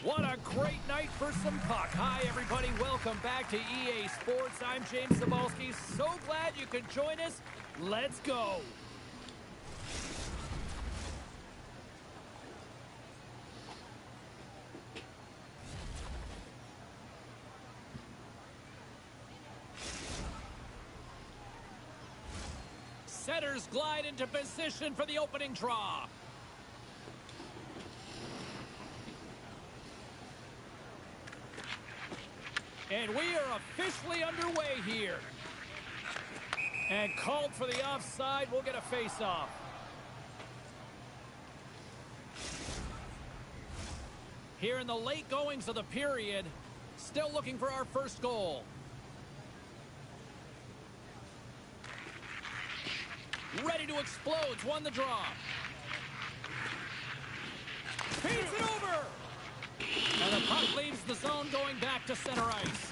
What a great night for some puck. Hi, everybody. Welcome back to EA Sports. I'm James Cebulski. So glad you could join us. Let's go. Setters glide into position for the opening draw. And we are officially underway here. And called for the offside. We'll get a face-off. Here in the late goings of the period, still looking for our first goal. Ready to explode. Won the draw. Feeds it over. And the puck leaves the zone going back to center ice.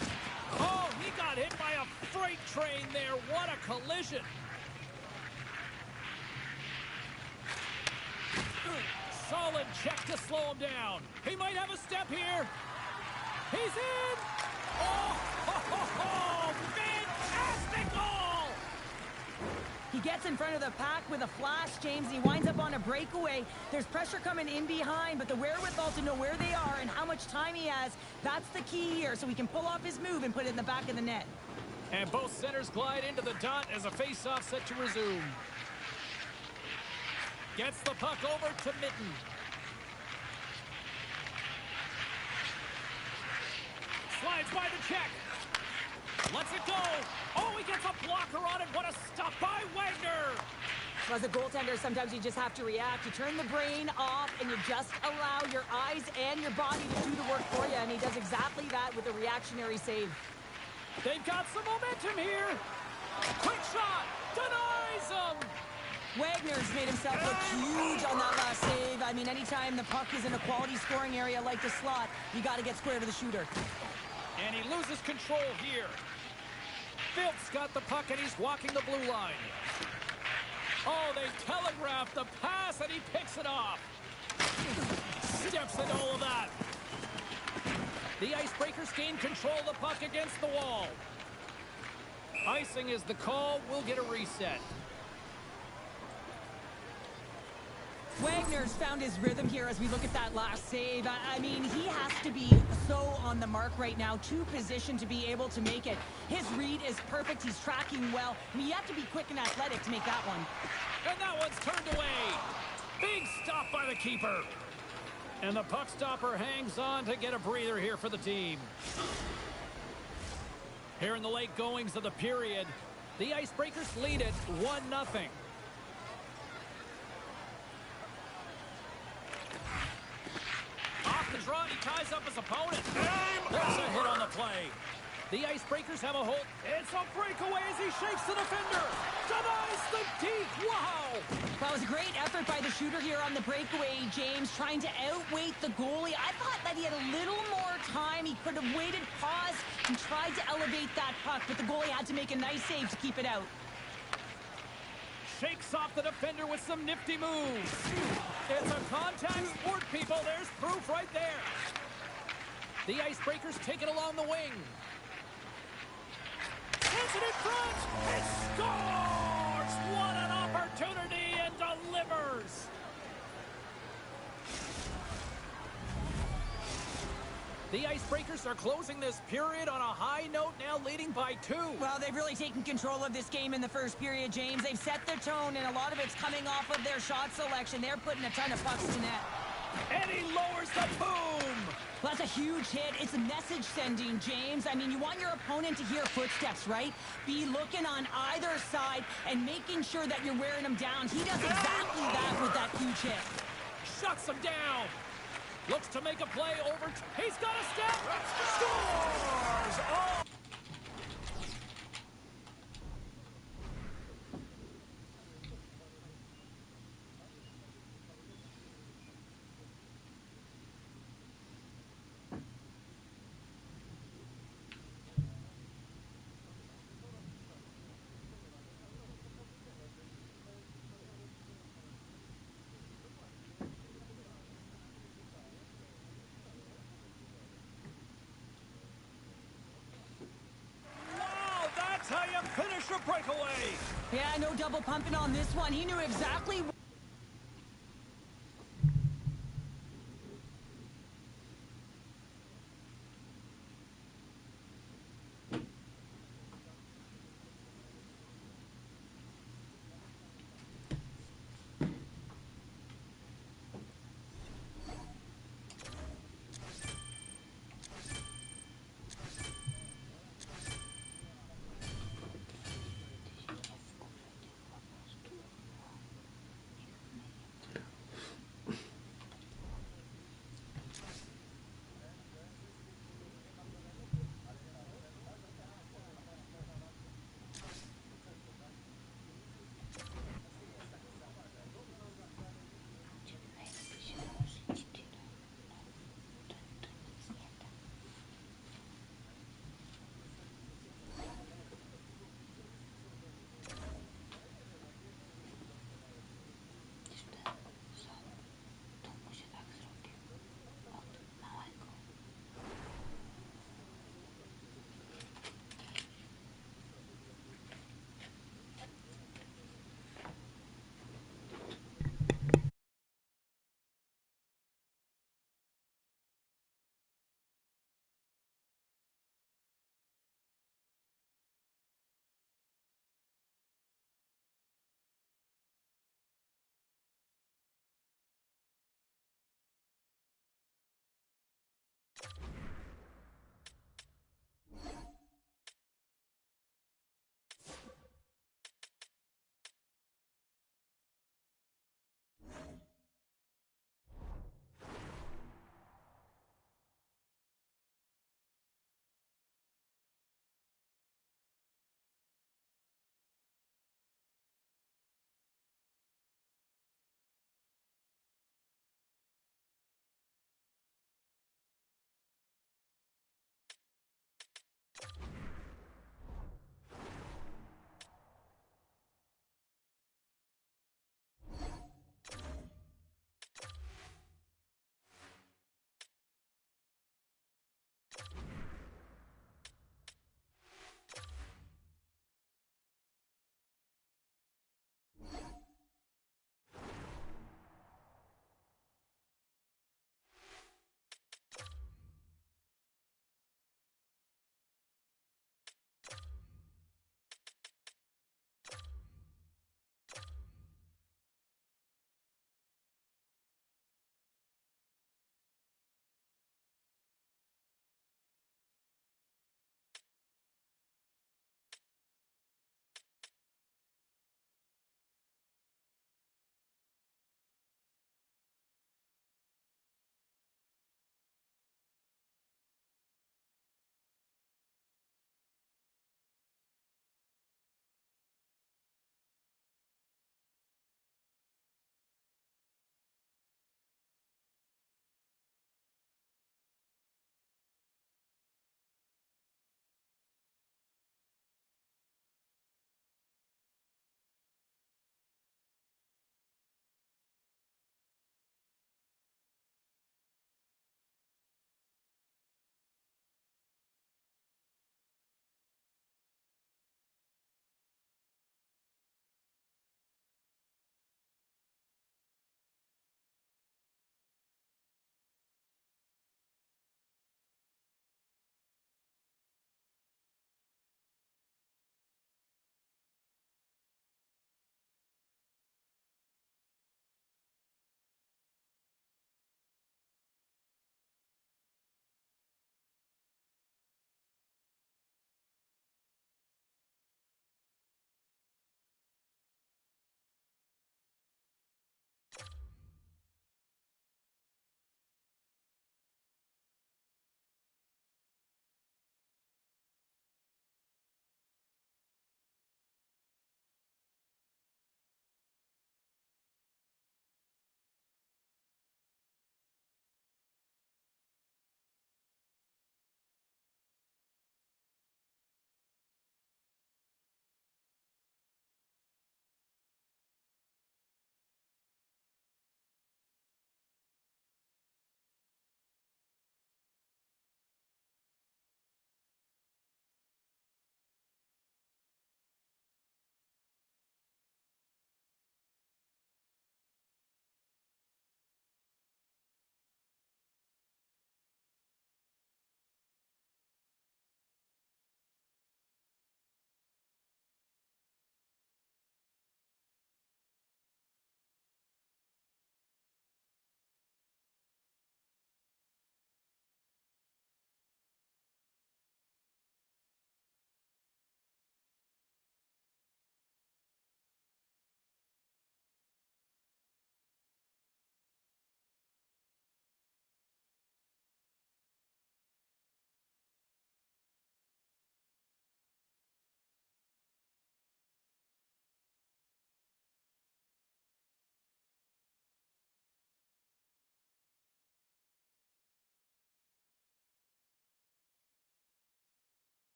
Oh, he got hit by a freight train there. What a collision. Solid check to slow him down. He might have a step here. He's in. Oh, fantastic goal. He gets in front of the pack with a flash, James. He winds up on a breakaway. There's pressure coming in behind, but the wherewithal to know where they are and how much time he has, that's the key here, so he can pull off his move and put it in the back of the net. And both centers glide into the dot as a face-off set to resume. Gets the puck over to Mitten. Slides by the check. Lets it go. Oh, he gets a blocker on it. What a stop by Wagner. As a goaltender, sometimes you just have to react. You turn the brain off, and you just allow your eyes and your body to do the work for you, and he does exactly that with a reactionary save. They've got some momentum here. Quick shot. Denies him. Wagner's made himself look huge on that last save. I mean, anytime the puck is in a quality scoring area like the slot, you got to get square to the shooter. And he loses control here. Phil's got the puck, and he's walking the blue line. Oh, they telegraphed the pass, and he picks it off. Steps into all of that. The Icebreakers gain control of the puck against the wall. Icing is the call. We'll get a reset. Wagner's found his rhythm here as we look at that last save. I mean, he has to be so on the mark right now, too positioned to be able to make it. His read is perfect. He's tracking well. I mean, you have to be quick and athletic to make that one. And that one's turned away. Big stop by the keeper. And the puck stopper hangs on to get a breather here for the team. Here in the late goings of the period, the Icebreakers lead it 1-0. Off the draw, he ties up his opponent. There's a hit on the play. The Icebreakers have a hold. It's a breakaway as he shakes the defender. Denies the deke. Wow. That was a great effort by the shooter here on the breakaway, James, trying to outweight the goalie. I thought that he had a little more time. He could have waited, paused, and tried to elevate that puck, but the goalie had to make a nice save to keep it out. Shakes off the defender with some nifty moves. It's a contact sport, people. There's proof right there. The Icebreakers take it along the wing. Hits it in front. It scores! What an opportunity, and delivers. The Icebreakers are closing this period on a high note, now leading by 2. Well, they've really taken control of this game in the first period, James. They've set the tone, and a lot of it's coming off of their shot selection. They're putting a ton of pucks to net. And he lowers the boom. Well, that's a huge hit. It's a message sending, James. I mean, you want your opponent to hear footsteps, right? Be looking on either side and making sure that you're wearing them down. He does exactly that with that huge hit. Shuts him down. Looks to make a play over. He's got a step. Scores! Oh! extra breakaway. Yeah, no double pumping on this one. He knew exactly.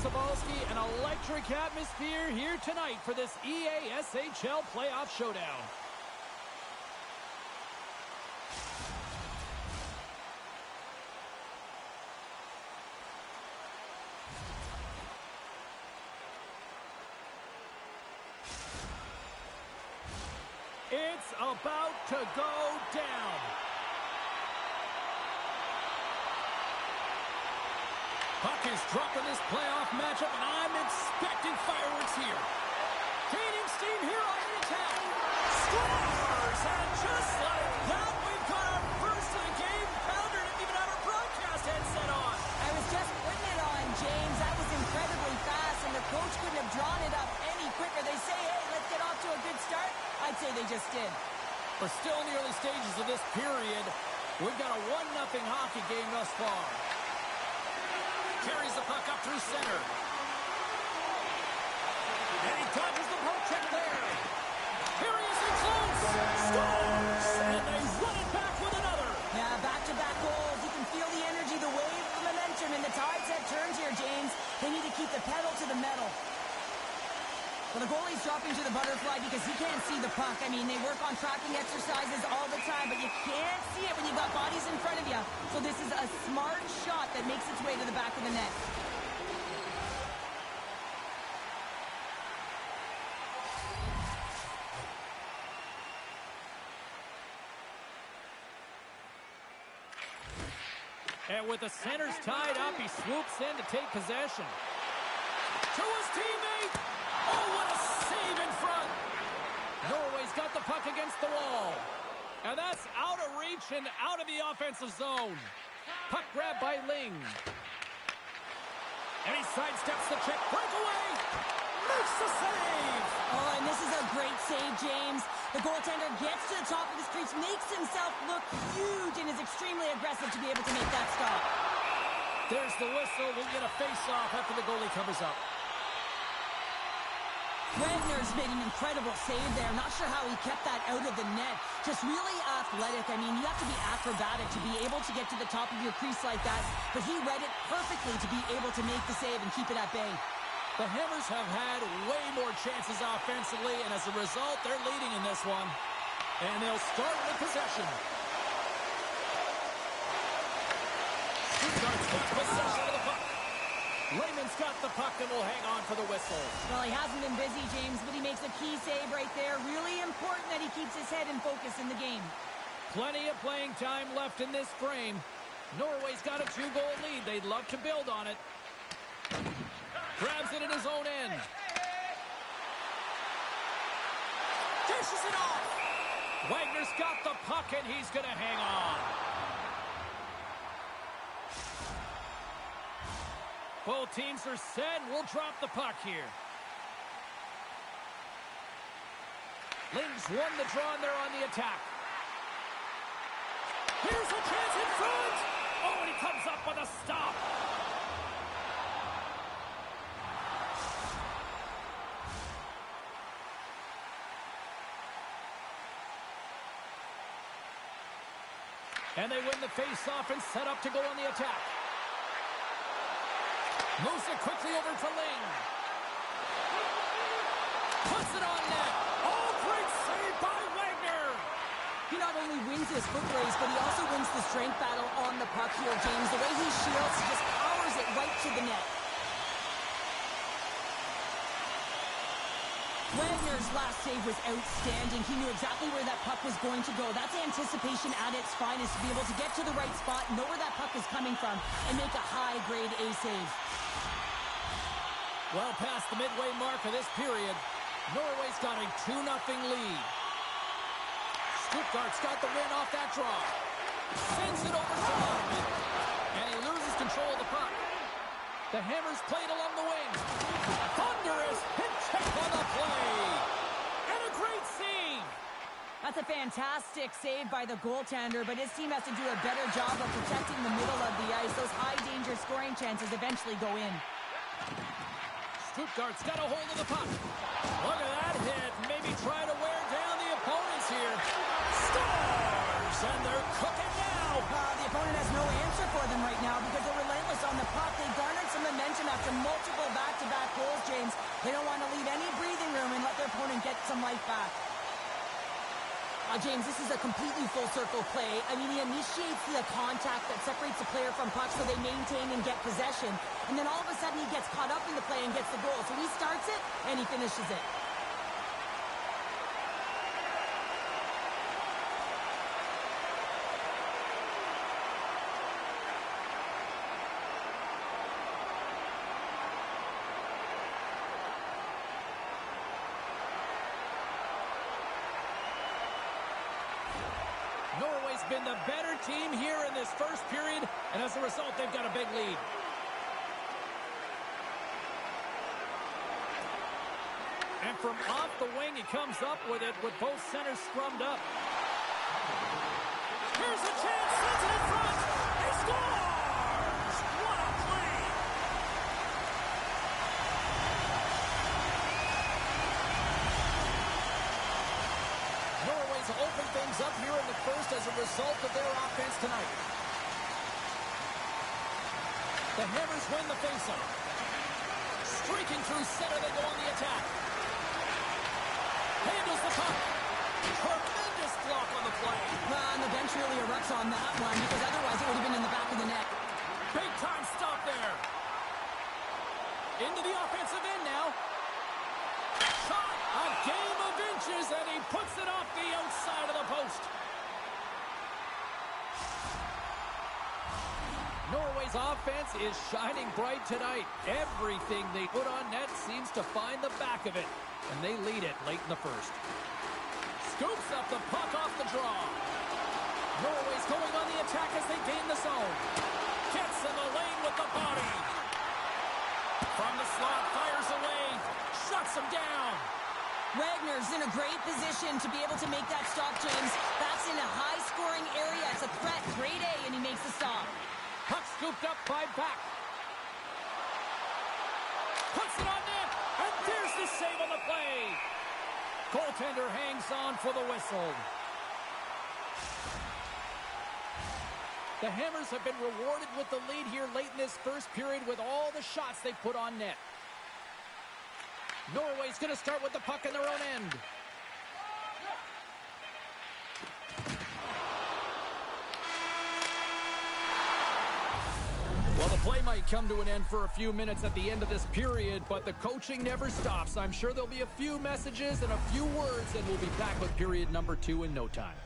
Cebulski. An electric atmosphere here tonight for this EASHL playoff showdown. It's about to go down. Puck is dropping this playoff matchup, and I'm expecting fireworks here. Gaining steam here on the attack. Scores! And just like that, we've got our first of the game. Pounder didn't even have our broadcast headset on. I was just putting it on, James. That was incredibly fast, and the coach couldn't have drawn it up any quicker. They say, hey, let's get off to a good start. I'd say they just did. We're still in the early stages of this period. We've got a 1-0 hockey game thus far. Carries the puck up through center. And he dodges the poke check there. Here he is in close. Scores! And they run it back with another. Yeah, back-to-back goals. You can feel the energy, the wave, the momentum, and the tide set turns here, James. They need to keep the pedal to the metal. Well, the goalie's dropping to the butterfly because he can't see the puck. I mean, they work on tracking exercises all the time, but you can't see it when you've got bodies in front of you. So this is a smart shot that makes its way to the back of the net. And with the centers tied up, he swoops in to take possession. To his teammate! Oh, what a save in front! Norway's got the puck against the wall. And that's out of reach and out of the offensive zone. Puck grab by Ling. And he sidesteps the check. Breakaway! Makes the save! Oh, and this is a great save, James. The goaltender gets to the top of his crease, makes himself look huge, and is extremely aggressive to be able to make that stop. There's the whistle. We'll get a face-off after the goalie covers up. Wagner's made an incredible save there. Not sure how he kept that out of the net. Just really athletic. I mean, you have to be acrobatic to be able to get to the top of your crease like that. But he read it perfectly to be able to make the save and keep it at bay. The Hammers have had way more chances offensively, and as a result, they're leading in this one. And they'll start with possession. Stuttgart's got possession of the puck. Lehman's got the puck and will hang on for the whistle. Well, he hasn't been busy, James, but he makes a key save right there. Really important that he keeps his head in focus in the game. Plenty of playing time left in this frame. Norway's got a 2-goal lead. They'd love to build on it. Grabs it in his own end. Dishes it off. Wagner's got the puck and he's going to hang on. Both teams are set. We'll drop the puck here. Ling's won the draw and they're on the attack. Here's a chance in front. Oh, and he comes up with a stop. And they win the face-off and set up to go on the attack. Moves it quickly over to Ling. Puts it on net. Oh, great save by Wagner. He not only wins his foot race, but he also wins the strength battle on the puck here, James. The way he shields, he just powers it right to the net. Wagner's last save was outstanding. He knew exactly where that puck was going to go. That's anticipation at its finest, to be able to get to the right spot, know where that puck is coming from, and make a high-grade A save. Well past the midway mark of this period, Norway's got a 2-0 lead. Stuttgart's got the win off that draw. Sends it over to Hoffman, and he loses control of the puck. The Hammers played along the wing. Thunderous hit check on the play. And a great save. That's a fantastic save by the goaltender, but his team has to do a better job of protecting the middle of the ice. Those high-danger scoring chances eventually go in. Stuttgart's got a hold of the puck. Look at that hit. Maybe try to wear down the opponents here. Scores! And they're cooking now The opponent has no answer for them right now because they're relentless on the puck. They garnered some momentum after multiple back-to-back goals, James. They don't want to leave any breathing room and let their opponent get some life back. James, this is a completely full-circle play. I mean, he initiates the contact that separates the player from puck so they maintain and get possession. And then all of a sudden he gets caught up in the play and gets the goal. So he starts it and he finishes it. Norway's been the better team here in this first period, and as a result, they've got a big lead. And from off the wing, he comes up with it with both centers scrummed up. Here's a chance, sends it in front. He scores! What a play! Norway's opened things up here in the first as a result of their offense tonight. The Hammers win the faceoff. Streaking through center, they go on the attack. Handles the puck. Tremendous block on the play. And the bench really erupts on that one because otherwise it would have been in the back of the net. Big time stop there. Into the offensive end now. Shot. A game of inches, and he puts it off the outside of the post. Norway's offense is shining bright tonight. Everything they put on net seems to find the back of it, and they lead it late in the first. Scoops up the puck off the draw. Norway's going on the attack as they gain the zone. Gets in the lane with the body. From the slot, fires away. Shuts him down. Wagner's in a great position to be able to make that stop, James. That's in a high-scoring area. It's a threat. Grade A, and he makes the stop. Puck scooped up by Back. Puts it on net, and there's the save on the play. Goaltender hangs on for the whistle. The Hammers have been rewarded with the lead here late in this first period with all the shots they put on net. Norway's going to start with the puck in their own end. Well, the play might come to an end for a few minutes at the end of this period, but the coaching never stops. I'm sure there'll be a few messages and a few words, and we'll be back with period number 2 in no time.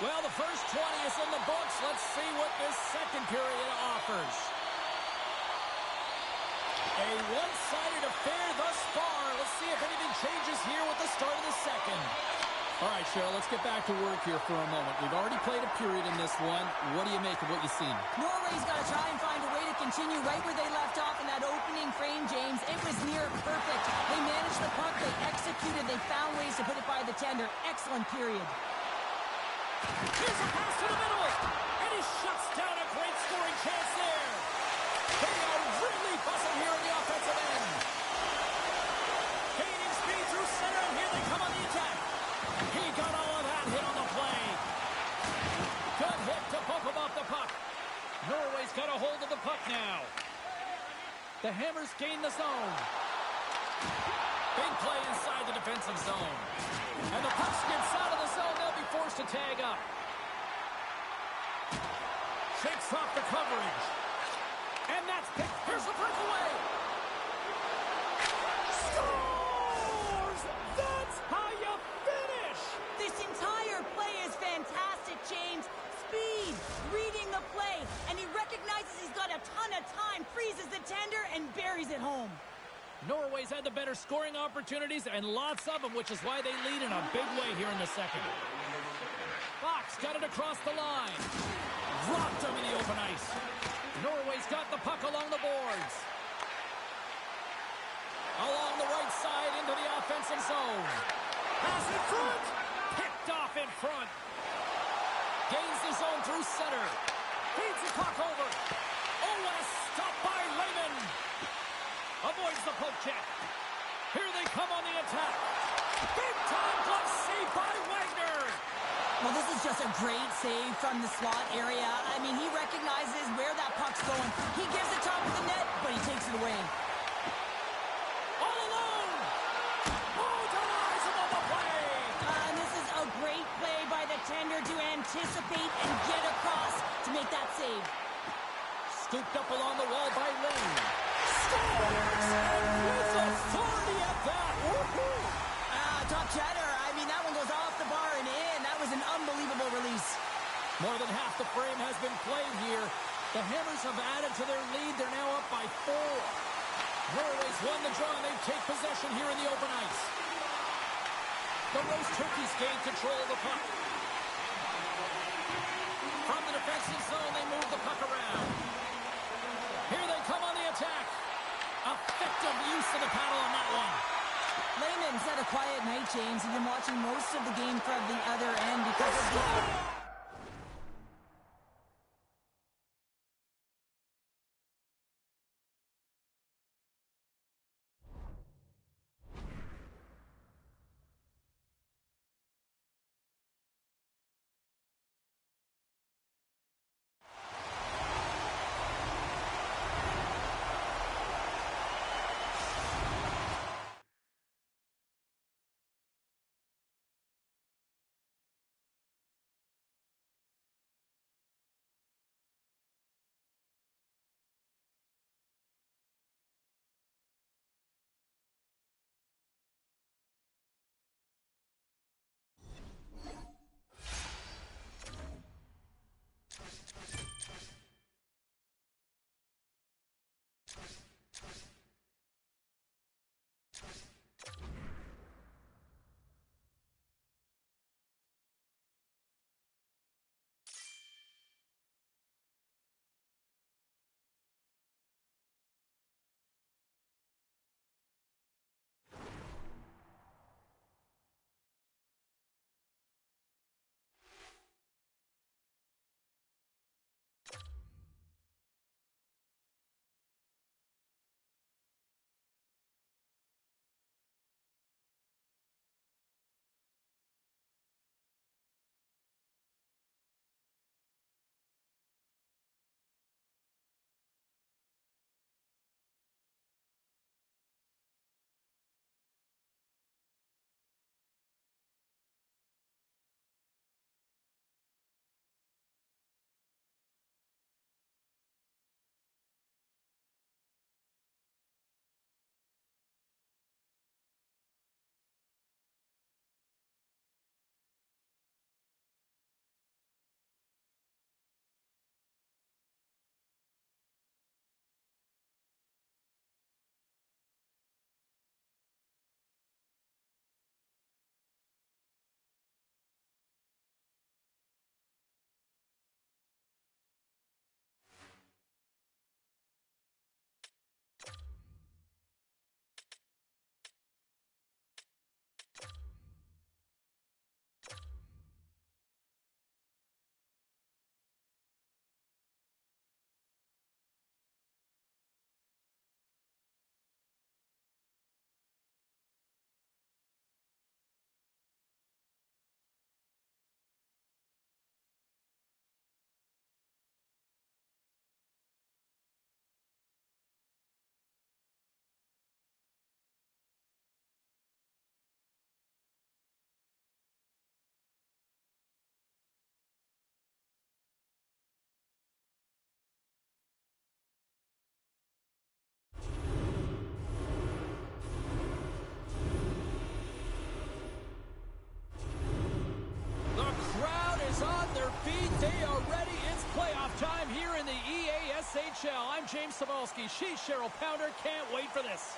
Well, the first 20 is in the books. Let's see what this second period offers. A one-sided affair thus far. Let's see if anything changes here with the start of the second. All right, Cheryl, let's get back to work here for a moment. We've already played a period in this one. What do you make of what you've seen? Norway's got to try and find a way to continue right where they left off in that opening frame, James. It was near perfect. They managed the puck. They executed. They found ways to put it by the tender. Excellent period. Here's a pass to the middle, and he shuts down a great scoring chance there. They are really buzzing here in the offensive end. Gaining speed through center, and here they come on the attack. He got all of that hit on the play. Good hit to bump him off the puck. Norway's got a hold of the puck now. The Hammers gain the zone. Big play inside the defensive zone. And the puck skips out of the zone. They'll be forced to tag up. Shakes off the coverage. And that's picked. Here's the breakaway. Scores! That's how you finish! This entire play is fantastic, James. Speed, reading the play, and he recognizes he's got a ton of time, freezes the tender, and buries it home. Norway's had the better scoring opportunities, and lots of them, which is why they lead in a big way here in the second. Fox got it across the line. Dropped him in the open ice. Norway's got the puck along the boards. Along the right side into the offensive zone. Pass in front. Picked off in front. Gains the zone through center. Feeds the puck over. Oh, what a stop by Lehman. Avoids the poke check. Here they come on the attack. Big time glove save by Wagner. Well, this is just a great save from the slot area. I mean, he recognizes where that puck's going. He gives it top of the net, but he takes it away. All alone. Oh, denies him on the play. And this is a great play by the tender to anticipate and get across to make that save. Scooped up along the wall by Lane. Scores! And with authority at that. Woohoo! Top chatter. I mean, that one goes off the bar and in. That was an unbelievable release. More than half the frame has been played here. The Hammers have added to their lead. They're now up by 4. Norway's won the draw, and they take possession here in the open ice. The Roast Turkeys gain control of the puck. From the defensive zone, they move the puck around. Here they come on the attack. Effective use of the paddle on that one. Lehman's had a quiet night, James. He's been watching most of the game from the other end because of the... NHL. I'm James Cebulski. She's Cheryl Pounder. Can't wait for this.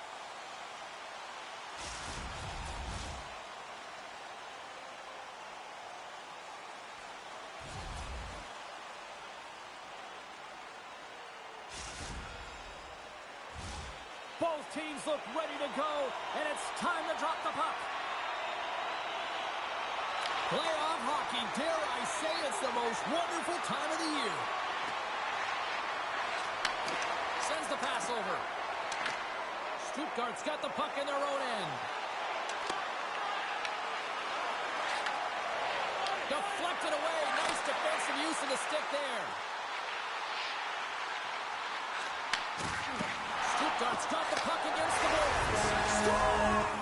Both teams look ready to go, and it's time to drop the puck. Playoff hockey, dare I say it's the most wonderful time of the year. Sends the pass over. Stuttgart's got the puck in their own end. Deflected away. Nice defensive use of the stick there. Stuttgart's got the puck against the boards. Score!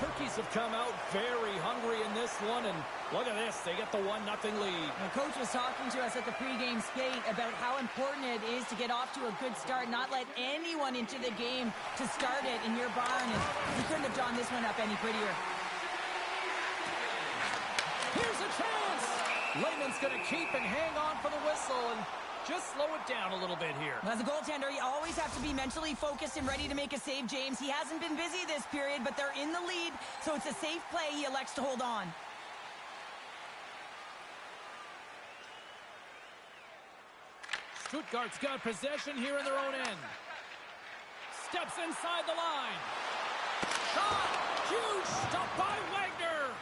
Turkeys have come out very hungry in this one, and look at this. They get the 1-0 lead. The coach was talking to us at the pregame skate about how important it is to get off to a good start, not let anyone into the game to start it in your barn, and he couldn't have drawn this one up any prettier. Here's a chance! Lehman's going to keep and hang on for the whistle, and just slow it down a little bit here. As a goaltender, you always have to be mentally focused and ready to make a save, James. He hasn't been busy this period, but they're in the lead, so it's a safe play. He elects to hold on. Stuttgart's got possession here in their own end. Steps inside the line. Shot! Huge stop by Wagner!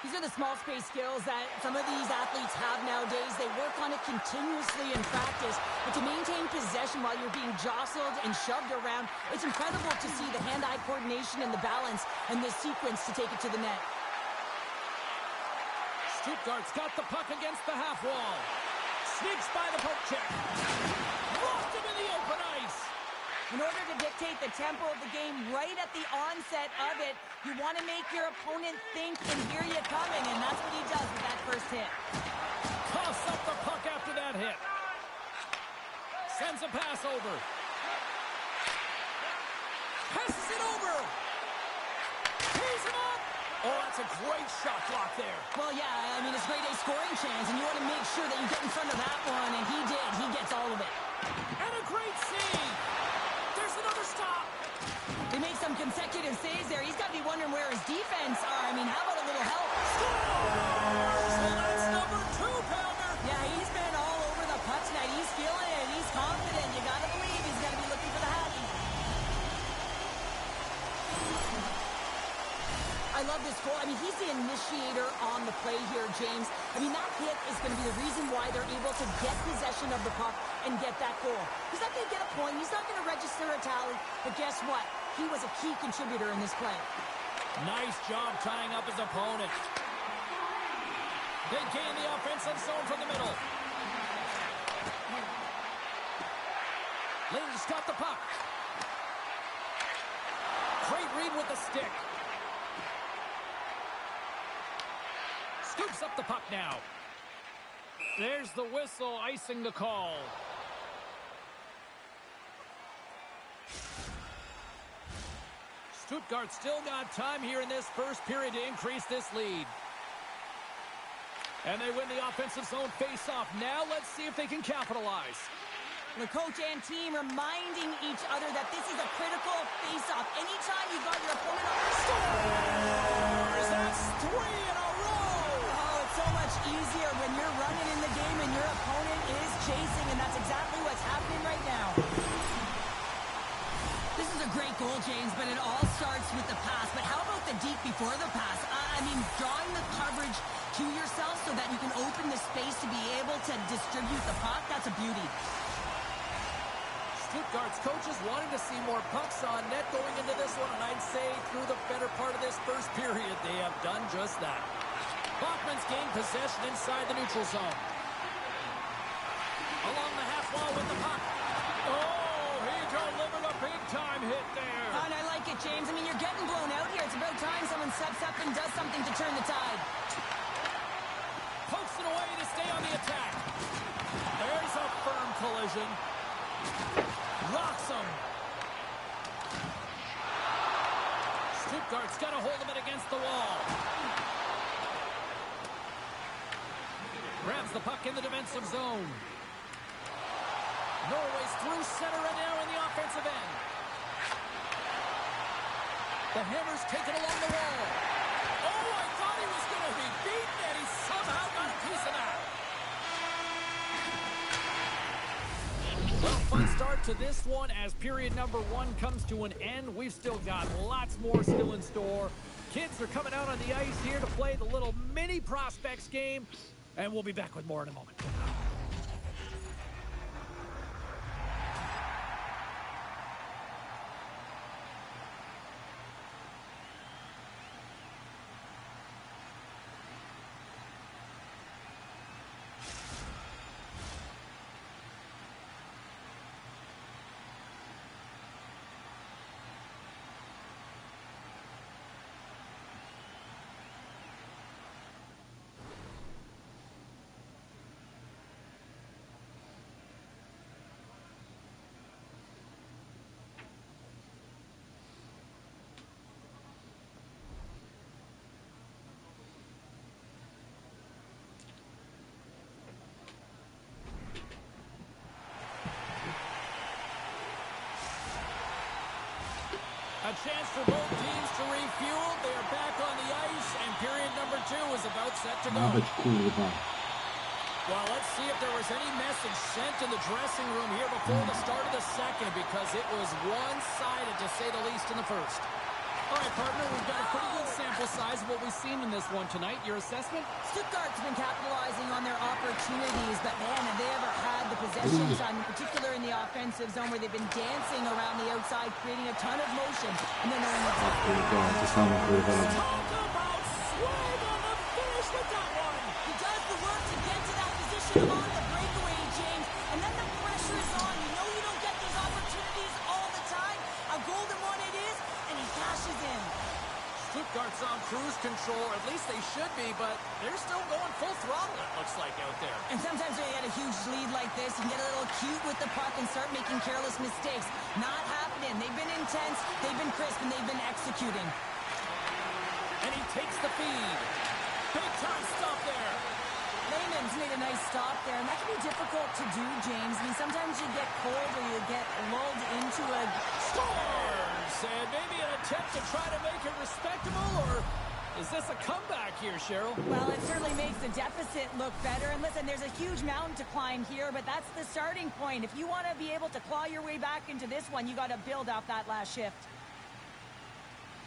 These are the small space skills that some of these athletes have nowadays. They work on it continuously in practice. But to maintain possession while you're being jostled and shoved around, it's incredible to see the hand-eye coordination and the balance and this sequence to take it to the net. Stuttgart's got the puck against the half wall. Sneaks by the poke check. Lost him in the open ice. In order to dictate the tempo of the game right at the onset of it, you want to make your opponent think and hear you coming, and that's what he does with that first hit. Coughs up the puck after that hit. Sends a pass over. Passes it over. Tees him up. Oh, that's a great shot block there. Well, yeah, I mean, it's grade A scoring chance, and you want to make sure that you get in front of that one, and he did. He gets all of it. And a great save. There's another stop. They make some consecutive saves there. He's got to be wondering where his defense are. I mean, how about a little help? Scores! So that's number 2-pounder. Yeah, he's been all over the puck tonight. He's feeling it. He's confident. You got to believe he's going to be looking for the Hattie. I love this goal. I mean, he's the initiator on the play here, James. I mean, that hit is going to be the reason why they're able to get possession of the puck and get that goal. He's not going to get a point. He's not going to register a tally. But guess what? He was a key contributor in this play. Nice job tying up his opponent. They gain the offensive zone from the middle. Lind's got the puck. Great read with the stick. Scoops up the puck now. There's the whistle, icing the call. Stuttgart still got time here in this first period to increase this lead. And they win the offensive zone face-off. Now let's see if they can capitalize. The coach and team reminding each other that this is a critical face-off. Anytime you got your opponent on the scores! That's 3 in a row! Oh, it's so much easier when you're running in the game and your opponent is chasing, and that's exactly what's happening right now. This is a great goal, James, but it all starts with the pass. But how about the deep before the pass? I mean, drawing the coverage to yourself so that you can open the space to be able to distribute the puck, that's a beauty. Stuttgart's coaches wanted to see more pucks on net going into this one, and I'd say through the better part of this first period, they have done just that. Bachman's gained possession inside the neutral zone. Along the half wall with the puck. Oh, he delivered a big-time hit there. And I like it, James. I mean, you're getting blown out here. It's about time someone steps up and does something to turn the tide. collision. Rocks him. Stuttgart's got a hold of it against the wall. Grabs the puck in the defensive zone. Norway's through center and now in the offensive end. The Hammers take it along the wall. Oh, I thought he was going to be beaten, and he somehow got a piece of that. Well, fun start to this one as period number 1 comes to an end. We've still got lots more still in store. Kids are coming out on the ice here to play the little mini prospects game, and we'll be back with more in a moment. A chance for both teams to refuel. They are back on the ice, and period number 2 is about set to go. Well, let's see if there was any message sent in the dressing room here before the start of the second, because it was one-sided, to say the least, in the first. All right, partner, we've got a pretty good sample size of what we've seen in this one tonight. Your assessment? Stuttgart's been capitalizing on their opportunities, but man, have they ever had the possession time, in particular in the offensive zone, where they've been dancing around the outside, creating a ton of motion, and then no one gets Talk about swag on the finish with that one. He does the work to get to that position on the breakaway, James, and then the pressure is on. You know you don't get these opportunities all the time. A golden one it is, and he cashes in. Stuttgart's on cruise control, at least they should be, but they're still going full throttle, it looks like, out there. And sometimes when you get a huge lead like this, you can get a little cute with the puck and start making careless mistakes. Not happening. They've been intense, they've been crisp, and they've been executing. And he takes the feed. Big time stop there. Lehman's made a nice stop there, and that can be difficult to do, James. I mean, sometimes you get cold or you get lulled into a... Scores! And maybe an attempt to try to make it respectable, or is this a comeback here, Cheryl? Well, it certainly makes the deficit look better. And listen, there's a huge mountain to climb here, but that's the starting point. If you want to be able to claw your way back into this one, you got to build off that last shift.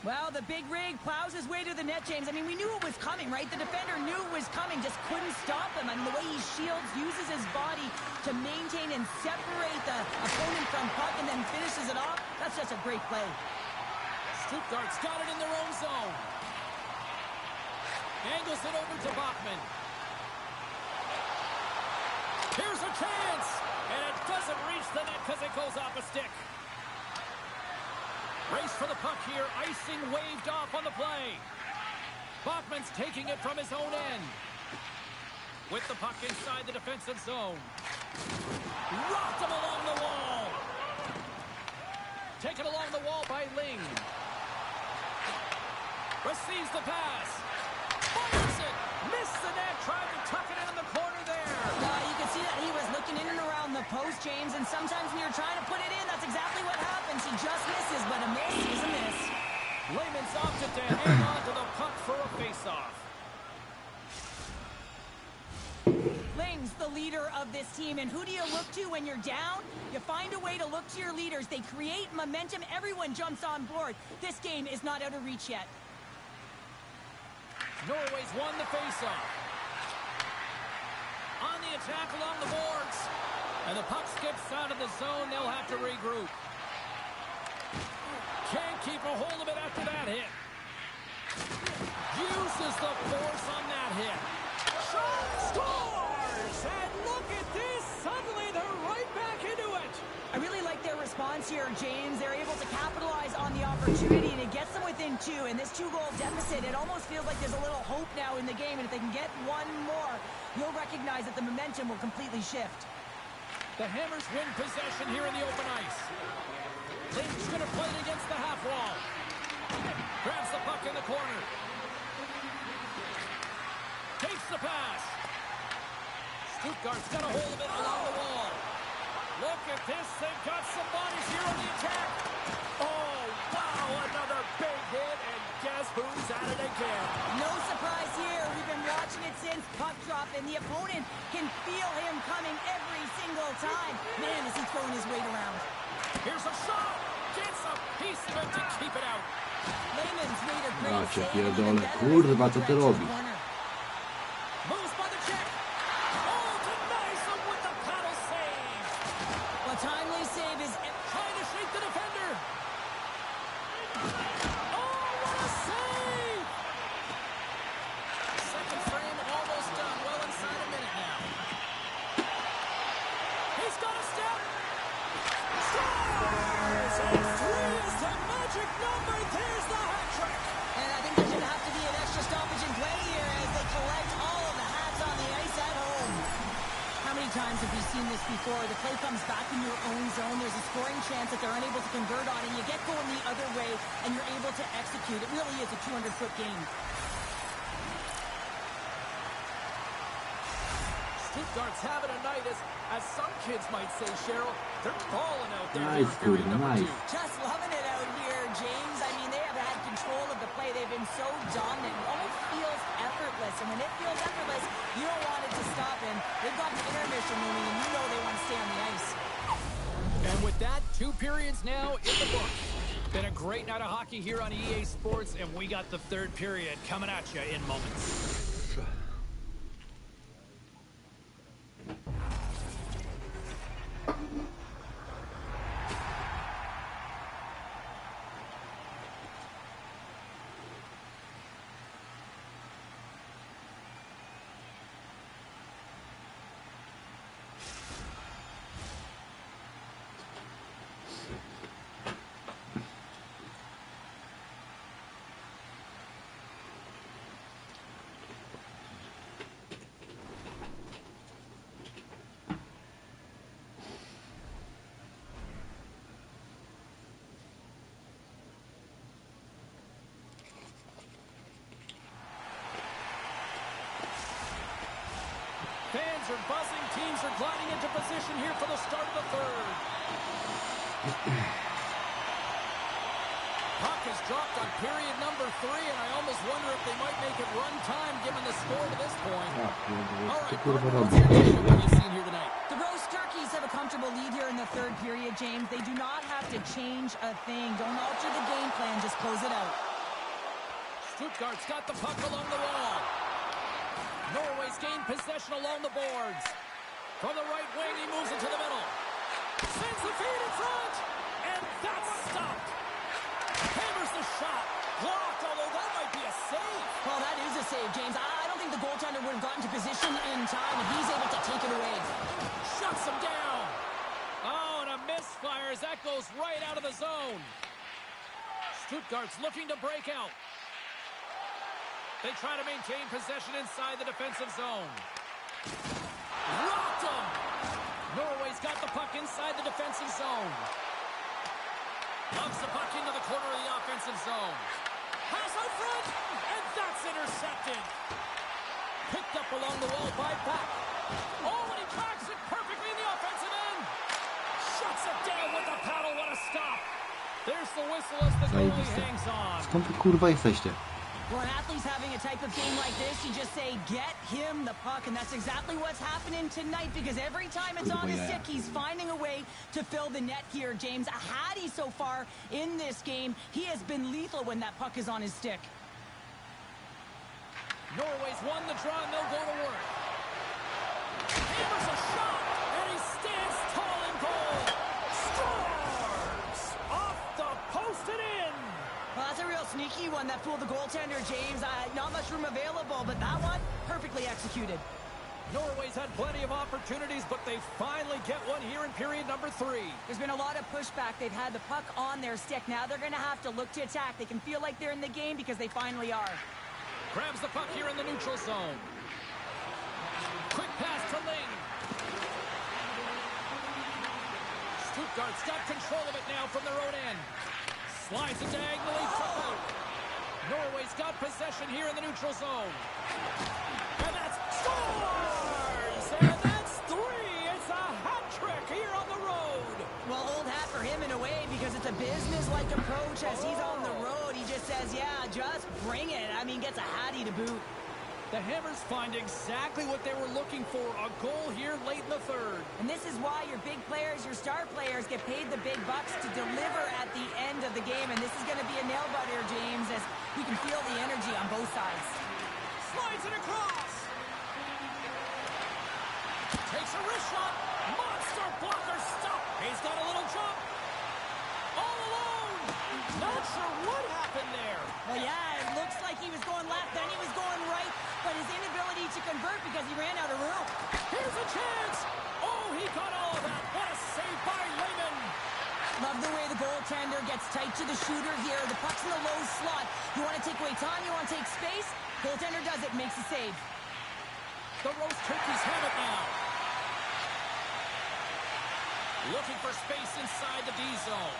Well, the big rig plows his way to the net, James. I mean, we knew it was coming, right? The defender knew it was coming, just couldn't stop him. I mean, the way he shields, uses his body to maintain and separate the opponent from puck and then finishes it off, that's just a great play. Stuttgart's got it in their own zone. Angles it over to Bachman. Here's a chance, and it doesn't reach the net because it goes off a stick. Race for the puck here. Icing waved off on the play. Bachman's taking it from his own end. With the puck inside the defensive zone. Rocked him along the wall. Taken along the wall by Ling. Receives the pass. Fires it. Missed the net. Tried to tuck it in the corner there. You can see that he was looking in and around the post, James, and sometimes when you're trying to put it in, that's exactly what happens. He just misses, but a miss is a miss. Lehman's opted to hang on to the puck for a face-off. Ling's the leader of this team, and who do you look to when you're down? You find a way to look to your leaders. They create momentum. Everyone jumps on board. This game is not out of reach yet. Norway's won the face-off. On the attack along the boards. And the puck skips out of the zone. They'll have to regroup. Can't keep a hold of it after that hit. Uses the force on that hit. Scores! And look at this. Suddenly they're right back into it. I really like their response here, James. They're able to capitalize on the opportunity, and it gets them within 2. And this 2-goal deficit, it almost feels like there's a little hope now in the game. And if they can get one more, you'll recognize that the momentum will completely shift. The Hammers win possession here in the open ice. Lynch's going to play it against the half wall. Grabs the puck in the corner. Takes the pass. Stuttgart's got a hold of it along the wall. Look at this. They've got some bodies here on the attack. Oh, wow, another big hit, and guess who's at it again? No surprise here. We've been watching it since puck drop, and the opponent can feel him coming every single time. Man, is he throwing his weight around. Here's a shot. Gets a piece of it to keep it out. Lehman's made a Ja great cię save. pierdolę, kurwa, co ty robisz? Moves by the check. Oh, denies him with the paddle save. A timely save is... Trying to shake the defender. Oh, what a save! Second frame almost done. Well inside a minute now. He's got a step. Scores! And 3 is the magic number. There's the hat trick. And I think there's going to have to be an extra stoppage in play here as they collect all of the hats on the ice at home. How many times have we seen this before? The play comes back in your own zone. There's a scoring chance that they're unable to convert on, and you get going the other way, and you're able to execute. It really is a 200-foot game. Stuttgart's having a night, as some kids might say, Cheryl. They're balling out there. Nice, in period Cooper, number nice. 2. Just loving it out here, James. I mean, they have had control of the play. They've been so dominant. It almost feels effortless. And when it feels effortless, you don't want it to stop. And they've got an intermission looming, and you know they want to stay on the ice. And with that, 2 periods now in the books. Been a great night of hockey here on EA Sports, and we got the 3rd period coming at you in moments. Fans are buzzing. Teams are gliding into position here for the start of the 3rd. Puck is dropped on period number 3, and I almost wonder if they might make it run time given the score to this point. All right, what's what you've seen here tonight? The Roast Turkeys have a comfortable lead here in the 3rd period, James. They do not have to change a thing. Don't alter the game plan. Just close it out. Stuttgart's got the puck along the wall. Norway's gained possession along the boards. From the right wing, he moves into the middle. Sends the feed in front. And that's stopped. Hammers the shot. Blocked, although that might be a save. Well, that is a save, James. I don't think the goaltender would have gotten to position in time, and he's able to take it away. Shuts him down. Oh, and a misfire as that goes right out of the zone. Stuttgart's looking to break out. They try to maintain possession inside the defensive zone. Rocked him! Norway's got the puck inside the defensive zone. Loves the puck into the corner of the offensive zone. Pass out front, and that's intercepted. Picked up along the wall by Back. Oh, and he tracks it perfectly in the offensive end. Shuts it down with the paddle. What a stop. There's the whistle as the goalie hangs on. Skąd wy kurwa jesteście? Well, an athlete's having a type of game like this, you just say, get him the puck, and that's exactly what's happening tonight, because every time it's on his stick, he's finding a way to fill the net here, James. A Hattie so far in this game. He has been lethal when that puck is on his stick. Norway's won the draw, and they'll go to work. Hammers a shot, and he stands tall in goal. Scores! Off the post and in! Well, that's a real sneaky one that fooled the goaltender, James. Not much room available, but that one, perfectly executed. Norway's had plenty of opportunities, but they finally get one here in period number 3. There's been a lot of pushback. They've had the puck on their stick. Now they're going to have to look to attack. They can feel like they're in the game because they finally are. Grabs the puck here in the neutral zone. Quick pass to Ling. Slides it diagonally to out. Norway's got possession here in the neutral zone. And that's scores! And that's three. It's a hat trick here on the road. Well, old hat for him in a way because it's a business-like approach as he's on the road. He just says, yeah, just bring it. I mean, gets a hattie to boot. The Hammers find exactly what they were looking for, a goal here late in the third. And this is why your big players, your star players, get paid the big bucks to deliver at the end of the game. And this is going to be a nail-biter, James, as you can feel the energy on both sides. Slides it across. Takes a wrist shot. Monster blocker stop. He's got a little jump. All alone. Not sure what happened there. Well, yeah, it looks like he was going left, then he was going right, but his inability to convert because he ran out of room. Here's a chance. Oh, he got all of that. What a save by Lehman. Love the way the goaltender gets tight to the shooter here. The puck's in the low slot. You want to take away time, you want to take space. Goaltender does it, makes a save. The Roast Turkeys have it now. Looking for space inside the D zone.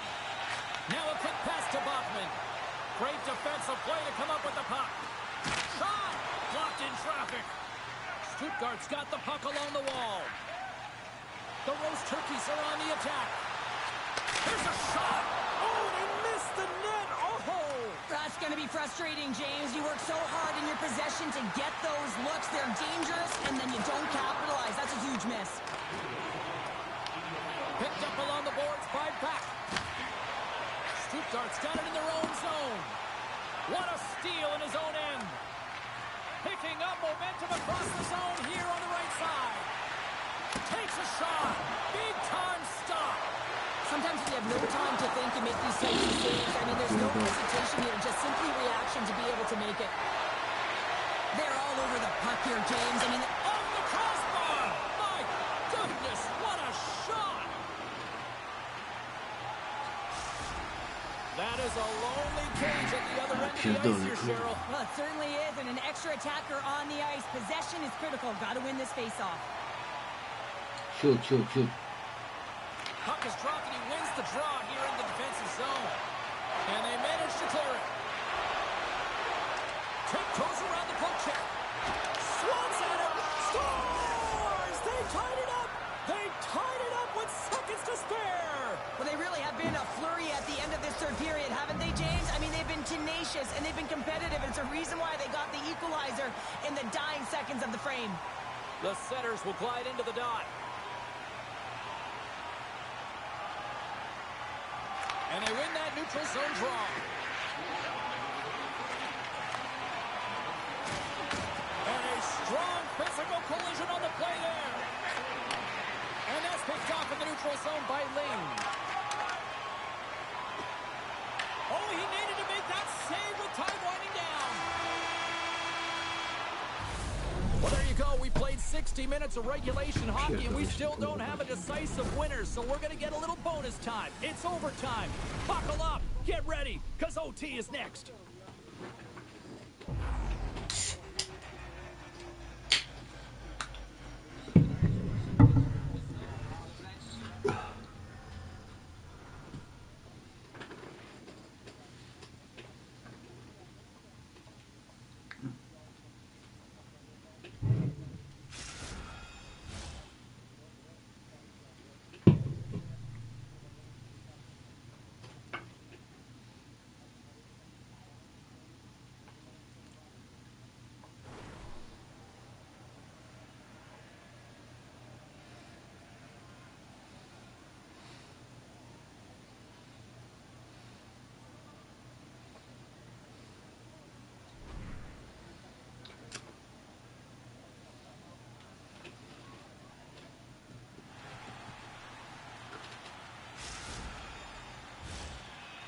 Now a quick pass to Bachman. Great defensive play to come up with the puck. Shot! Blocked in traffic. Stuttgart's got the puck along the wall. The Roast Turkeys are on the attack. Here's a shot! Oh, they missed the net! Oh! That's going to be frustrating, James. You work so hard in your possession to get those looks. They're dangerous, and then you don't capitalize. That's a huge miss. Picked up along the boards by Back. Stuttgart's got it in their own zone. What a steal in his own end. Picking up momentum across the zone here on the right side. Takes a shot. Big time stop. Sometimes when you have no time to think and make these types of saves, I mean, there's no hesitation here, just simply reaction to be able to make it. They're all over the puck here, James. I mean, on the crossbar. My goodness, what a shot. That is a lonely cage at the other end of the ice here, Cheryl. Well, it certainly is, and an extra attacker on the ice. Possession is critical. Got to win this face-off. Shoot. Puck is dropped, and he wins the draw here in the defensive zone. And they manage to clear it. Tiptoes around the poke check. Swats at him. Scores! They tied it up. They tied it up with seconds to spare. Well, they really have been a flurry at the end of this third period, haven't they, James? I mean, they've been tenacious, and they've been competitive. It's a reason why they got the equalizer in the dying seconds of the frame. The setters will glide into the dot. And they win that neutral zone draw. And a strong physical collision on the play there. And that's picked off in the neutral zone by Ling. Oh, he needed to make that save with time winding down. Well, there you go. We played 60 minutes of regulation hockey, and we still don't have a decisive winner, so we're going to get a little bonus time. It's overtime. Buckle up. Get ready, because OT is next.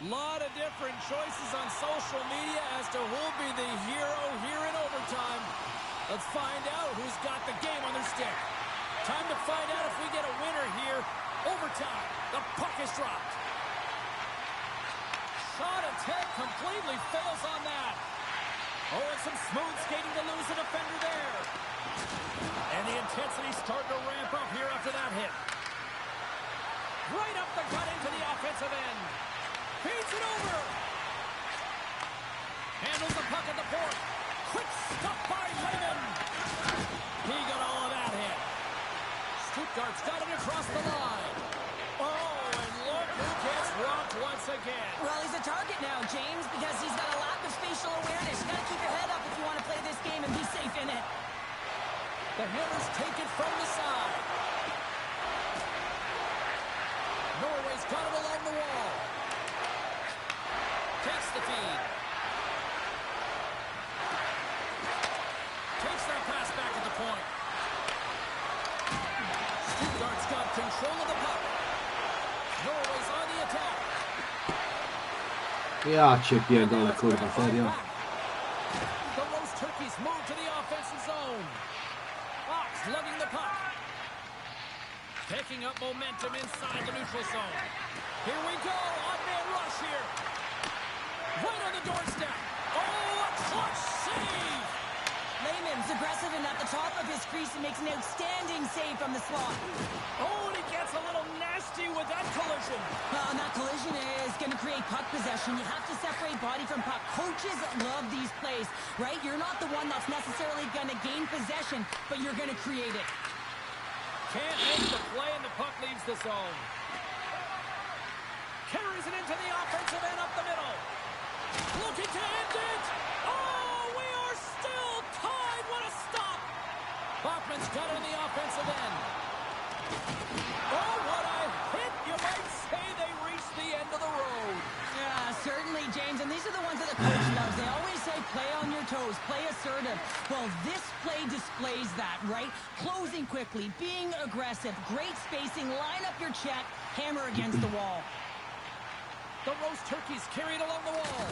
Lot of different choices on social media as to who'll be the hero here in overtime. Let's find out who's got the game on their stick. Time to find out if we get a winner here. Overtime. The puck is dropped. Shot attempt completely fails on that. Oh, and some smooth skating to lose a defender there. And the intensity's starting to ramp up here after that hit. Right up the gut into the offensive end. Feeds it over. Handles the puck at the point. Quick stop by Lehman. He got all of that hit. Stuttgart's got it across the line. Oh, and look who gets rocked once again. Well, he's a target now, James, because he's got a lack of spatial awareness. You got to keep your head up if you want to play this game and be safe in it. The Hammers take it from the side. Norway's got it along the wall. Takes the feed. Takes that pass back at the point. Stuttgart's got control of the puck. Norway's on the attack. Ja cię pierdolę, kurwa, serio? The Roast Turkeys move to the offensive zone. Fox lugging the puck. Picking up momentum inside the neutral zone. Here we go. On-man rush here. Right on the doorstep. Oh, a clutch save. Lehman's aggressive and at the top of his crease and makes an outstanding save from the slot. Oh, and he gets a little nasty with that collision. Well, and that collision is going to create puck possession. You have to separate body from puck. Coaches love these plays, right? You're not the one that's necessarily going to gain possession, but you're going to create it. Can't make the play, and the puck leaves the zone. Carries it into the offensive end up the middle. Looking to end it. Oh, we are still tied. What a stop. Bachman's got it on the offensive end. Oh, what a hit. You might say they reached the end of the road. Yeah, certainly, James. And these are the ones that the coach loves. They always say play on your toes, play assertive. Well, this play displays that, right? Closing quickly, being aggressive, great spacing, line up your check, hammer against the wall. The Roast Turkeys carried along the wall.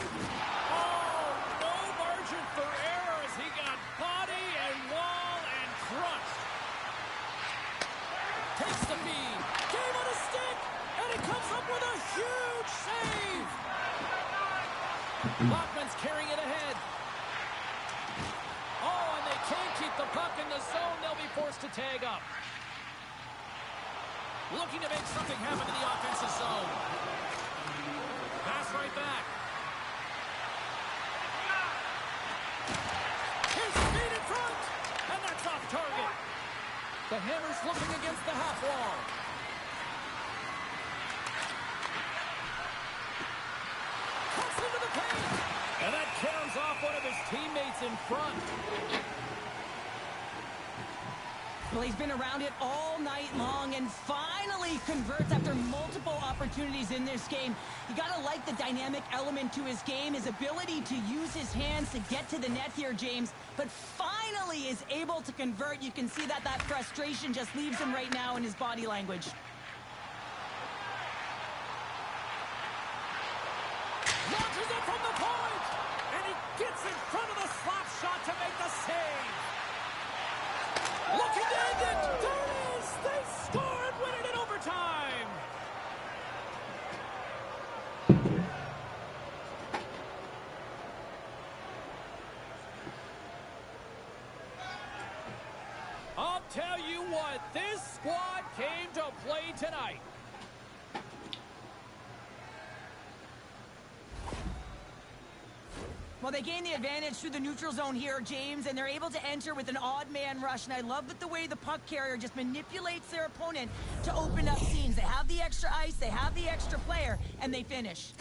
Oh, no margin for error as he got body and wall and crushed. Takes the feed. Gave on a stick. And he comes up with a huge save. Bachman's carrying it ahead. Oh, and they can't keep the puck in the zone. They'll be forced to tag up. Looking to make something happen in the offensive zone. Pass right back. His feet in front. And that's off target. The Hammers looking against the half wall. Cuts into the paint. And that carries off one of his teammates in front. Well, he's been around it all night long and finally converts after multiple opportunities in this game. You got to like the dynamic element to his game, his ability to use his hands to get to the net here, James, but finally is able to convert. You can see that frustration just leaves him right now in his body language. Launches it from the point, and he gets in front of the slap shot to make the save. Looking to end it. There it is. They score and win it in overtime. I'll tell you what, this squad came to play tonight. Well, they gain the advantage through the neutral zone here, James, and they're able to enter with an odd man rush. And I love that the way the puck carrier just manipulates their opponent to open up seams. They have the extra ice, they have the extra player, and they finish.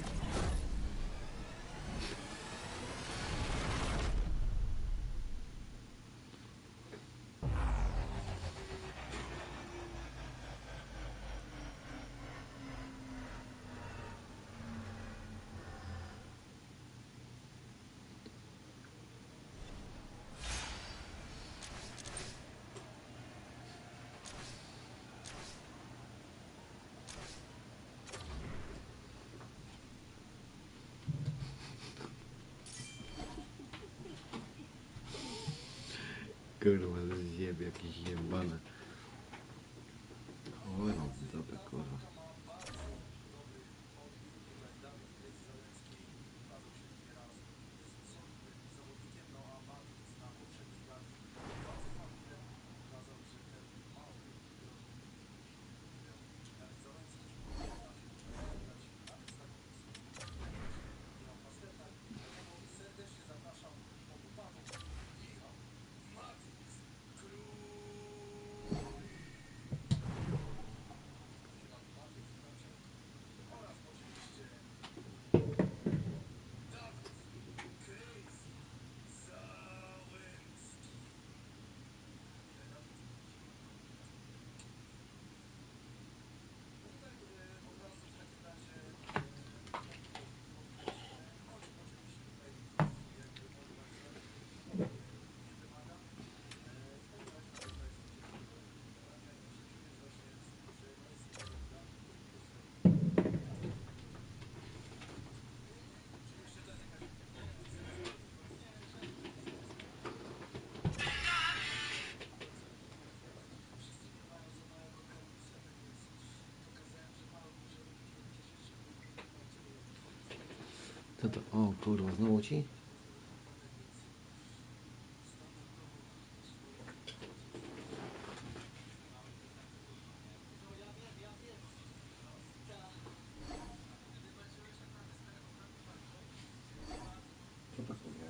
Kurwa, zjebie jakiś jebany. Oj, no dobra, kurwa. Co to? O kurwa, znowu ci? Co to sobie?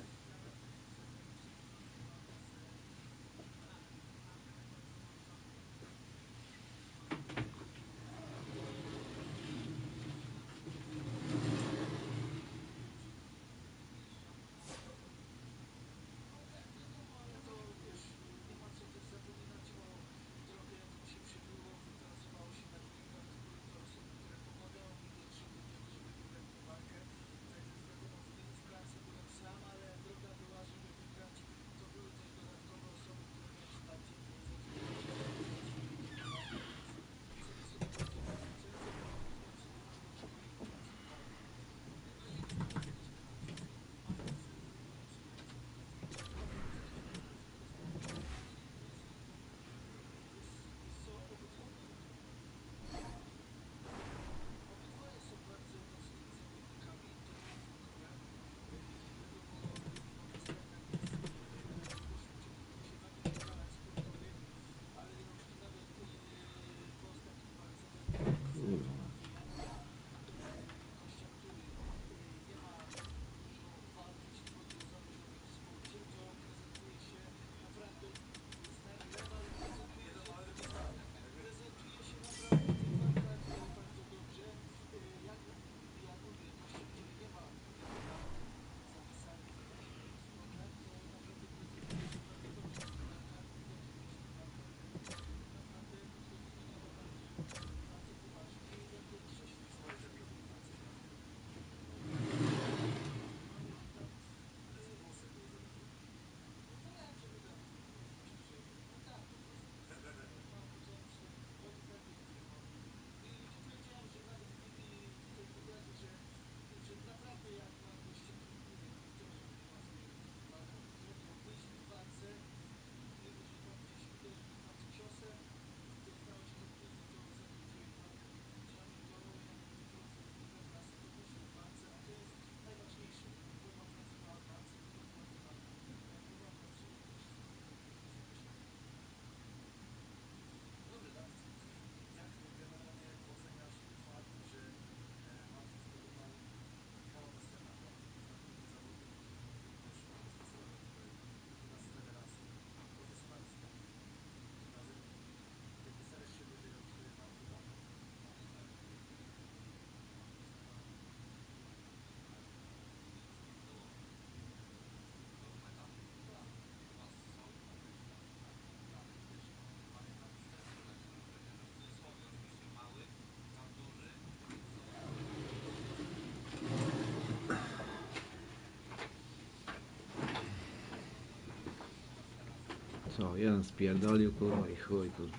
Co, jeden spierdolił, kurwa, i chuj, kurwa.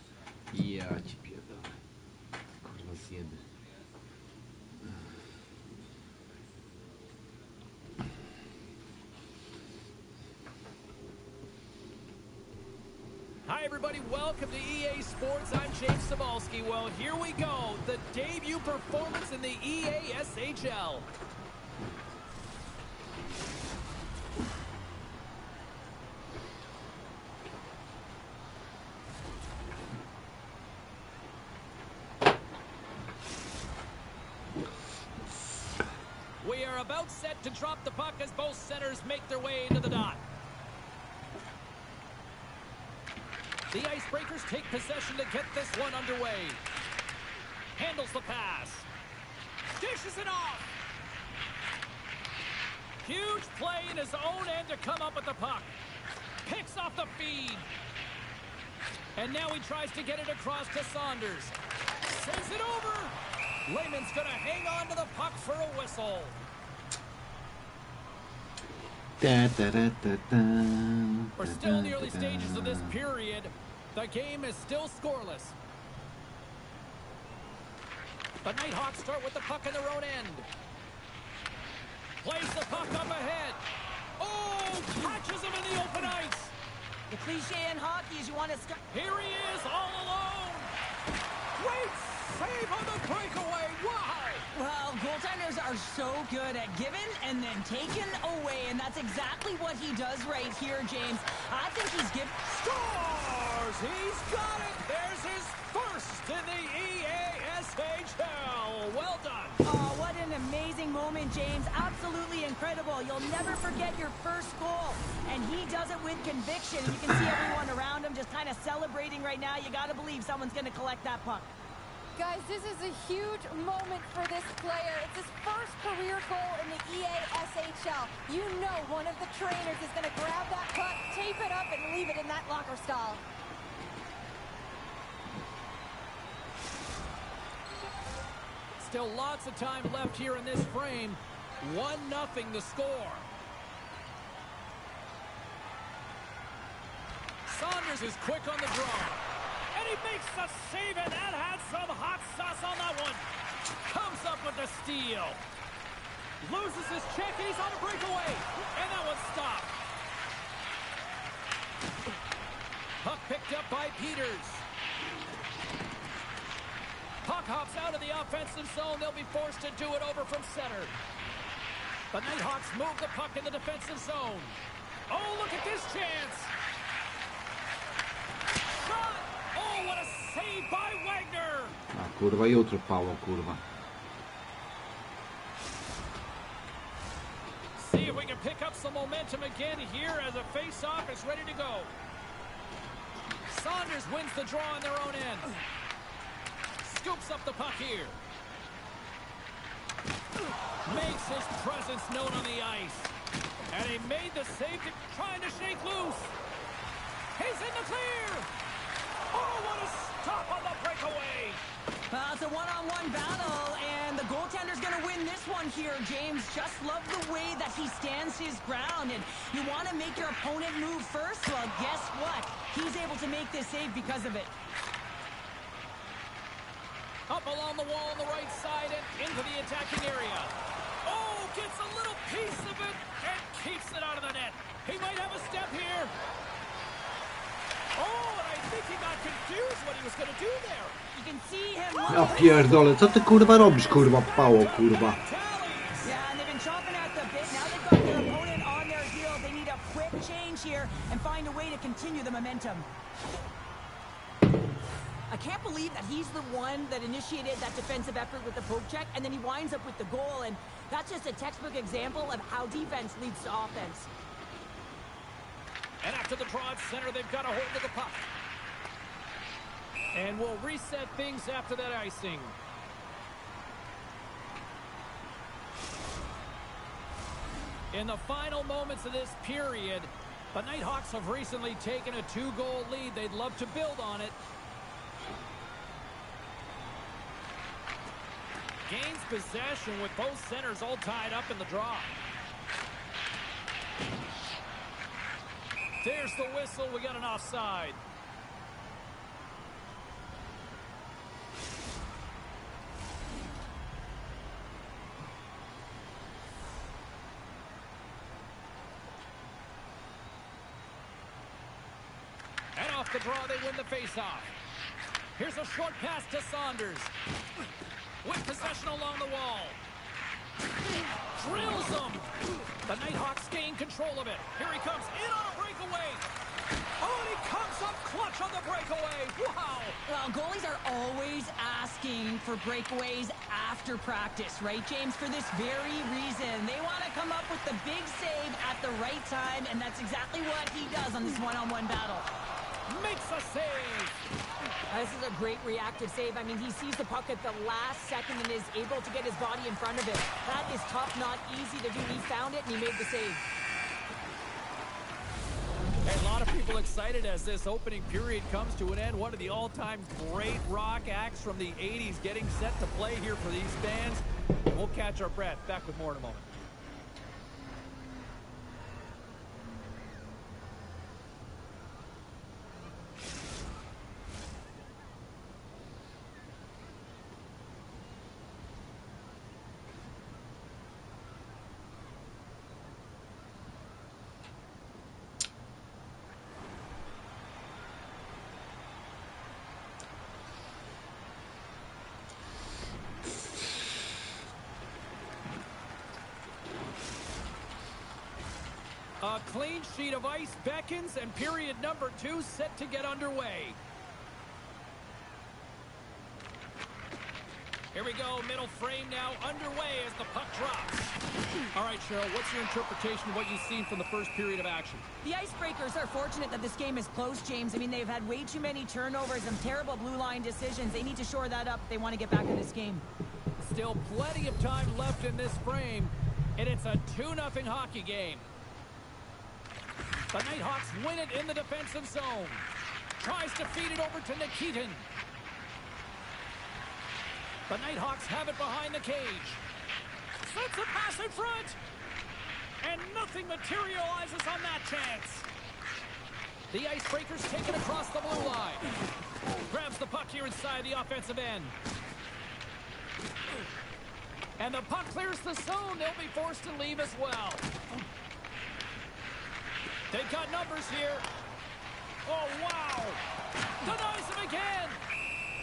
Ja ci pierdolę. Kurwa, zjeby. Hi, everybody. Welcome to EA Sports. I'm James Cebulski. Well, here we go. The debut performance in the EA SHL. We are about set to drop the puck as both centers make their way into the dot. The Icebreakers take possession to get this one underway. Handles the pass. Dishes it off. Huge play in his own end to come up with the puck. Picks off the feed. And now he tries to get it across to Saunders. Sends it over. Lehman's going to hang on to the puck for a whistle. Da, da, da, da, da, We're still in the early stages of this period. The game is still scoreless. The Nighthawks start with the puck in their own end. Plays the puck up ahead. Oh, catches him in the open ice. The cliche in hockey is you want to... Here he is, all alone. Great save on the breakaway. Wow. Well, goaltenders are so good at giving and then taking away, and that's exactly what he does right here, James. I think he's Scores! He's got it! There's his first in the EASHL. Well done. Oh, what an amazing moment, James. Absolutely incredible. You'll never forget your first goal. And he does it with conviction. You can see everyone around him just kind of celebrating right now. You got to believe someone's going to collect that puck. Guys, this is a huge moment for this player. It's his first career goal in the EASHL. You know one of the trainers is going to grab that puck, tape it up, and leave it in that locker stall. Still lots of time left here in this frame. 1-0 the score. Saunders is quick on the draw. And he makes the save, and that had some hot sauce on that one. Comes up with the steal. Loses his check, and he's on a breakaway. And that one's stopped. Puck picked up by Peters. Puck hops out of the offensive zone. They'll be forced to do it over from center. The Nighthawks move the puck in the defensive zone. Oh, look at this chance. Shot! Oh, what a save by Wagner! A kurwa, jutro Paweł, kurwa. See if we can pick up some momentum again here as a face-off is ready to go. Saunders wins the draw on their own end. Scoops up the puck here. Makes his presence known on the ice. And he made the save, trying to shake loose. He's in the clear! Oh, what a stop on the breakaway! It's a one-on-one battle, and the goaltender's going to win this one here, James. Just love the way that he stands his ground, and you want to make your opponent move first? Well, guess what? He's able to make this save because of it. Up along the wall on the right side and into the attacking area. Oh, gets a little piece of it and keeps it out of the net. He might have a step here. Oh, and I think he got confused what he was going to do there. You can see him. Ja pierdolę, co ty kurwa robisz, kurwa, Paweł, kurwa. Yeah, and they've been chomping at the bit. Now they've got their opponent on their heels. They need a quick change here and find a way to continue the momentum. I can't believe that he's the one that initiated that defensive effort with the poke check, and then he winds up with the goal, and that's just a textbook example of how defense leads to offense. And after the draw at center, they've got a hold of the puck. And we'll reset things after that icing. In the final moments of this period, the Nighthawks have recently taken a 2-goal lead. They'd love to build on it. Gains possession with both centers all tied up in the draw. There's the whistle. We got an offside. And off the draw, they win the faceoff. Here's a short pass to Saunders. With possession along the wall. Drills them. The Nighthawks gain control of it. Here he comes in on a breakaway. Oh, and he comes up clutch on the breakaway. Wow. Well, goalies are always asking for breakaways after practice, right, James? For this very reason. They want to come up with the big save at the right time, and that's exactly what he does on this one-on-one battle. Makes a save. This is a great reactive save. I mean, he sees the puck at the last second and is able to get his body in front of it. That is tough, not easy to do. He found it, and he made the save. A lot of people excited as this opening period comes to an end. One of the all-time great rock acts from the 80s getting set to play here for these fans. We'll catch our breath. Back with more in a moment. A clean sheet of ice beckons, and period number 2 set to get underway. Here we go, middle frame now underway as the puck drops. All right, Cheryl, what's your interpretation of what you've seen from the first period of action? The Icebreakers are fortunate that this game is close, James. I mean, they've had way too many turnovers and terrible blue line decisions. They need to shore that up if they want to get back in this game. Still plenty of time left in this frame, and it's a 2-0 hockey game. The Nighthawks win it in the defensive zone. Tries to feed it over to Nikitin. The Nighthawks have it behind the cage. Sets a pass in front. And nothing materializes on that chance. The Icebreakers take it across the blue line. Grabs the puck here inside the offensive end. And the puck clears the zone. They'll be forced to leave as well. They've got numbers here. Oh, wow. Denies him again.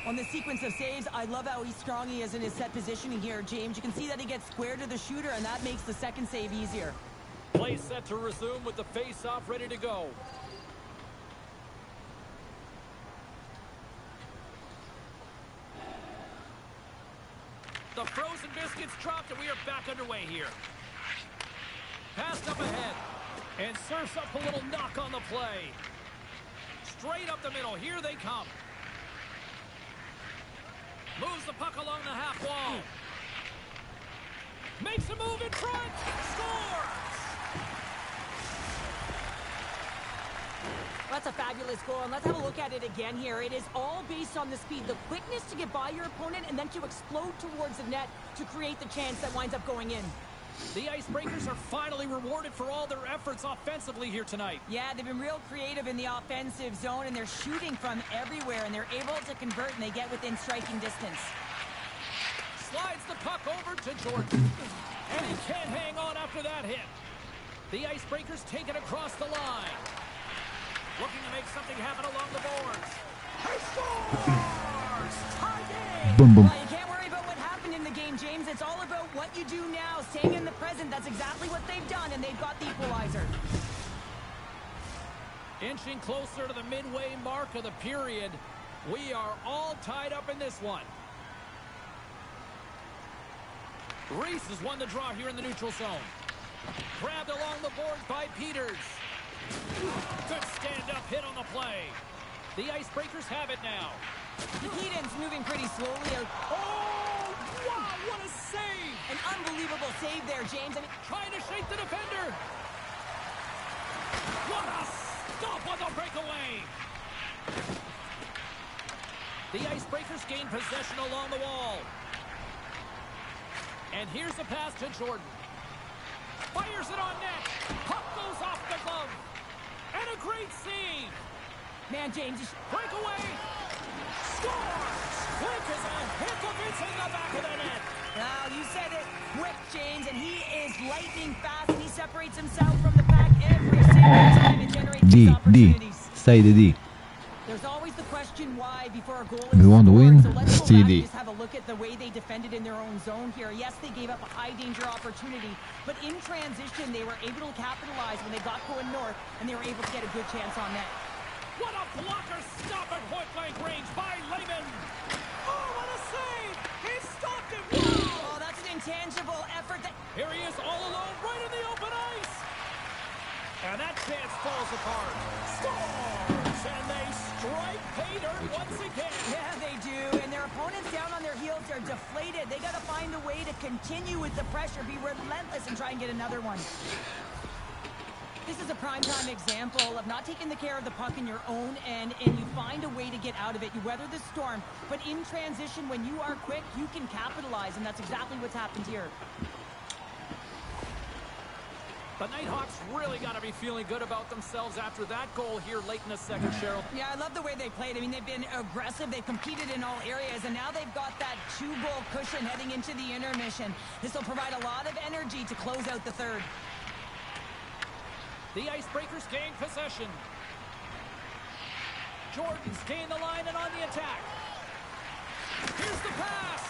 On the sequence of saves, I love how strong he is in his set positioning here, James. You can see that he gets square to the shooter, and that makes the second save easier. Play set to resume with the face-off ready to go. The frozen biscuits dropped, and we are back underway here. Passed up ahead. And surfs up a little knock on the play. Straight up the middle. Here they come. Moves the puck along the half wall. Makes a move in front. Scores! That's a fabulous goal, and let's have a look at it again here. It is all based on the speed, the quickness to get by your opponent, and then to explode towards the net to create the chance that winds up going in. The Icebreakers are finally rewarded for all their efforts offensively here tonight. Yeah, they've been real creative in the offensive zone, and they're shooting from everywhere, and they're able to convert, and they get within striking distance. Slides the puck over to Jordan. And he can't hang on after that hit. The Icebreakers take it across the line. Looking to make something happen along the boards. He scores! Tie game! Boom, boom. Well, you can't worry about what happened in the game, James. It's all about what you do now, staying in the present. That's exactly what they've done, and they've got the equalizer. Inching closer to the midway mark of the period. We are all tied up in this one. Reese has won the draw here in the neutral zone. Grabbed along the board by Peters. Good stand-up hit on the play. The Icebreakers have it now. Nikitin's moving pretty slowly. Oh, wow, what a save! An unbelievable save there, James. I mean, Trying to shake the defender. What a stop on the breakaway. The Icebreakers gain possession along the wall. And here's the pass to Jordan. Fires it on net. Puck goes off the glove. And a great save. man, James. Breakaway. Scores. Quick as a hiccup. It's in the back of the net. Now, you said it. Quick, James, and he is lightning fast, and he separates himself from the pack every single time and generates these opportunities. Say the D. There's always the question why before a goal If is you want to scored, win, so let's go CD. back and just have a look at the way they defended in their own zone here. Yes, they gave up a high-danger opportunity, but in transition, they were able to capitalize when they got going north, and they were able to get a good chance on net. What a blocker stop at point-blank range by Lehman. Oh, what a save. He stopped it. Wow. Oh, that's an intangible effort. Here he is all alone right in the open ice. And that chance falls apart. Scores! And they strike pay dirt once again. Yeah, they do. And their opponents down on their heels are deflated. They got to find a way to continue with the pressure, be relentless, and try and get another one. This is a primetime example of not taking the care of the puck in your own end, and you find a way to get out of it. You weather the storm, but in transition, when you are quick, you can capitalize, and that's exactly what's happened here. The Nighthawks really got to be feeling good about themselves after that goal here late in the second, Cheryl. Yeah, I love the way they played. I mean, they've been aggressive. They've competed in all areas, and now they've got that two-goal cushion heading into the intermission. This will provide a lot of energy to close out the third. The Icebreakers gain possession. Jordan's gained the line and on the attack. Here's the pass.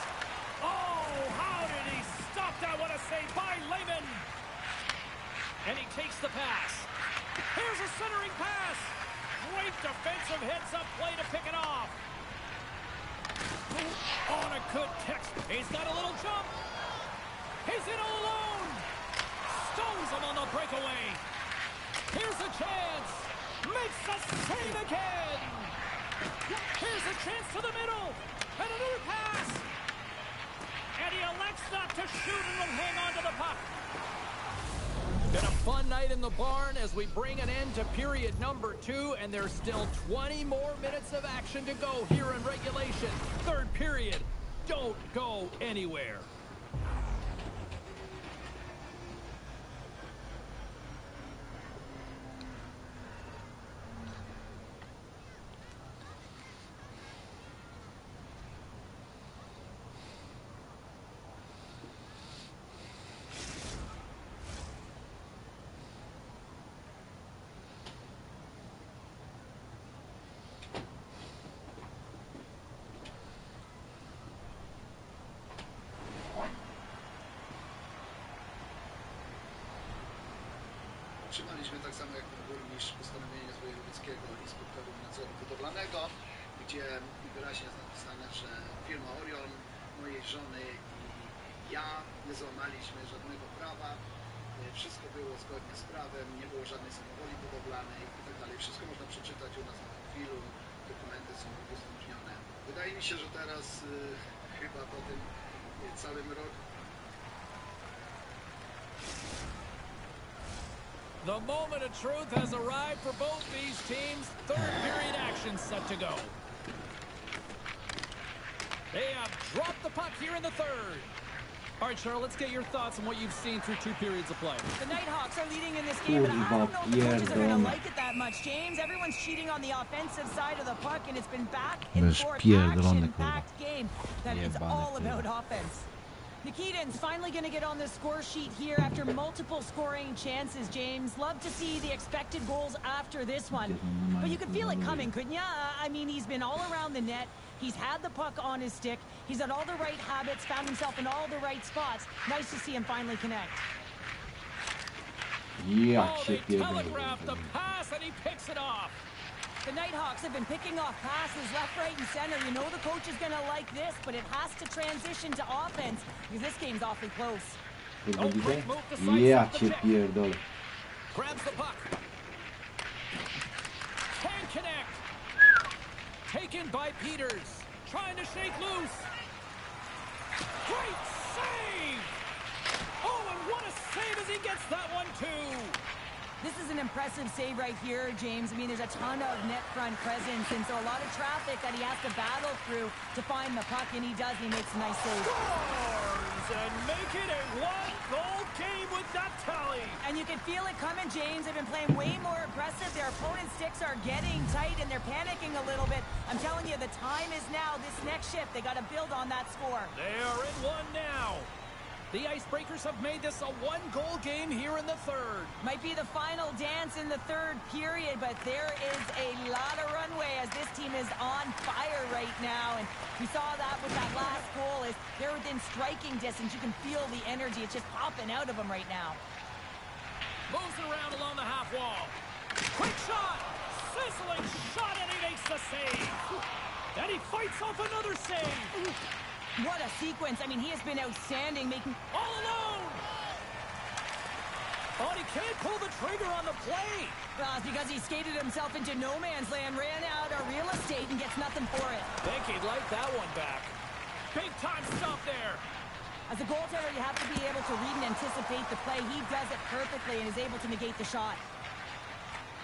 Oh, how did he stop that? What a save by Lehman. And he takes the pass. Here's a centering pass. Great defensive heads-up play to pick it off. On a good catch. He's got a little jump. He's in all alone. Stones him on the breakaway. Here's a chance. Makes the save again. Here's a chance to the middle. And another pass. And he elects not to shoot and will hang on to the puck. Been a fun night in the barn as we bring an end to period number 2, and there's still 20 more minutes of action to go here in regulation. Third period. Don't go anywhere. Trzymaliśmy tak samo jak ten burmistrz postanowienia z wojewódzkiego inspektorów nadzoru budowlanego, gdzie wyraźnie jest napisane, że firma Orion, mojej żony i ja nie złamaliśmy żadnego prawa. Wszystko było zgodnie z prawem, nie było żadnej samowoli budowlanej itd. Wszystko można przeczytać u nas na profilu, dokumenty są udostępnione. Wydaje mi się, że teraz chyba po tym całym roku The moment of truth has arrived for both these teams. Third period action set to go. They have dropped the puck here in the third. All right, Cheryl, let's get your thoughts on what you've seen through 2 periods of play. The Nighthawks are leading in this game, but I don't know if the coaches are going to like it that much, James. Everyone's cheating on the offensive side of the puck, and it's been back and forth, action-packed game that is all about offense. Nikitin's finally going to get on the score sheet here after multiple scoring chances, James. Love to see the expected goals after this one. But you could feel it coming, couldn't you? I mean, he's been all around the net. He's had the puck on his stick. He's had all the right habits, found himself in all the right spots. Nice to see him finally connect. Ja Oh, cię they telegraphed the pass and he picks it off. The Nighthawks have been picking off passes left, right, and center. You know the coach is going to like this, but it has to transition to offense because this game's awfully close. Oh, great move to Ja sidestep the cię check. pierdolę. Grabs the puck. Can connect. Taken by Peters. Trying to shake loose. Great save! Oh, and what a save as he gets that one, too. This is an impressive save right here, James. I mean, there's a ton of net front presence, and so a lot of traffic that he has to battle through to find the puck, and he does, and he makes a nice save. Scores and make it a one-goal game with that tally. And you can feel it coming, James. They've been playing way more aggressive. Their opponent's sticks are getting tight, and they're panicking a little bit. I'm telling you, the time is now. This next shift, they got to build on that score. They are in one now. The Icebreakers have made this a one-goal game here in the third. Might be the final dance in the third period, but there is a lot of runway as this team is on fire right now. And we saw that with that last goal. Is they're within striking distance. You can feel the energy. It's just popping out of them right now. Moves it around along the half wall. Quick shot! Sizzling shot, and he makes the save. Then he fights off another save. What a sequence. I mean, he has been outstanding, making... All alone! Oh, he can't pull the trigger on the play. It's because he skated himself into no man's land, ran out of real estate, and gets nothing for it. Think he'd like that one back. Big time stop there. As a goaltender, you have to be able to read and anticipate the play. He does it perfectly and is able to negate the shot.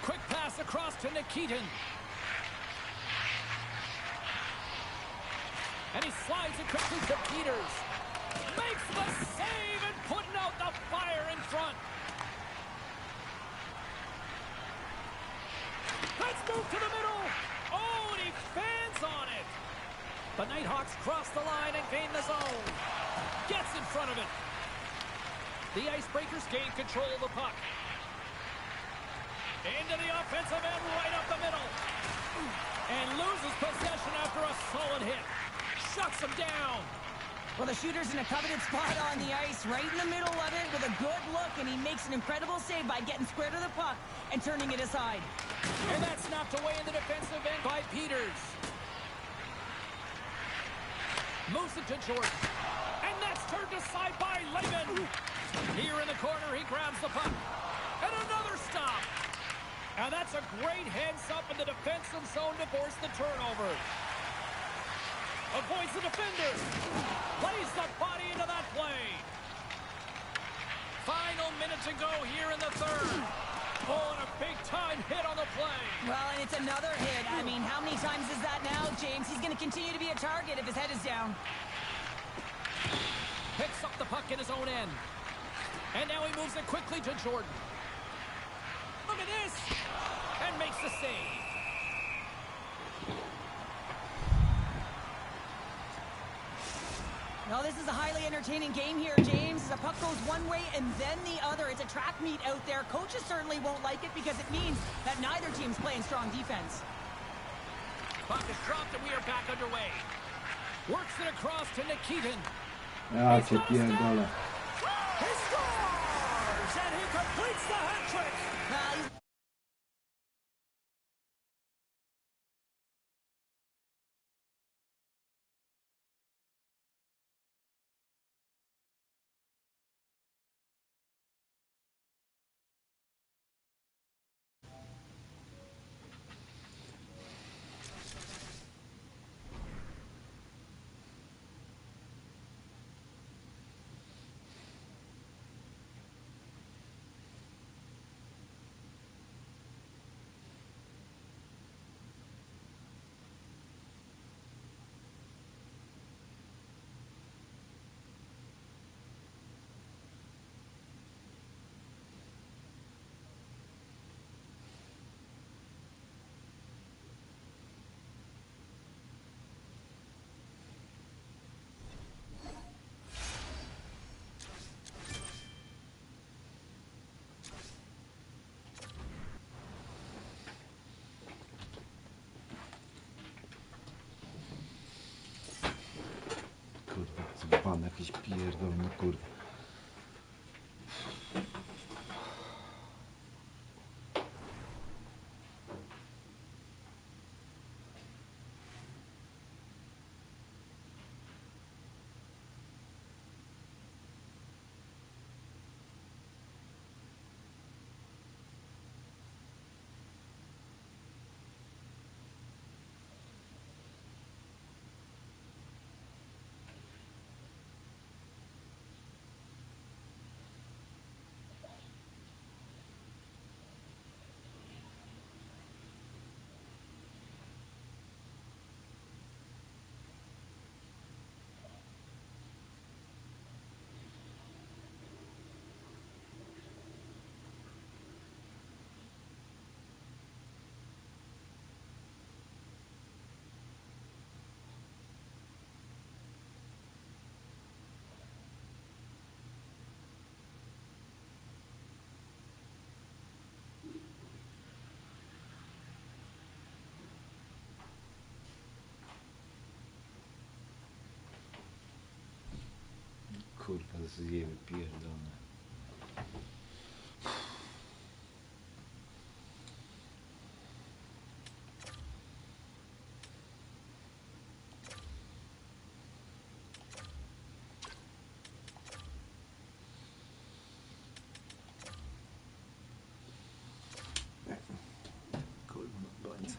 Quick pass across to Nikitin. And he slides it quickly to Peters. Makes the save and putting out the fire in front. Let's move to the middle. Oh, and he fans on it. The Nighthawks cross the line and gain the zone. Gets in front of it. The Icebreakers gain control of the puck. Into the offensive end, right up the middle. And loses possession after a solid hit. Shuts him down. Well, the shooter's in a coveted spot on the ice, right in the middle of it with a good look, and he makes an incredible save by getting square to the puck and turning it aside. And that's snapped away in the defensive end by Peters. Moves it to Jordan. And that's turned aside by Lehman. Here in the corner, he grabs the puck. And another stop. And that's a great heads-up in the defensive zone to force the turnover. Avoids the defender. Plays the body into that play. Final minute to go here in the third. Oh, and a big-time hit on the play. Well, and it's another hit. I mean, how many times is that now, James? He's going to continue to be a target if his head is down. Picks up the puck in his own end. And now he moves it quickly to Jordan. Look at this. And makes the save. Well, this is a highly entertaining game here, James. The puck goes one way and then the other. It's a track meet out there. Coaches certainly won't like it because it means that neither team's playing strong defense. Puck is dropped and we are back underway. Works it across to Nikitin. Ja cię pierdolę. He scores! And he completes the hat trick! Well, he's Kurwa, dzban jakiś pierdolny, kurwa. Kurwa, zjemy pierdolone. Kurwa, na bańce.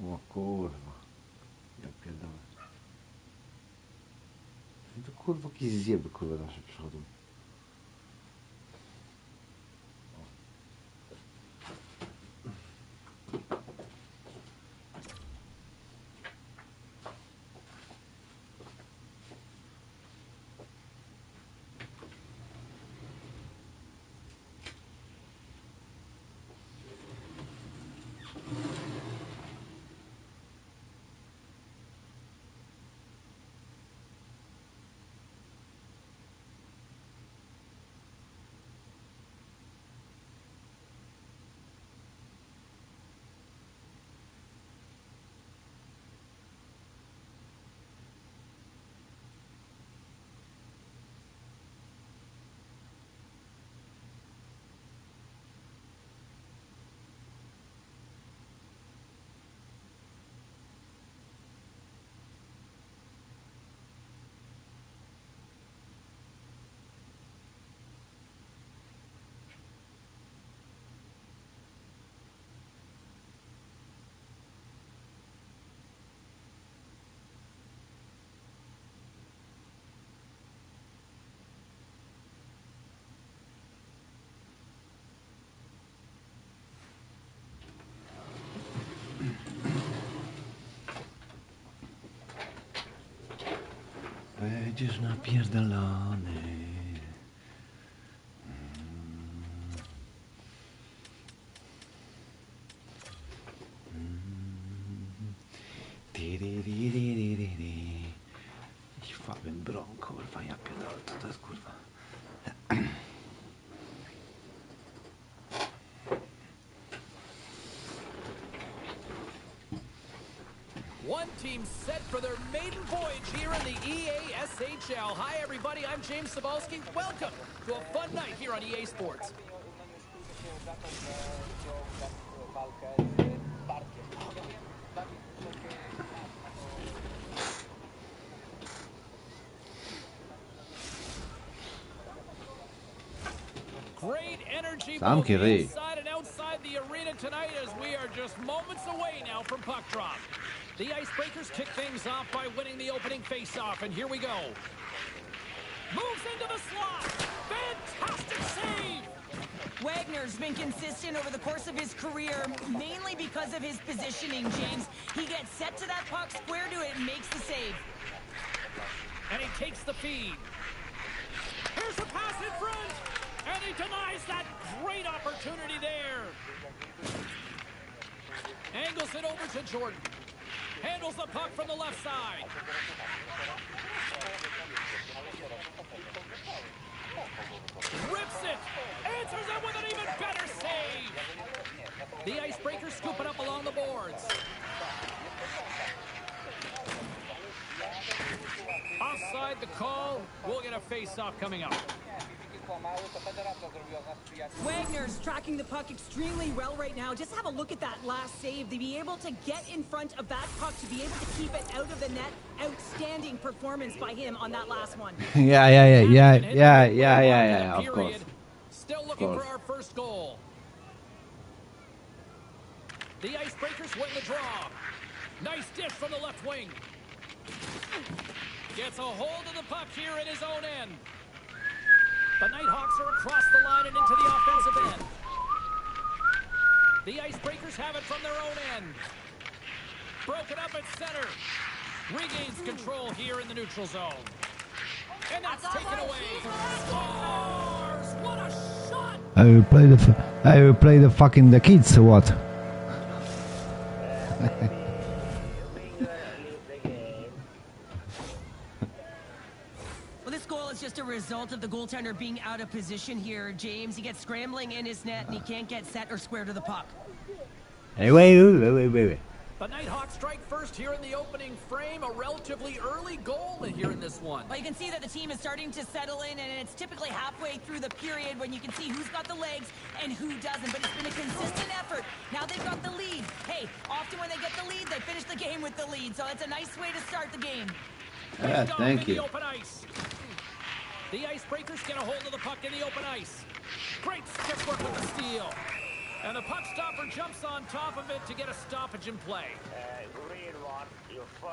O kurwa. Ja pierdolę. To kurwa jakieś zjeby kurwa nasze przychodzą. Jedziesz napierdalony. Ich Fabian Bron, kurwa, ja pierdolę, co to jest kurwa? One team set for their maiden voyage here in the EASHL. Hi, everybody. I'm James Cebulski. Welcome to a fun night here on EA Sports. Great energy both inside and outside the arena tonight as we are just moments away now from puck drop. The Icebreakers kick things off by winning the opening face-off, and here we go. Moves into the slot. Fantastic save. Wagner's been consistent over the course of his career, mainly because of his positioning, James. He gets set to that puck, square to it, and makes the save. And he takes the feed. Here's a pass in front. And he denies that great opportunity there. Angles it over to Jordan. Handles the puck from the left side. Rips it. Answers it with an even better save. The Icebreakers scoop it up along the boards. Offside the call. We'll get a face-off coming up. Wagner's tracking the puck extremely well right now. Just have a look at that last save. To be able to get in front of that puck, to be able to keep it out of the net. Outstanding performance by him on that last one. Yeah, of course. Still looking for our first goal. The Icebreakers win the draw. Nice dish from the left wing. Gets a hold of the puck here in his own end. The Nighthawks are across the line and into the offensive end. The Icebreakers have it from their own end. Broken up at center. Regains control here in the neutral zone. And that's taken away. Scores! What a shot! I will play the fucking the kids or what? Just a result of the goaltender being out of position here, James. He gets scrambling in his net and he can't get set or square to the puck. Hey, wait. The Nighthawks strike first here in the opening frame. A relatively early goal here in this one. Well, you can see that the team is starting to settle in, and it's typically halfway through the period when you can see who's got the legs and who doesn't. But it's been a consistent effort. Now they've got the lead. Hey, often when they get the lead, they finish the game with the lead. So it's a nice way to start the game. Thank you. Open ice. The Icebreakers get a hold of the puck in the open ice. Great stick work with the steal. And the puck stopper jumps on top of it to get a stoppage in play.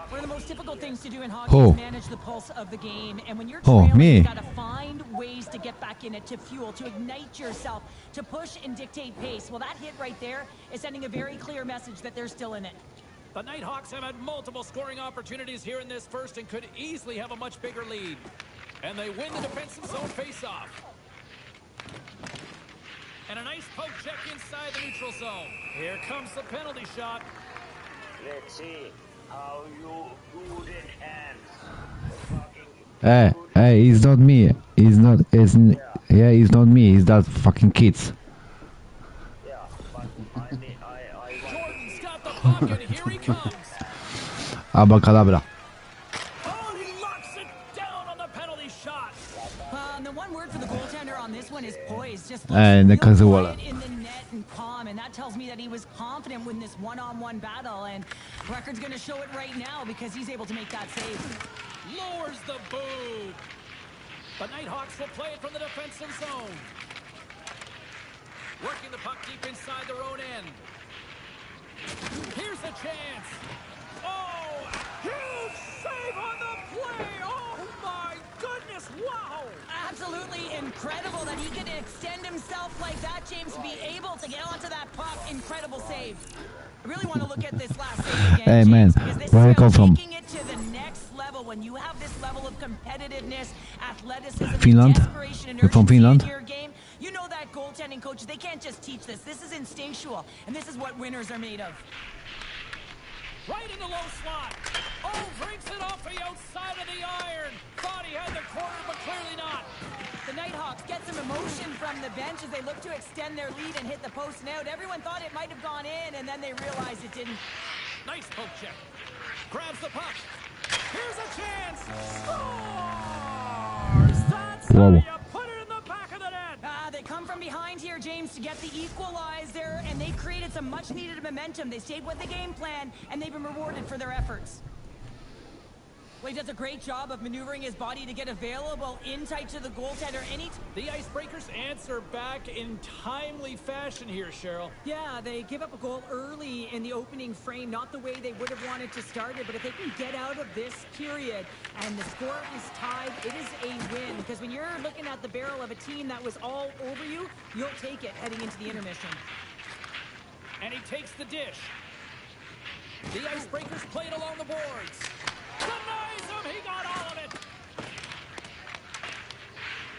One of the most difficult things to do in hockey is manage the pulse of the game. And when you're trailing, you've got to find ways to get back in it, to fuel, to ignite yourself, to push and dictate pace. Well, that hit right there is sending a very clear message that they're still in it. The Nighthawks have had multiple scoring opportunities here in this first and could easily have a much bigger lead. And they win the defensive zone face-off. And a nice poke check inside the neutral zone. Here comes the penalty shot. Let's see how you good in hands. Hey, it's not me. It's not. It's not me. It's that fucking kids. Yeah, but Jordan's got the puck, and here he comes. Abacadabra. Oh, he locks it down on the penalty shot. And the one word for the goaltender on this one is poise. Just In the net and calm, and that tells me that he was confident in this one-on-one battle, and record's going to show it right now because he's able to make that save. Lowers the boob. The Nighthawks will play it from the defensive zone. Working the puck deep inside their own end. Here's a chance. Oh, huge save on the play. Oh, my goodness. Wow. Absolutely incredible that he can extend himself like that, James, to be able to get onto that puck. Incredible save. I really want to look at this last save again, Hey, James, man, because this where I is come from? taking it to the next level. level. When you have this level of competitiveness, athleticism, Finland. desperation, and You're from urgency Finland? in your game, you know that goaltending coaches, they can't just teach this. This is instinctual, and this is what winners are made of. Right in the low slot. Oh, drinks it off the outside of the iron. Thought he had the corner, but clearly not. The Nighthawks get some emotion from the bench as they look to extend their lead and hit the post and out. Everyone thought it might have gone in, and then they realized it didn't. Nice poke check. Grabs the puck. Here's a chance. Scores! That's how you put it in the back of the net. They come from behind here, James, to get the equalizer, and they've created some much-needed momentum. They stayed with the game plan, and they've been rewarded for their efforts. Well, he does a great job of maneuvering his body to get available in tight to the goaltender. The Icebreakers answer back in timely fashion here, Cheryl. Yeah, they give up a goal early in the opening frame, not the way they would have wanted to start it, but if they can get out of this period and the score is tied, it is a win. Because when you're looking at the barrel of a team that was all over you, you'll take it heading into the intermission. And he takes the dish. The Icebreakers play it along the boards. Denies him, he got all of it.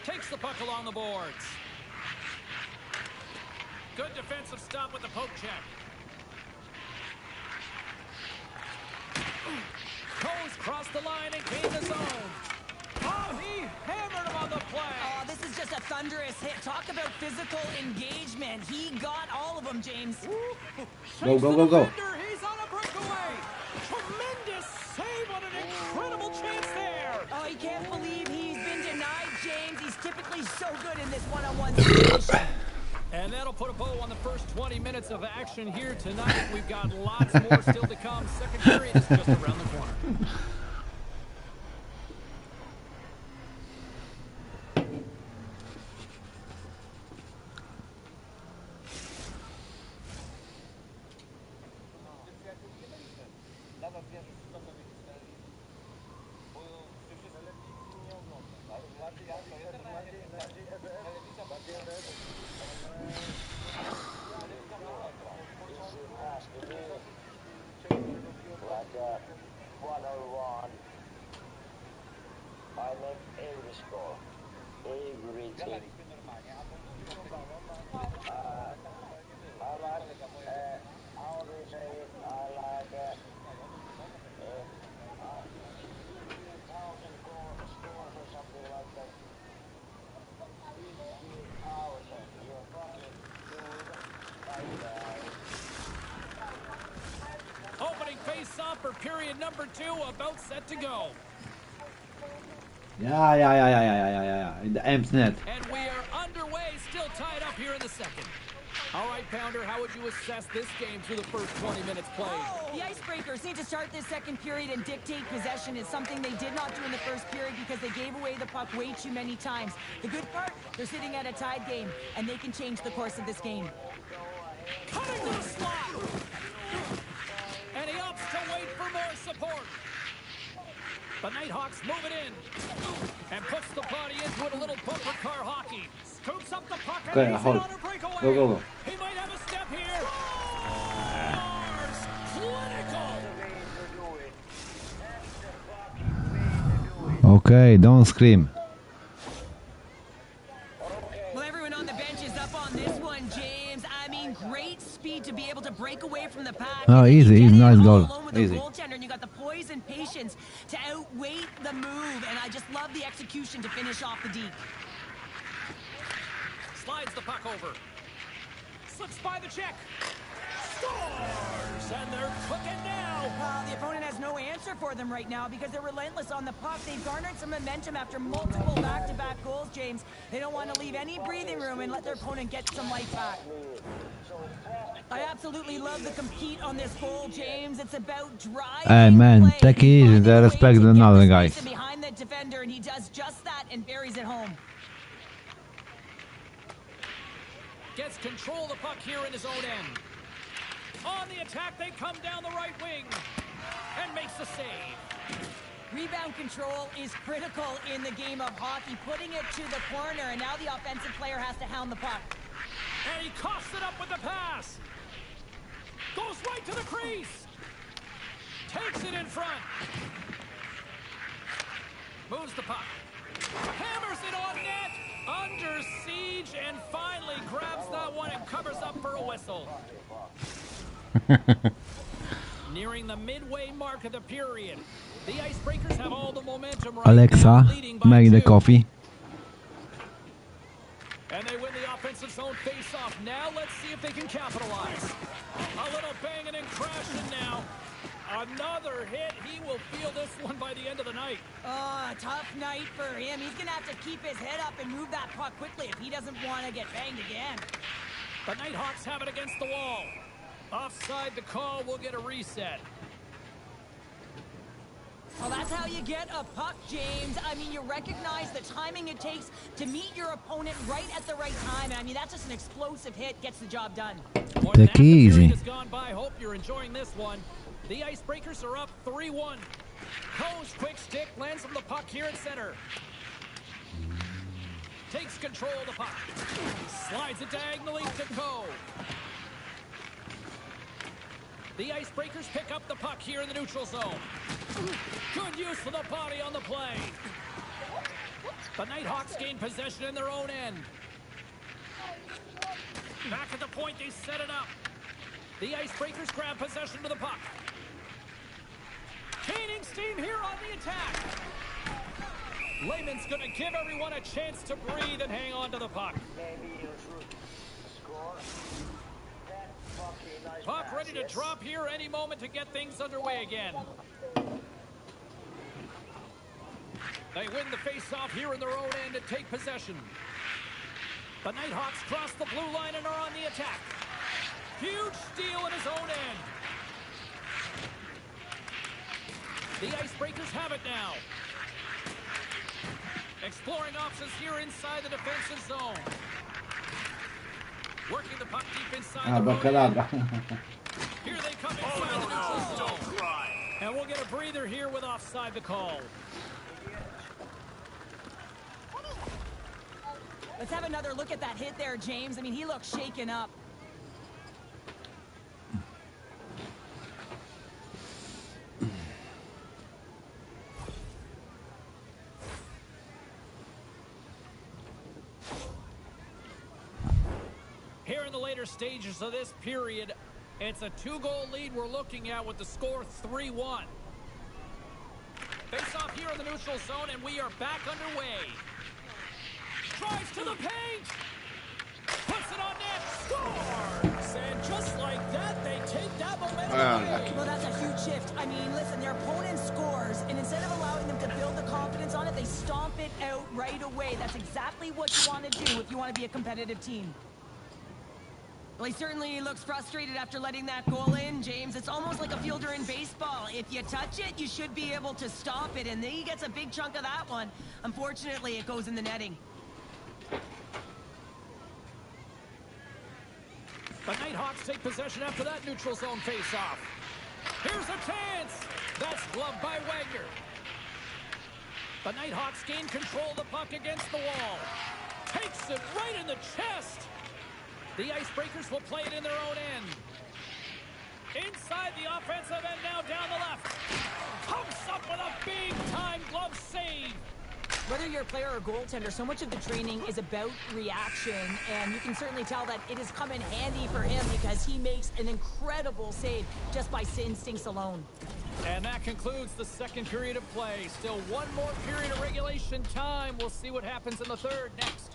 Takes the puck along the boards. Good defensive stop with the poke check. Goes across the line and gained the zone. Oh, he hammered him on the play. Oh, this is just a thunderous hit. Talk about physical engagement. He got all of them, James. Go, go, go, go. He's on a breakaway. Tremendous save on an incredible chance there. Oh, he can't believe he's been denied, James. He's typically so good in this one-on-one situation. And that'll put a bow on the first 20 minutes of action here tonight. We've got lots more still to come. Second period is just around the corner. Opening face-off for period number 2, about set to go. Ja. In de Ems net. And we are underway, still tied up here in the second. All right, Pounder, how would you assess this game through the first 20 minutes played? The Icebreakers need to start this second period and dictate possession. Is something they did not do in the first period because they gave away the puck way too many times. The good part, they're sitting at a tied game, and they can change the course of this game. Cutting to the slot. And he opts to wait for more support. The Nighthawks move it in. And puts the body into it, a little bumper car hockey. Scoops up the puck and he's hold. on a breakaway. Go, go, go. He might have a step here. Clinical. Okay, don't scream. Well, everyone on the bench is up on this one, James. I mean, great speed to be able to break away from the pack. Oh, easy, nice goal. Easy. Goaltender, and you got the poise and patience to outweigh the move, and I just love the execution to finish off the D. Slides the puck over. Slips by the check. Scores! And they're cooking now. The opponent has no answer for them right now because they're relentless on the puck. They've garnered some momentum after multiple back-to-back goals, James. They don't want to leave any breathing room and let their opponent get some life back. I absolutely love the compete on this goal, James. It's about driving Hey man, play, take it easy. finding They a way respect to get another the guys. space behind the defender, and he does just that and buries it home. Gets control of the puck here in his own end. On the attack, they come down the right wing. And makes the save. Rebound control is critical in the game of hockey. Putting it to the corner, and now the offensive player has to hound the puck. And he coughs it up with the pass. Goes right to the crease. Takes it in front. Moves the puck. Hammers it on net. Under siege and finally grabs that one and covers up for a whistle. Nearing the midway mark of the period. The Icebreakers have all the momentum right Alexa, now, leading by make the 2. coffee. And they win the offensive zone face-off. Now let's see if they can capitalize. A little banging and crashing now. Another hit. He will feel this one by the end of the night. Oh, a tough night for him. He's going to have to keep his head up and move that puck quickly if he doesn't want to get banged again. The Nighthawks have it against the wall. Offside the call. We'll get a reset. Well, that's how you get a puck, James. I mean, you recognize the timing it takes to meet your opponent right at the right time. I mean, that's just an explosive hit. Gets the job done. Take it easy. Has gone by. Hope you're enjoying this one. The Icebreakers are up 3-1. Coe's quick stick lands from the puck here at center. Takes control of the puck. Slides it diagonally to Coe. The Icebreakers pick up the puck here in the neutral zone. Good use of the body on the play. The Nighthawks gain possession in their own end. Back at the point, they set it up. The Icebreakers grab possession of the puck. Gaining steam here on the attack. Lehman's going to give everyone a chance to breathe and hang on to the puck. Maybe you should score. That fucking nice Puck pass, ready to yes? drop here any moment to get things underway again. They win the face-off here in their own end and take possession. The Nighthawks cross the blue line and are on the attack. Huge steal in his own end. The Icebreakers have it now. Exploring options here inside the defensive zone. Working the puck deep inside the Bocca zone. d'alba. Here they come inside the neutral zone. And we'll get a breather here with offside the call. Let's have another look at that hit there, James. I mean, he looks shaken up. Here in the later stages of this period, it's a 2-goal lead we're looking at with the score 3-1. Face off here in the neutral zone, and we are back underway. Drives to the paint! Puts it on net! Scores! And just like that, they take that momentum away. Well, that's a huge shift. I mean, listen, their opponent scores, and instead of allowing them to build the confidence on it, they stomp it out right away. That's exactly what you want to do if you want to be a competitive team. Well, he certainly looks frustrated after letting that goal in, James. It's almost like a fielder in baseball. If you touch it, you should be able to stop it, and he gets a big chunk of that one. Unfortunately, it goes in the netting. The Nighthawks take possession after that neutral zone face-off. Here's a chance! That's gloved by Wagner. The Nighthawks gain control of the puck against the wall. Takes it right in the chest! The Icebreakers will play it in their own end. Inside the offensive end, now down the left. Pumps up with a big-time glove save. Whether you're a player or goaltender, so much of the training is about reaction, and you can certainly tell that it has come in handy for him because he makes an incredible save just by instincts alone. And that concludes the second period of play. Still one more period of regulation time. We'll see what happens in the third next.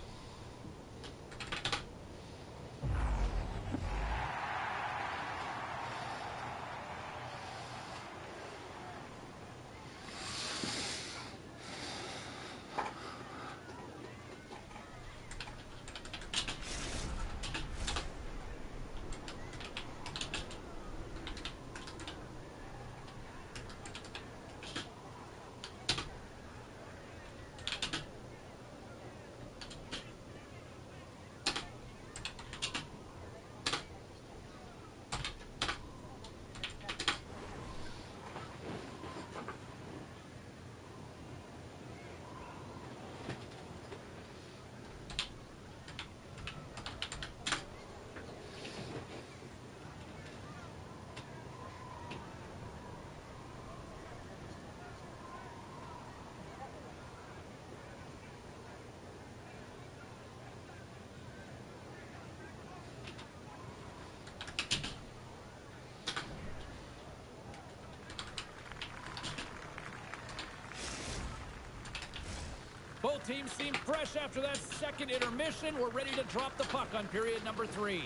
Both teams seem fresh after that second intermission. We're ready to drop the puck on period number 3.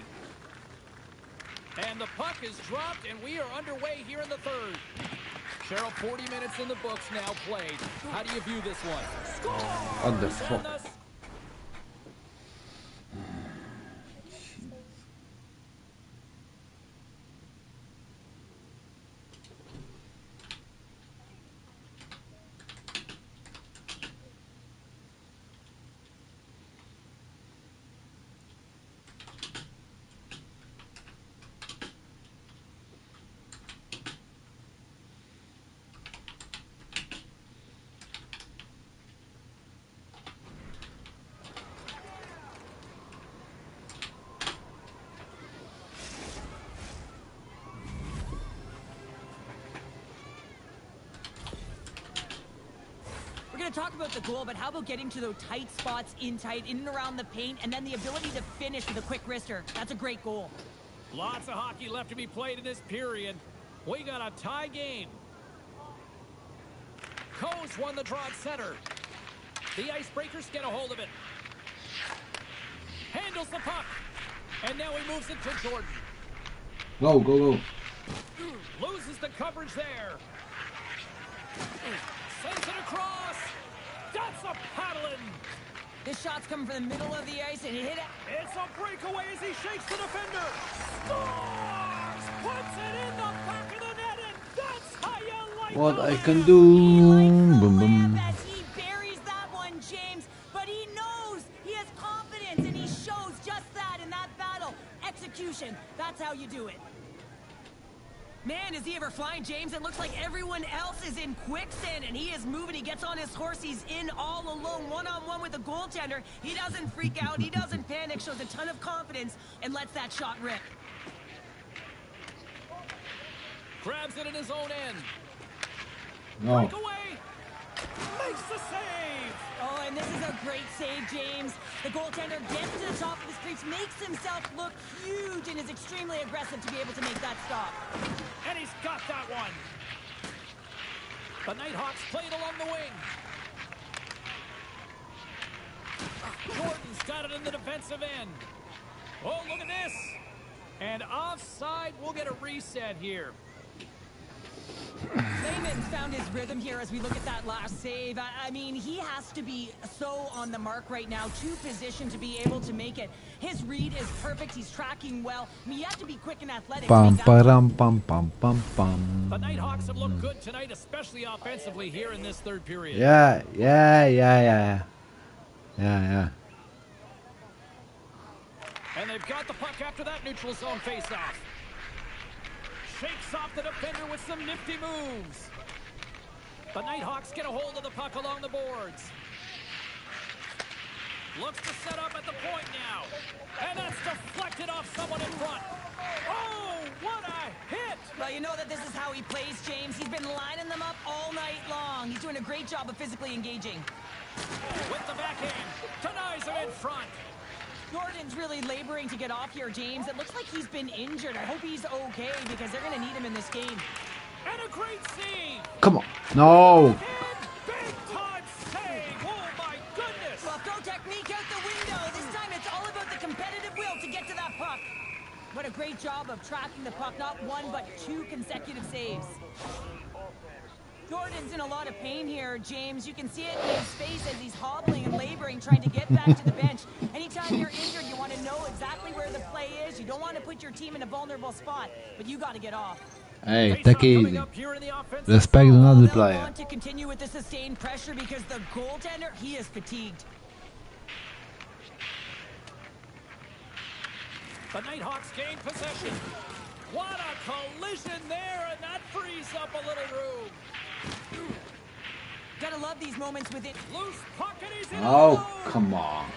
And the puck is dropped, and we are underway here in the third. Cheryl, 40 minutes in the books now played. How do you view this one? Score! What the fuck? We're going to talk about the goal, but how about getting to those tight spots in and around the paint, and then the ability to finish with a quick wrister. That's a great goal. Lots of hockey left to be played in this period. We got a tie game. Coase won the draw at center. The Icebreakers get a hold of it. Handles the puck. And now he moves it to Jordan. Go, go, go. Loses the coverage there. Sends it across. That's a paddling. This shot's coming from the middle of the ice, and he hit it. It's a breakaway as he shakes the defender. Scores! Puts it in the back of the net, and that's how you like What the I lamb. can do. He likes the Boom, lamb boom. as he buries that one, James. But he knows he has confidence, and he shows just that in that battle. Execution. That's how you do it. Man, is he ever flying, James? It looks like everyone else is in quicksand, and he is moving. He gets on his horse. He's in all alone, one-on-one with the goaltender. He doesn't freak out. He doesn't panic. Shows a ton of confidence and lets that shot rip. Grabs it in his own end. No. Breakaway. Makes the save. Oh, and this is a great save, James. The goaltender gets to the top of his crease, makes himself look huge, and is extremely aggressive to be able to make that stop. And he's got that one. The Nighthawks played along the wing. Jordan's got it in the defensive end. Oh, look at this. And offside, we'll get a reset here. Lehman's found his rhythm here as we look at that last save. I mean, he has to be so on the mark right now, to position to be able to make it. His read is perfect. He's tracking well. I mean, you have to be quick and athletic. Pam, to make that param, pam, pam, pam, pam. The Nighthawks have looked good tonight, especially offensively here in this third period. Yeah, yeah, yeah, yeah. Yeah, yeah. And they've got the puck after that neutral zone faceoff. Shakes off the defender with some nifty moves. The Nighthawks get a hold of the puck along the boards. Looks to set up at the point now. And that's deflected off someone in front. Oh, what a hit! Well, you know that this is how he plays, James. He's been lining them up all night long. He's doing a great job of physically engaging. With the backhand, denies him in front. Jordan's really laboring to get off here, James. It looks like he's been injured. I hope he's okay because they're going to need him in this game. And a great save. Come on. No. Big time save. Oh, my goodness. Well, throw technique out the window. This time it's all about the competitive will to get to that puck. What a great job of tracking the puck. Not one, but two consecutive saves. Jordan's in a lot of pain here, James. You can see it in his face as he's hobbling and laboring, trying to get back to the bench. Anytime you're injured, you want to know exactly where the play is. You don't want to put your team in a vulnerable spot, but you got to get off. Hey, take it easy. Respect Respect another They'll player. want to continue with the sustained pressure because the goaltender, he is fatigued. The Nighthawks gain possession. What a collision there, and that frees up a little room. Gotta love these moments with it. Loose puck, and he's in Oh, alone. come on.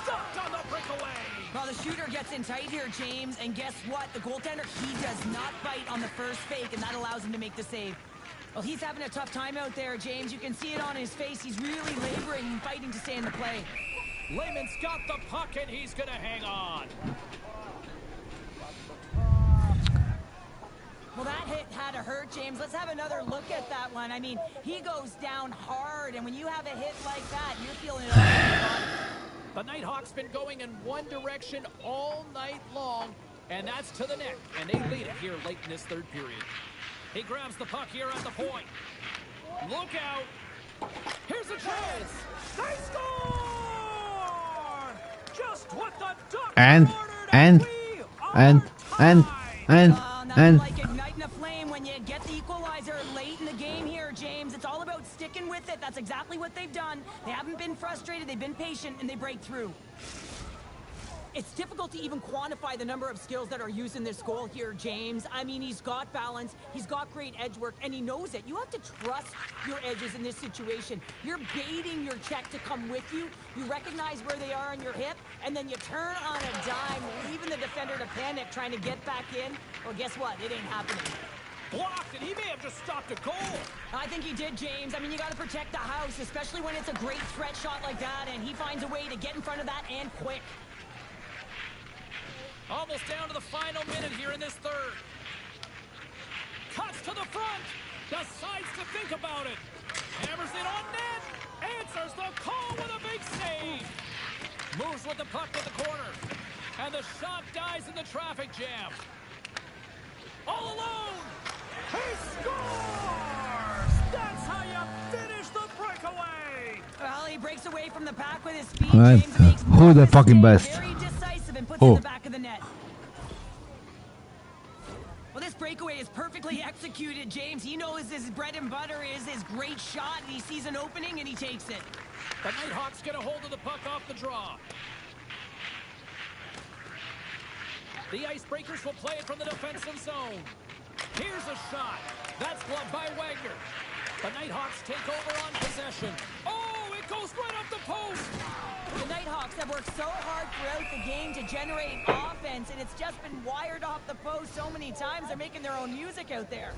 Stopped on the breakaway. Well, the shooter gets in tight here, James, and guess what? The goaltender, he does not bite on the first fake, and that allows him to make the save. Well, he's having a tough time out there, James. You can see it on his face. He's really laboring and fighting to stay in the play. Lehman's got the puck, and he's going to hang on. Well, that hit had to hurt, James. Let's have another look at that one. I mean, he goes down hard, and when you have a hit like that, you're feeling it all in your body. The Nighthawks been going in one direction all night long, and that's to the net, and they lead it here late in this third period. He grabs the puck here at the point. Look out. Here's a chance. They score! Just what the Ducks And Nothing like igniting a flame when you get the equalizer late in the game here, James. It's all about sticking with it. That's exactly what they've done. They haven't been frustrated. They've been patient, and they break through. It's difficult to even quantify the number of skills that are used in this goal here, James. I mean, he's got balance, he's got great edge work, and he knows it. You have to trust your edges in this situation. You're baiting your check to come with you. You recognize where they are on your hip, and then you turn on a dime, leaving the defender to panic, trying to get back in. Well, guess what? It ain't happening. Blocked, and he may have just stopped a goal. I think he did, James. I mean, you got to protect the house, especially when it's a great threat shot like that, and he finds a way to get in front of that and quick. Almost down to the final minute here in this third. Cuts to the front. Decides to think about it. Hammers it on net. Answers the call with a big save. Moves with the puck to the corner. And the shot dies in the traffic jam. All alone. He scores! That's how you finish the breakaway. Well, he breaks away from the pack with his feet. Well, James makes who the fucking best? Very decisive and puts Who? it in the back of the net. Well, this breakaway is perfectly executed, James. He knows his bread and butter is his great shot, and he sees an opening, and he takes it. The Nighthawks get a hold of the puck off the draw. The Icebreakers will play it from the defensive zone. Here's a shot. That's gloved by Wagner. The Nighthawks take over on possession. Oh, it goes right up the post. The Nighthawks have worked so hard throughout the game to generate offense, and it's just been wired off the post so many times. They're making their own music out there.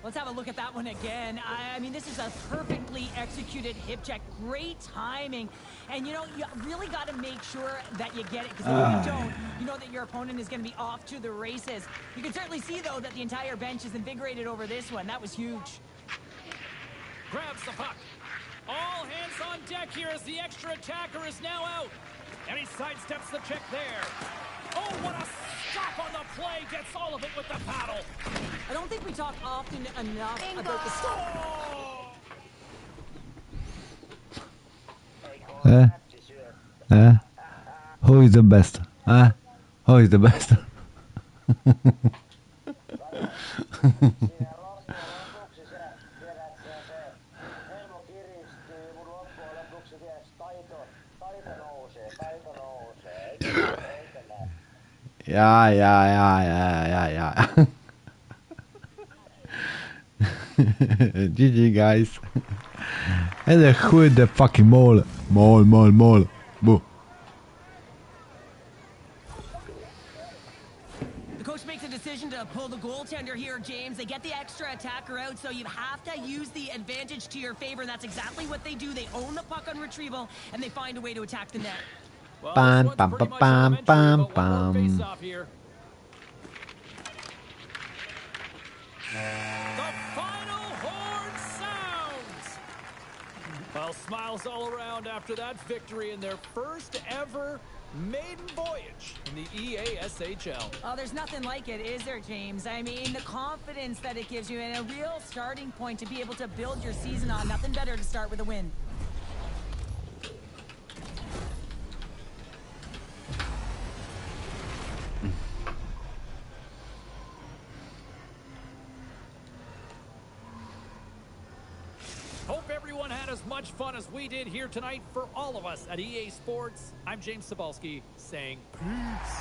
Let's have a look at that one again. I mean, this is a perfectly executed hip check. Great timing. And, you know, you really got to make sure that you get it, because if you don't, you know that your opponent is going to be off to the races. You can certainly see, though, that the entire bench is invigorated over this one. That was huge. Grabs the puck. All hands on deck here as the extra attacker is now out. And he sidesteps the check there. Oh, what a stop on the play. Gets all of it with the paddle. I don't think we talk often enough about the stop. Who is the best? Who is the best? Yeah. GG, guys. And who is the fucking mole? Mole. Boo. The coach makes a decision to pull the goaltender here, James. They get the extra attacker out, so you have to use the advantage to your favor, and that's exactly what they do. They own the puck on retrieval, and they find a way to attack the net. Well, Bam, this one's bam, pretty much bam, elementary, bam, but one more bam. face-off here. The final horn sounds. Well, smiles all around after that victory in their first ever maiden voyage in the EASHL. Oh, there's nothing like it, is there, James? I mean, the confidence that it gives you and a real starting point to be able to build your season on. Nothing better to start with a win. Hope everyone had as much fun as we did here tonight. For all of us at EA Sports, I'm James Cybulski saying peace.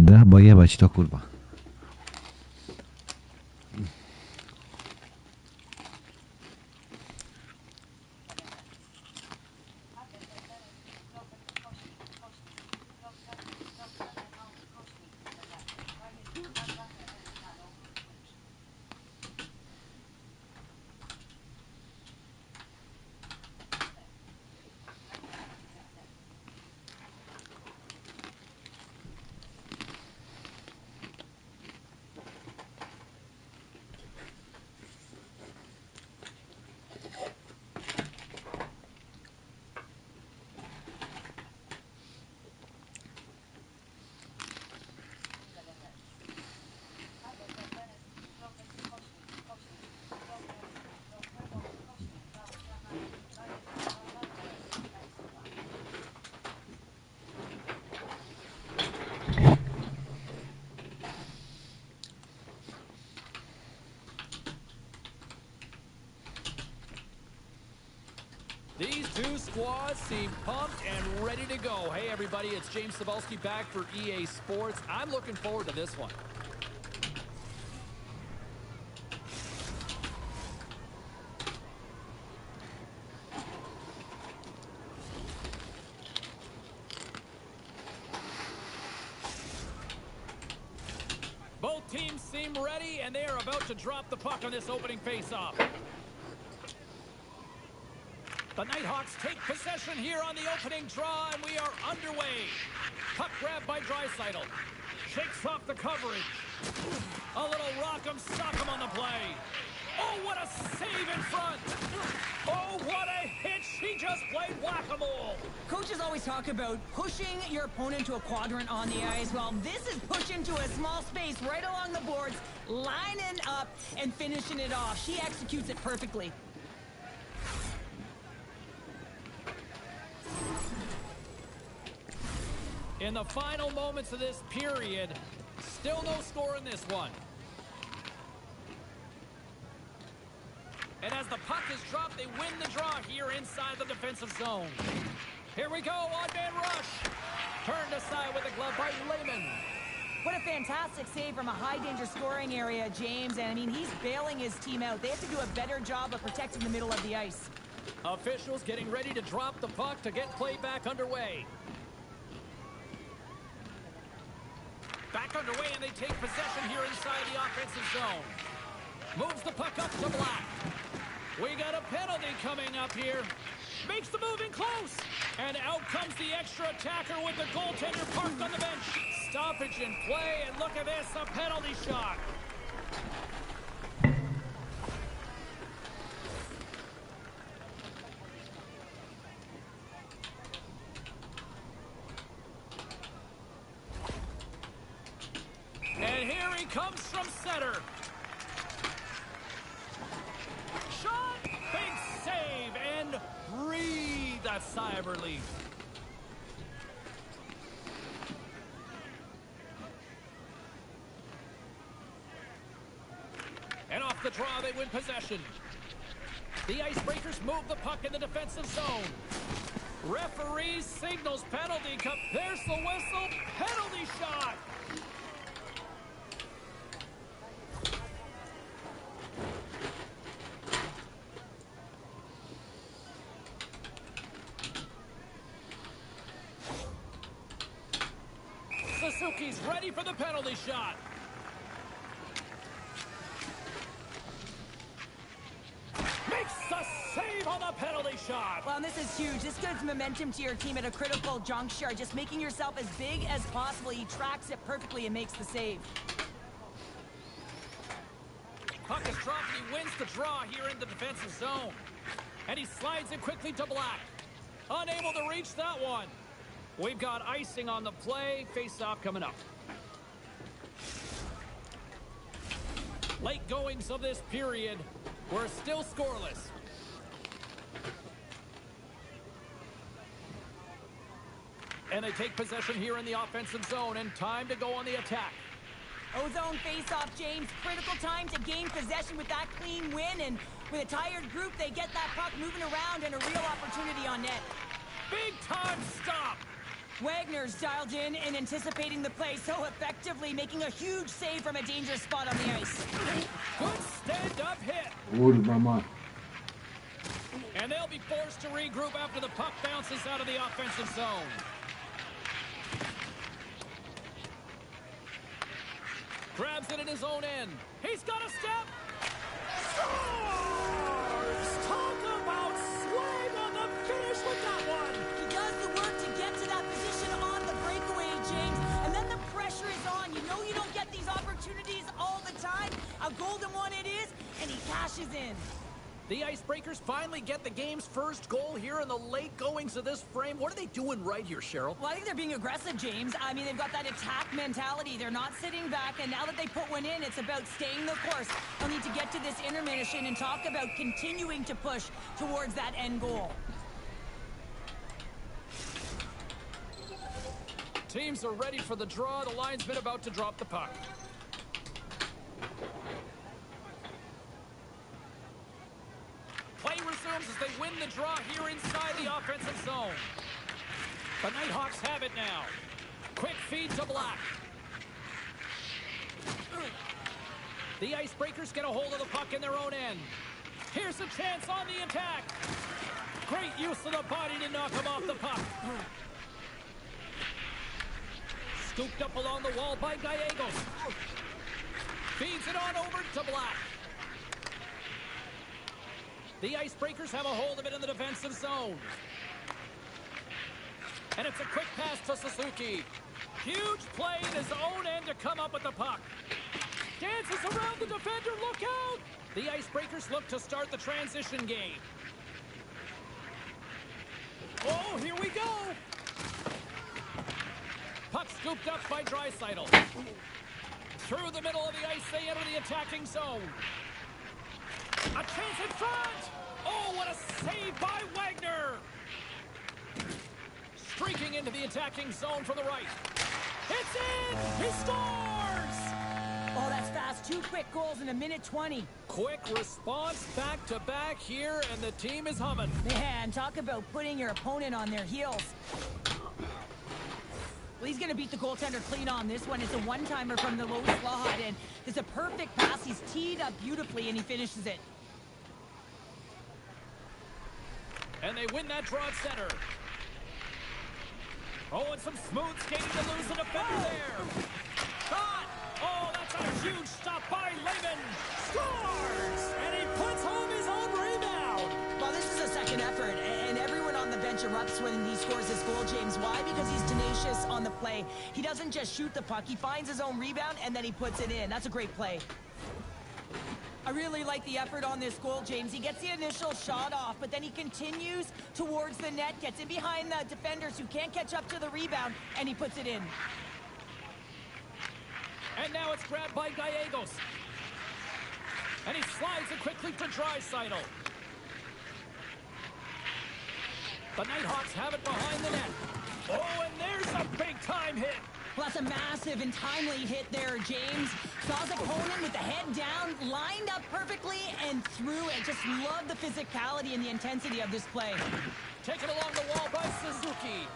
Dobra, bo jebać to kurwa. These two squads seem pumped and ready to go. Hey, everybody, it's James Cebulski back for EA Sports. I'm looking forward to this one. Both teams seem ready, and they are about to drop the puck on this opening faceoff. The Nighthawks take possession here on the opening draw, and we are underway. Puck grab by Draisaitl. Shakes off the coverage. A little rock'em sock'em on the play. Oh, what a save in front. Oh, what a hit. She just played whack-a-mole. Coaches always talk about pushing your opponent to a quadrant on the ice. Well, this is pushing to a small space right along the boards, lining up and finishing it off. She executes it perfectly. In the final moments of this period, still no score in this one. And as the puck is dropped, they win the draw here inside the defensive zone. Here we go, on-man rush. Turned aside with a glove by Lehman. What a fantastic save from a high-danger scoring area, James. And, I mean, he's bailing his team out. They have to do a better job of protecting the middle of the ice. Officials getting ready to drop the puck to get play back underway. Back underway, and they take possession here inside the offensive zone. Moves the puck up to Black. We got a penalty coming up here. Makes the move in close. And out comes the extra attacker with the goaltender parked on the bench. Stoppage in play, and look at this, a penalty shot. And here he comes from center. Shot, big save, and breathe a sigh of relief. And off the draw, they win possession. The Icebreakers move the puck in the defensive zone. Referee signals penalty. There's the whistle. Penalty shot. Suzuki's ready for the penalty shot. Makes the save on the penalty shot. Well, and this is huge. This gives momentum to your team at a critical juncture. Just making yourself as big as possible. He tracks it perfectly and makes the save. Puck is dropped and he wins the draw here in the defensive zone. And he slides it quickly to Black. Unable to reach that one. We've got icing on the play. Face-off coming up. Late goings of this period. We're still scoreless. And they take possession here in the offensive zone, and time to go on the attack. O-zone face-off, James. Critical time to gain possession with that clean win, and with a tired group, they get that puck moving around and a real opportunity on net. Big time stop. Wagner's dialed in and anticipating the play so effectively, making a huge save from a dangerous spot on the ice. Good stand-up hit. Kurwa ma. And they'll be forced to regroup after the puck bounces out of the offensive zone. Grabs it in his own end. He's got a step. Scores! Talk about swing on the finish with that one. He does the work to get to that position on the breakaway, James. And then the pressure is on. You know you don't get these opportunities all the time. A golden one it is, and he cashes in. The Icebreakers finally get the game's first goal here in the late goings of this frame. What are they doing right here, Cheryl? Well, I think they're being aggressive, James. I mean, they've got that attack mentality. They're not sitting back, and now that they put one in, it's about staying the course. They'll need to get to this intermission and talk about continuing to push towards that end goal. Teams are ready for the draw. The linesman about to drop the puck. Play resumes as they win the draw here inside the offensive zone. The Nighthawks have it now. Quick feed to Black. The Icebreakers get a hold of the puck in their own end. Here's a chance on the attack. Great use of the body to knock him off the puck. Scooped up along the wall by Gallegos. Feeds it on over to Black. The Icebreakers have a hold of it in the defensive zone. And it's a quick pass to Suzuki. Huge play in his own end to come up with the puck. Dances around the defender, look out! The Icebreakers look to start the transition game. Oh, here we go! Puck scooped up by Draisaitl. Through the middle of the ice, they enter the attacking zone. A chance in front! Oh, what a save by Wagner! Streaking into the attacking zone from the right. It's in! He scores! Oh, that's fast. 2 quick goals in a minute 20. Quick response back-to-back here, and the team is humming. Man, talk about putting your opponent on their heels. Well, he's going to beat the goaltender clean on this one. It's a one-timer from the low slot, and it's a perfect pass. He's teed up beautifully, and he finishes it. And they win that draw at center. Oh, and some smooth skating to lose the defender there. Shot! Oh, that's a huge stop by Lehman. Scores! And he puts home his own rebound. Well, this is a second effort, and everyone on the bench erupts when he scores this goal, James. Why? Because he's tenacious on the play. He doesn't just shoot the puck. He finds his own rebound, and then he puts it in. That's a great play. I really like the effort on this goal, James. He gets the initial shot off, but then he continues towards the net, gets in behind the defenders who can't catch up to the rebound, and he puts it in. And now it's grabbed by Gallegos. And he slides it quickly to Draisaitl. The Nighthawks have it behind the net. Oh, and there's a big-time hit. Well, that's a massive and timely hit there, James. Saw his opponent with the head down, lined up perfectly, and threw it. Just love the physicality and the intensity of this play. Taken along the wall by Suzuki.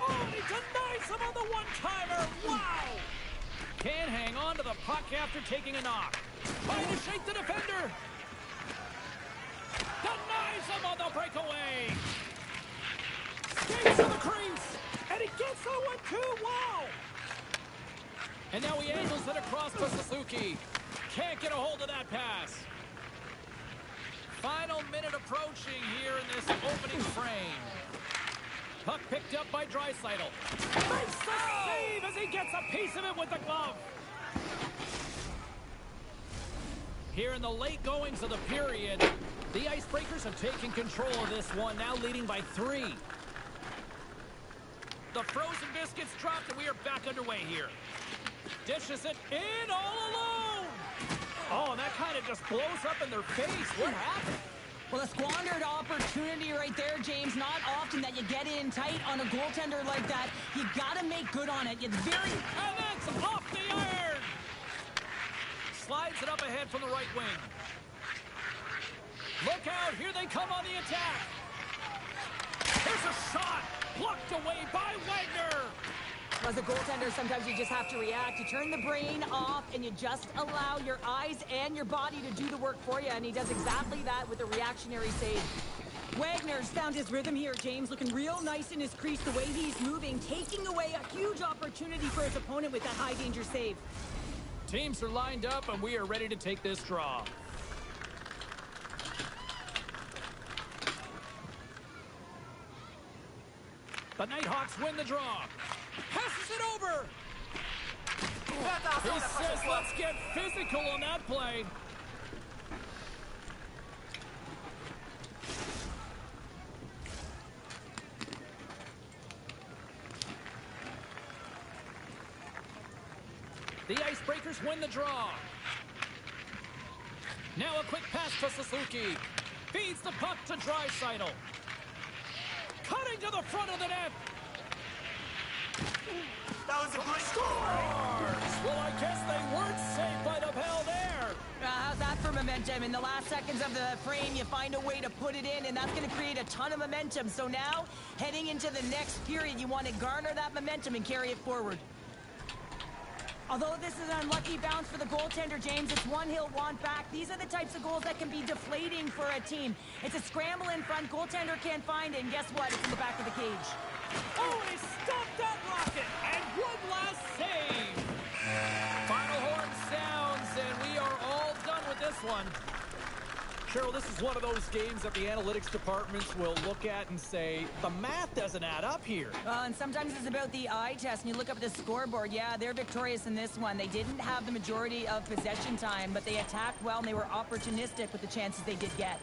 Oh, he denies him on the one-timer. Wow! Can't hang on to the puck after taking a knock. Trying to shake the defender. Denies him on the breakaway. Skates to the crease. And he gets that one too. Wow! And now he angles it across to Suzuki. Can't get a hold of that pass. Final minute approaching here in this opening frame. Puck picked up by Draisaitl. Makes the save as he gets a piece of it with the glove. Here in the late goings of the period, the Icebreakers have taken control of this one, now leading by 3. The frozen biscuits dropped, and we are back underway here. Dishes it in all alone. Oh, and that kind of just blows up in their face. What happened? Well, a squandered opportunity right there, James. Not often that you get in tight on a goaltender like that. You got to make good on it. It's very... And that's off the iron. Slides it up ahead from the right wing. Look out. Here they come on the attack. Here's a shot. Blocked away by Wagner. As a goaltender, sometimes you just have to react. You turn the brain off, and you just allow your eyes and your body to do the work for you, and he does exactly that with a reactionary save. Wagner's found his rhythm here, James, looking real nice in his crease, the way he's moving, taking away a huge opportunity for his opponent with that high-danger save. Teams are lined up, and we are ready to take this draw. The Nighthawks win the draw. Passes it over. He says, let's get physical on that play. The Icebreakers win the draw. Now a quick pass to Suzuki. Feeds the puck to Draisaitl. Cutting to the front of the net. That was a great Scores! Well, I guess they weren't saved by the bell there. How's that for momentum? In the last seconds of the frame, you find a way to put it in, and that's going to create a ton of momentum. So now, heading into the next period, you want to garner that momentum and carry it forward. Although this is an unlucky bounce for the goaltender, James, it's one he'll want back. These are the types of goals that can be deflating for a team. It's a scramble in front, goaltender can't find it, and guess what? It's in the back of the cage. Oh, he stopped that rocket, and one last save. Final horn sounds, and we are all done with this one. Cheryl, this is one of those games that the analytics departments will look at and say, the math doesn't add up here. And sometimes it's about the eye test, and you look up at the scoreboard. Yeah, they're victorious in this one. They didn't have the majority of possession time, but they attacked well, and they were opportunistic with the chances they did get.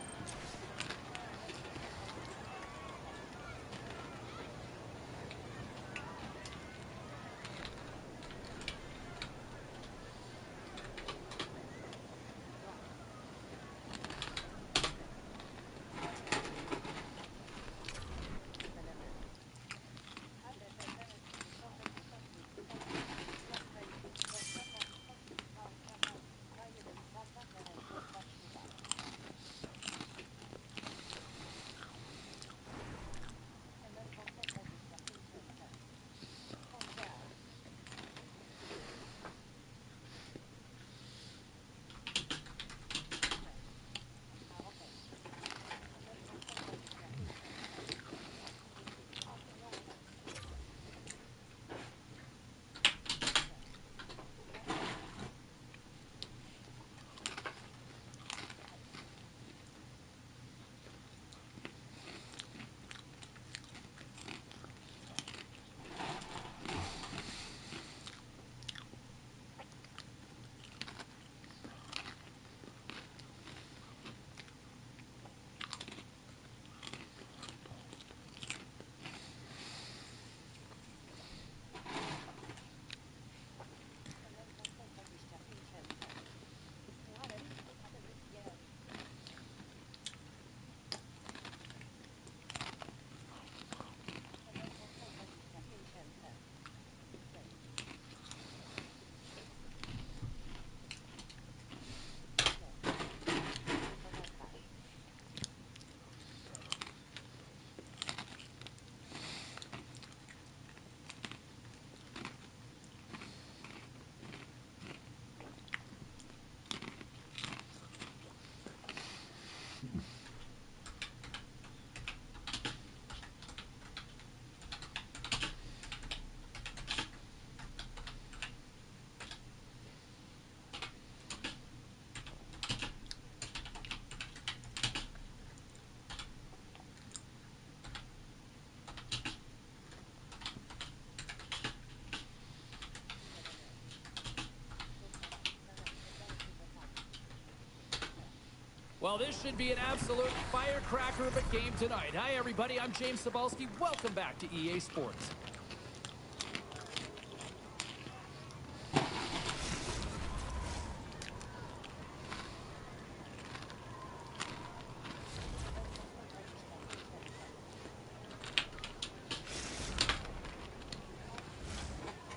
Well, this should be an absolute firecracker of a game tonight. Hi, everybody. I'm James Cebulski. Welcome back to EA Sports.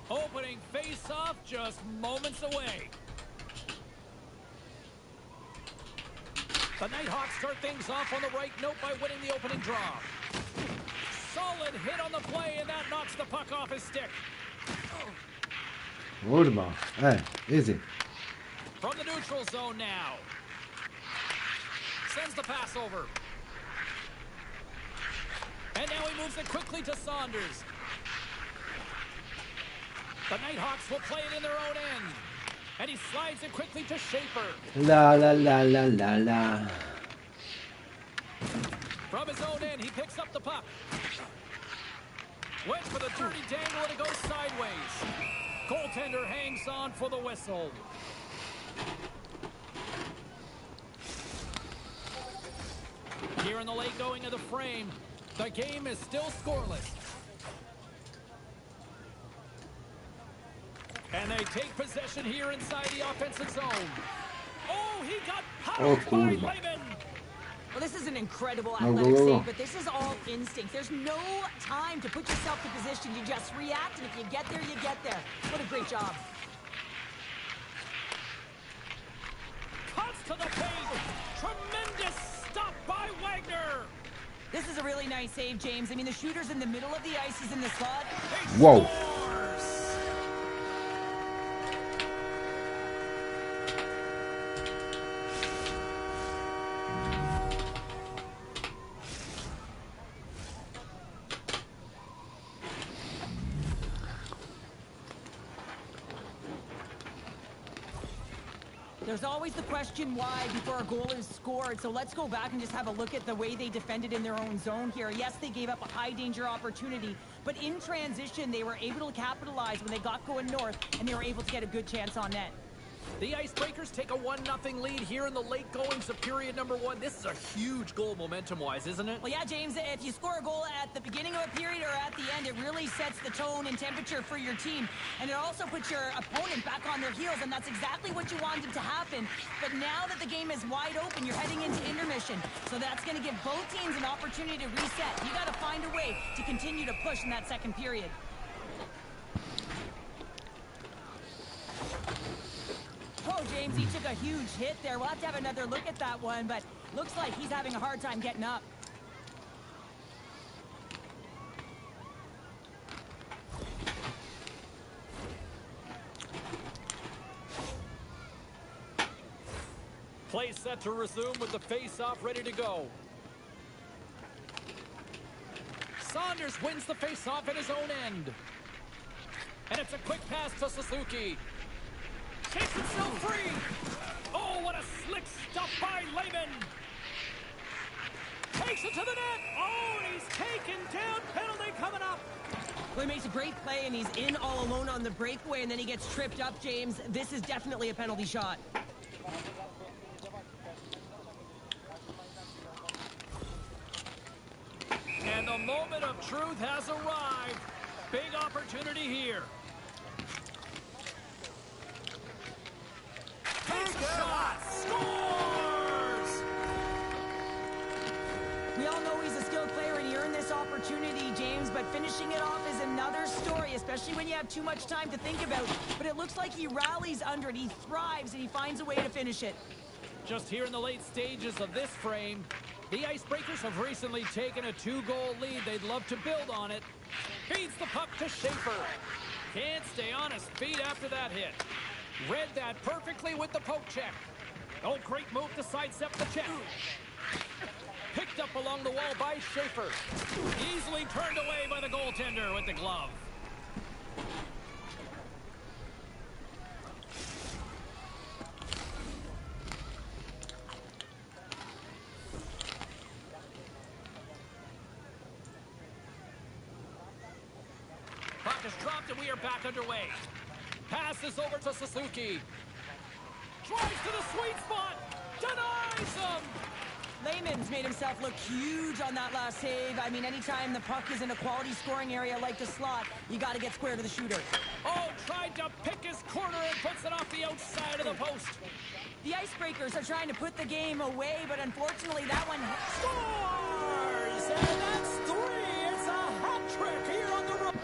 Opening face-off just moments away. The Nighthawks start things off on the right note by winning the opening draw. Saw Solid hit on the play, and that knocks the puck off his stick. Kurwa. Easy. From the neutral zone now. Sends the pass over. And now he moves it quickly to Saunders. The Nighthawks will play it in their own end. And he slides it quickly to Schaefer. La la la la la la. From his own end, he picks up the puck. Went for the dirty dangle, and it goes sideways. Goaltender hangs on for the whistle. Here in the late going of the frame, the game is still scoreless. And they take possession here inside the offensive zone. Oh, he got powered by Lehman. Well, this is an incredible Go, athletic go, go. save, but this is all instinct. There's no time to put yourself in position. You just react, and if you get there, you get there. What a great job. Cuts to the paint. Tremendous stop by Wagner. This is a really nice save, James. I mean, the shooter's in the middle of the ice. He's in the slot. He Whoa. scores. There's always the question why before a goal is scored, so let's go back and just have a look at the way they defended in their own zone here. Yes, they gave up a high-danger opportunity, but in transition, they were able to capitalize when they got going north, and they were able to get a good chance on net. The Icebreakers take a 1-0 lead here in the late goings of period number 1. This is a huge goal momentum-wise, isn't it? Well, yeah, James, if you score a goal at the beginning of a period or at the end, it really sets the tone and temperature for your team. And it also puts your opponent back on their heels, and that's exactly what you wanted to happen. But now that the game is wide open, you're heading into intermission. So that's going to give both teams an opportunity to reset. You got to find a way to continue to push in that second period. Oh, James, he took a huge hit there. We'll have to have another look at that one, but looks like he's having a hard time getting up. Play set to resume with the face-off ready to go. Saunders wins the face-off at his own end. And it's a quick pass to Suzuki. Takes himself free. Oh, what a slick stuff by Lehman. Takes it to the net. Oh, and he's taken down. Penalty coming up. Well, he makes a great play, and he's in all alone on the breakaway, and then he gets tripped up, James. This is definitely a penalty shot. And the moment of truth has arrived. Big opportunity here. Takes a shot. Scores! We all know he's a skilled player, and he earned this opportunity, James, but finishing it off is another story, especially when you have too much time to think about. But it looks like he rallies under it. He thrives, and he finds a way to finish it. Just here in the late stages of this frame, the Icebreakers have recently taken a 2-goal lead. They'd love to build on it. Feeds the puck to Schaefer. Can't stay on his feet after that hit. Read that perfectly with the poke check. Oh, great move to sidestep the check. Picked up along the wall by Schaefer. Easily turned away by the goaltender with the glove. Puck is dropped and we are back underway. Passes over to Suzuki. Drives to the sweet spot. Denies him. Lehman's made himself look huge on that last save. I mean, anytime the puck is in a quality scoring area like the slot, you got to get square to the shooter. Oh, tried to pick his corner and puts it off the outside of the post. The Icebreakers are trying to put the game away, but unfortunately that one Scores! And that's 3. It's a hat trick here on the road.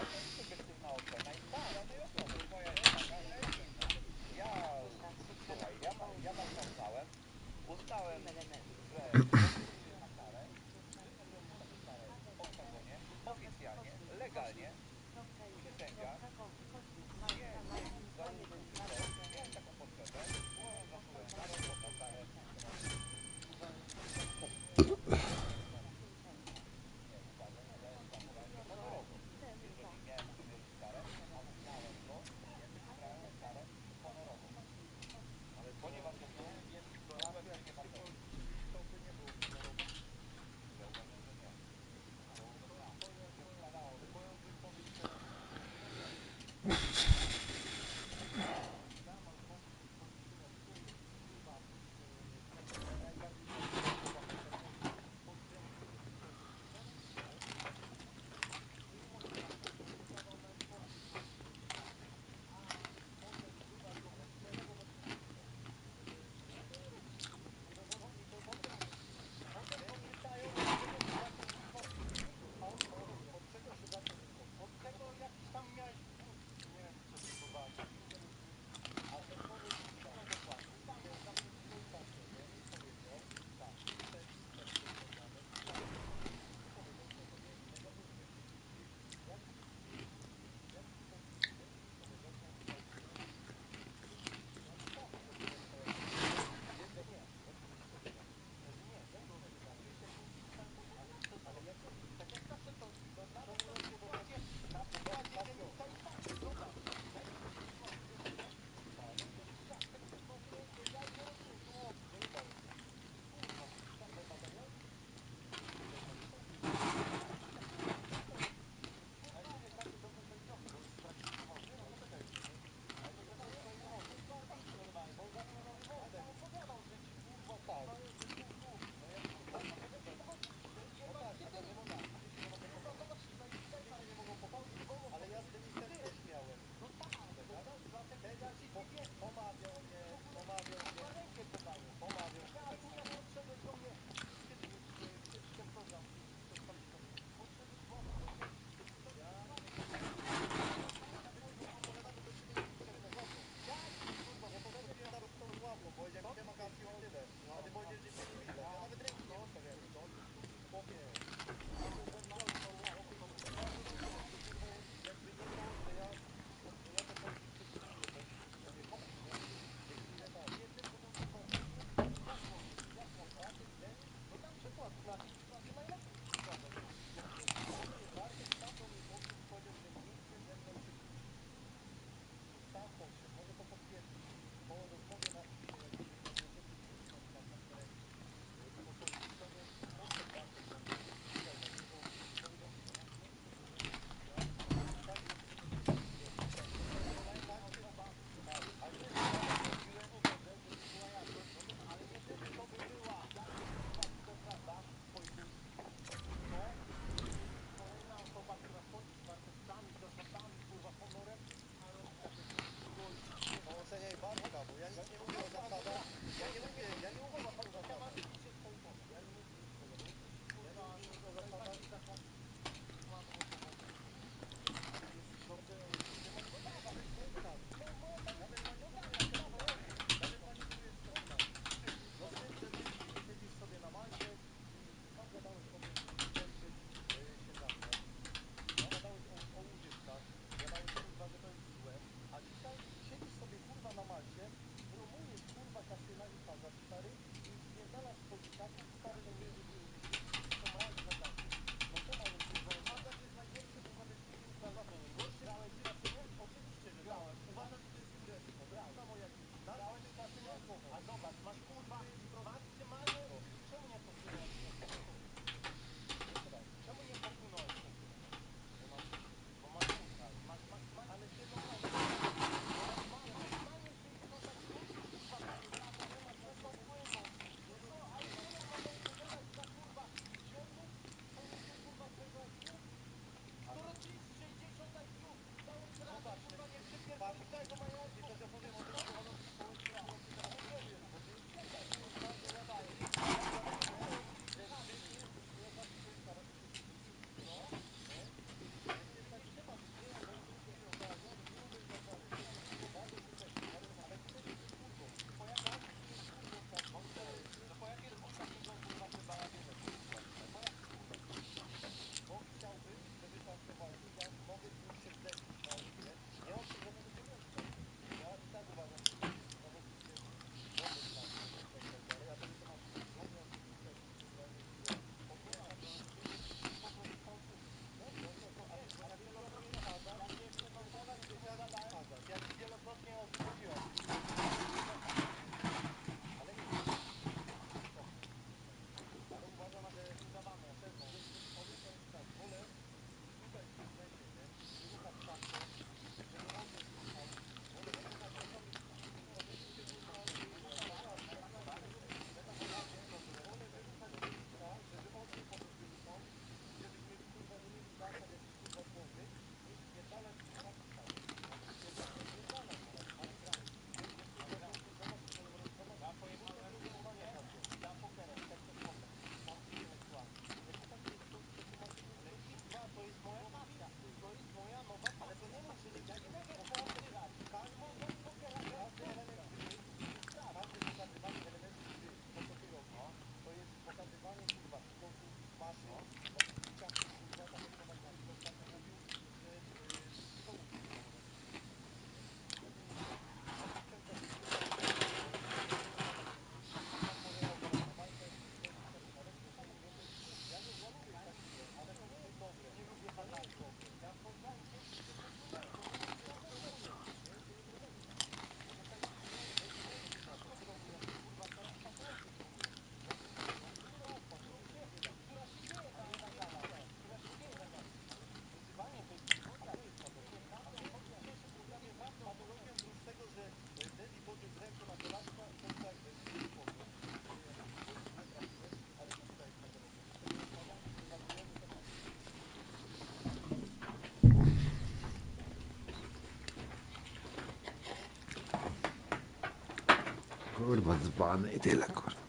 Kurwa dzbany i tyle, kurwa.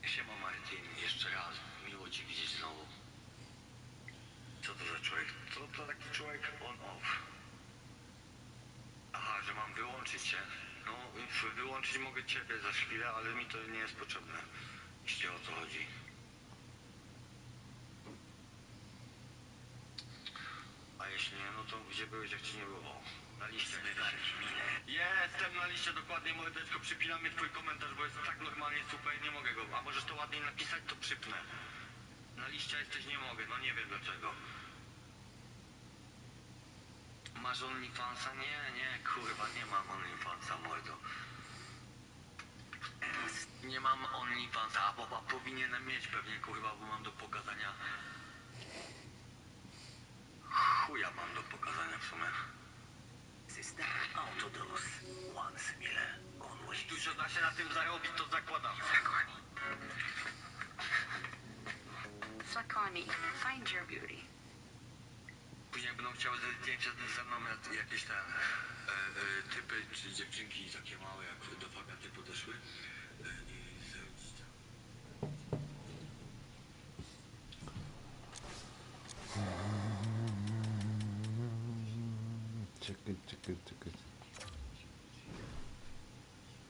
Siema Martin, jeszcze raz. Miło Cię widzieć znowu. Co to za człowiek? Co to taki człowiek on-off? Aha, że mam wyłączyć Cię. No, wyłączyć mogę Ciebie za chwilę, ale mi to nie jest potrzebne. Jeśli o to chodzi. A jeśli nie, no to gdzie byłeś, jak Ci nie było? Na liście. Jestem na liście, dokładnie, mordeczko, przypinam mi Twój komentarz, bo jest tak normalnie super, nie mogę go. A możesz to ładniej napisać, to przypnę. Na liście jesteś, nie mogę, no nie wiem dlaczego. Masz OnlyFansa? Nie, kurwa, nie mam OnlyFansa, mordo. Nie mam OnlyFansa, bo powinienem mieć pewnie, kurwa, bo mam do pokazania. Chuja mam do pokazania w sumie. System Autodros. Once mile, always. Dużo da się na tym zarobić, to zakładam. Flaconi, find your beauty. Później będą chciały zdjęcia ze mną jakieś te typy czy dziewczynki takie małe, jak do fagaty podeszły i zrobić czekaj.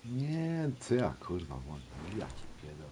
Nie, co ja kurwa mam? Ja ci pierdolę.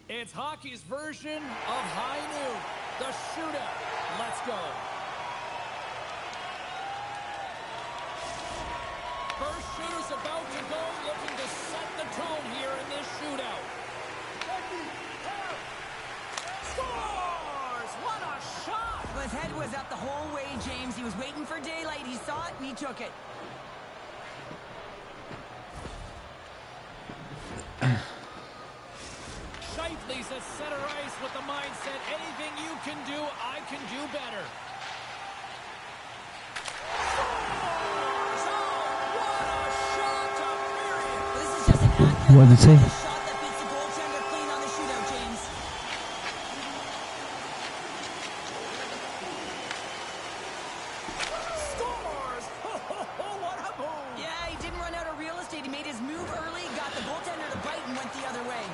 It's hockey's version of high noon, the shootout. Let's go. First shooter's about to go, looking to set the tone here in this shootout. Scores! What a shot! Well, his head was up the whole way, James. He was waiting for daylight. He saw it, and he took it. Scheifele's at center ice with the mindset, anything you can do, I can do better. This is just an accurate What did it say? shot that beats the goaltender clean on the shootout, James. Scores! What a move! Yeah, he didn't run out of real estate. He made his move early, got the goaltender to bite, and went the other way.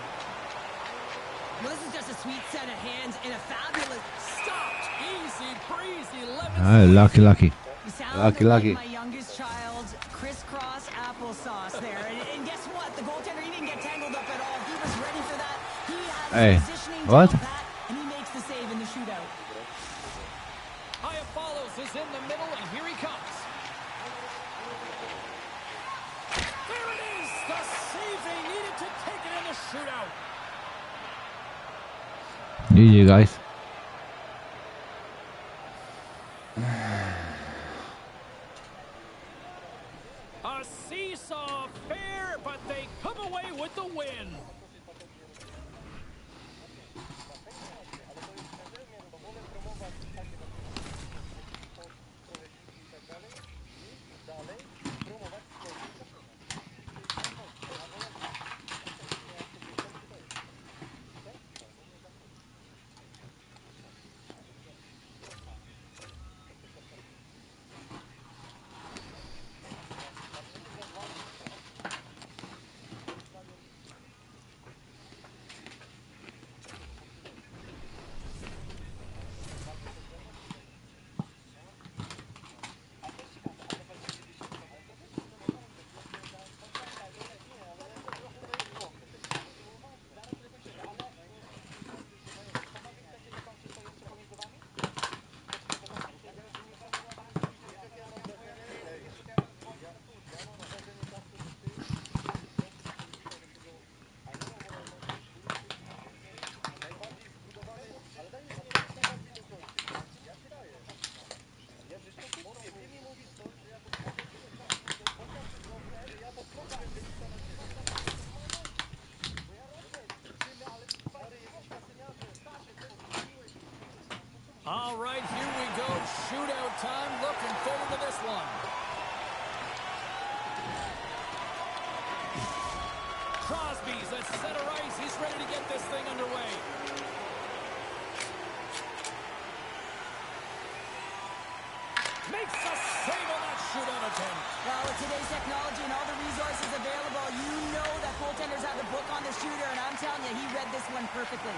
Well, this is just a sweet set of hands and a fabulous... Stopped! Easy breezy, lemon Lucky. You sound Lucky. like my youngest child, crisscross applesauce there. And guess what? The goaltender, he didn't get tangled up at all. He was ready for that. He had Hey, his positioning what? down pat, and he makes the save in the shootout. Haya follows is in the middle, and here he comes. There it is! The save they needed to take it in the shootout. GG guys. A seesaw affair, but they come away with the win. He's at center ice. He's ready to get this thing underway. Makes a save on that shootout attempt. Well, with today's technology and all the resources available, you know that goaltenders have the book on the shooter, and I'm telling you, he read this one perfectly.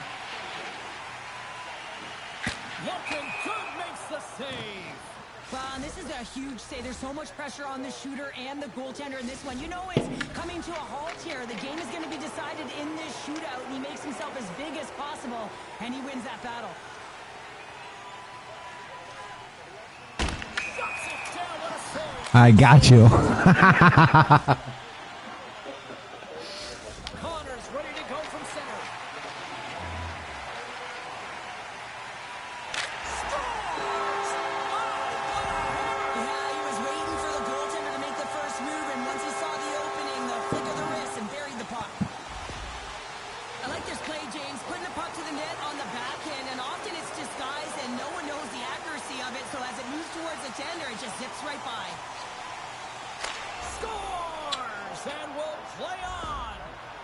Looking good, makes the save. Well, and this is a huge save. There's so much pressure on the shooter and the goaltender in this one. You know it's coming to a halt here. The game is going to be decided in this shootout, and he makes himself as big as possible, and he wins that battle. Shuts it down. What a save. I got you. Connor's ready to go from center. Scores! Yeah, he was waiting for the goaltender to make the first move, and once he saw the opening, the flick of the wrist and buried the puck. I like this play, James, putting the puck to the net on the back end, and often it's disguised and no one knows the accuracy of it, so as it moves towards the tender, it just zips right by. Scores! And will play on.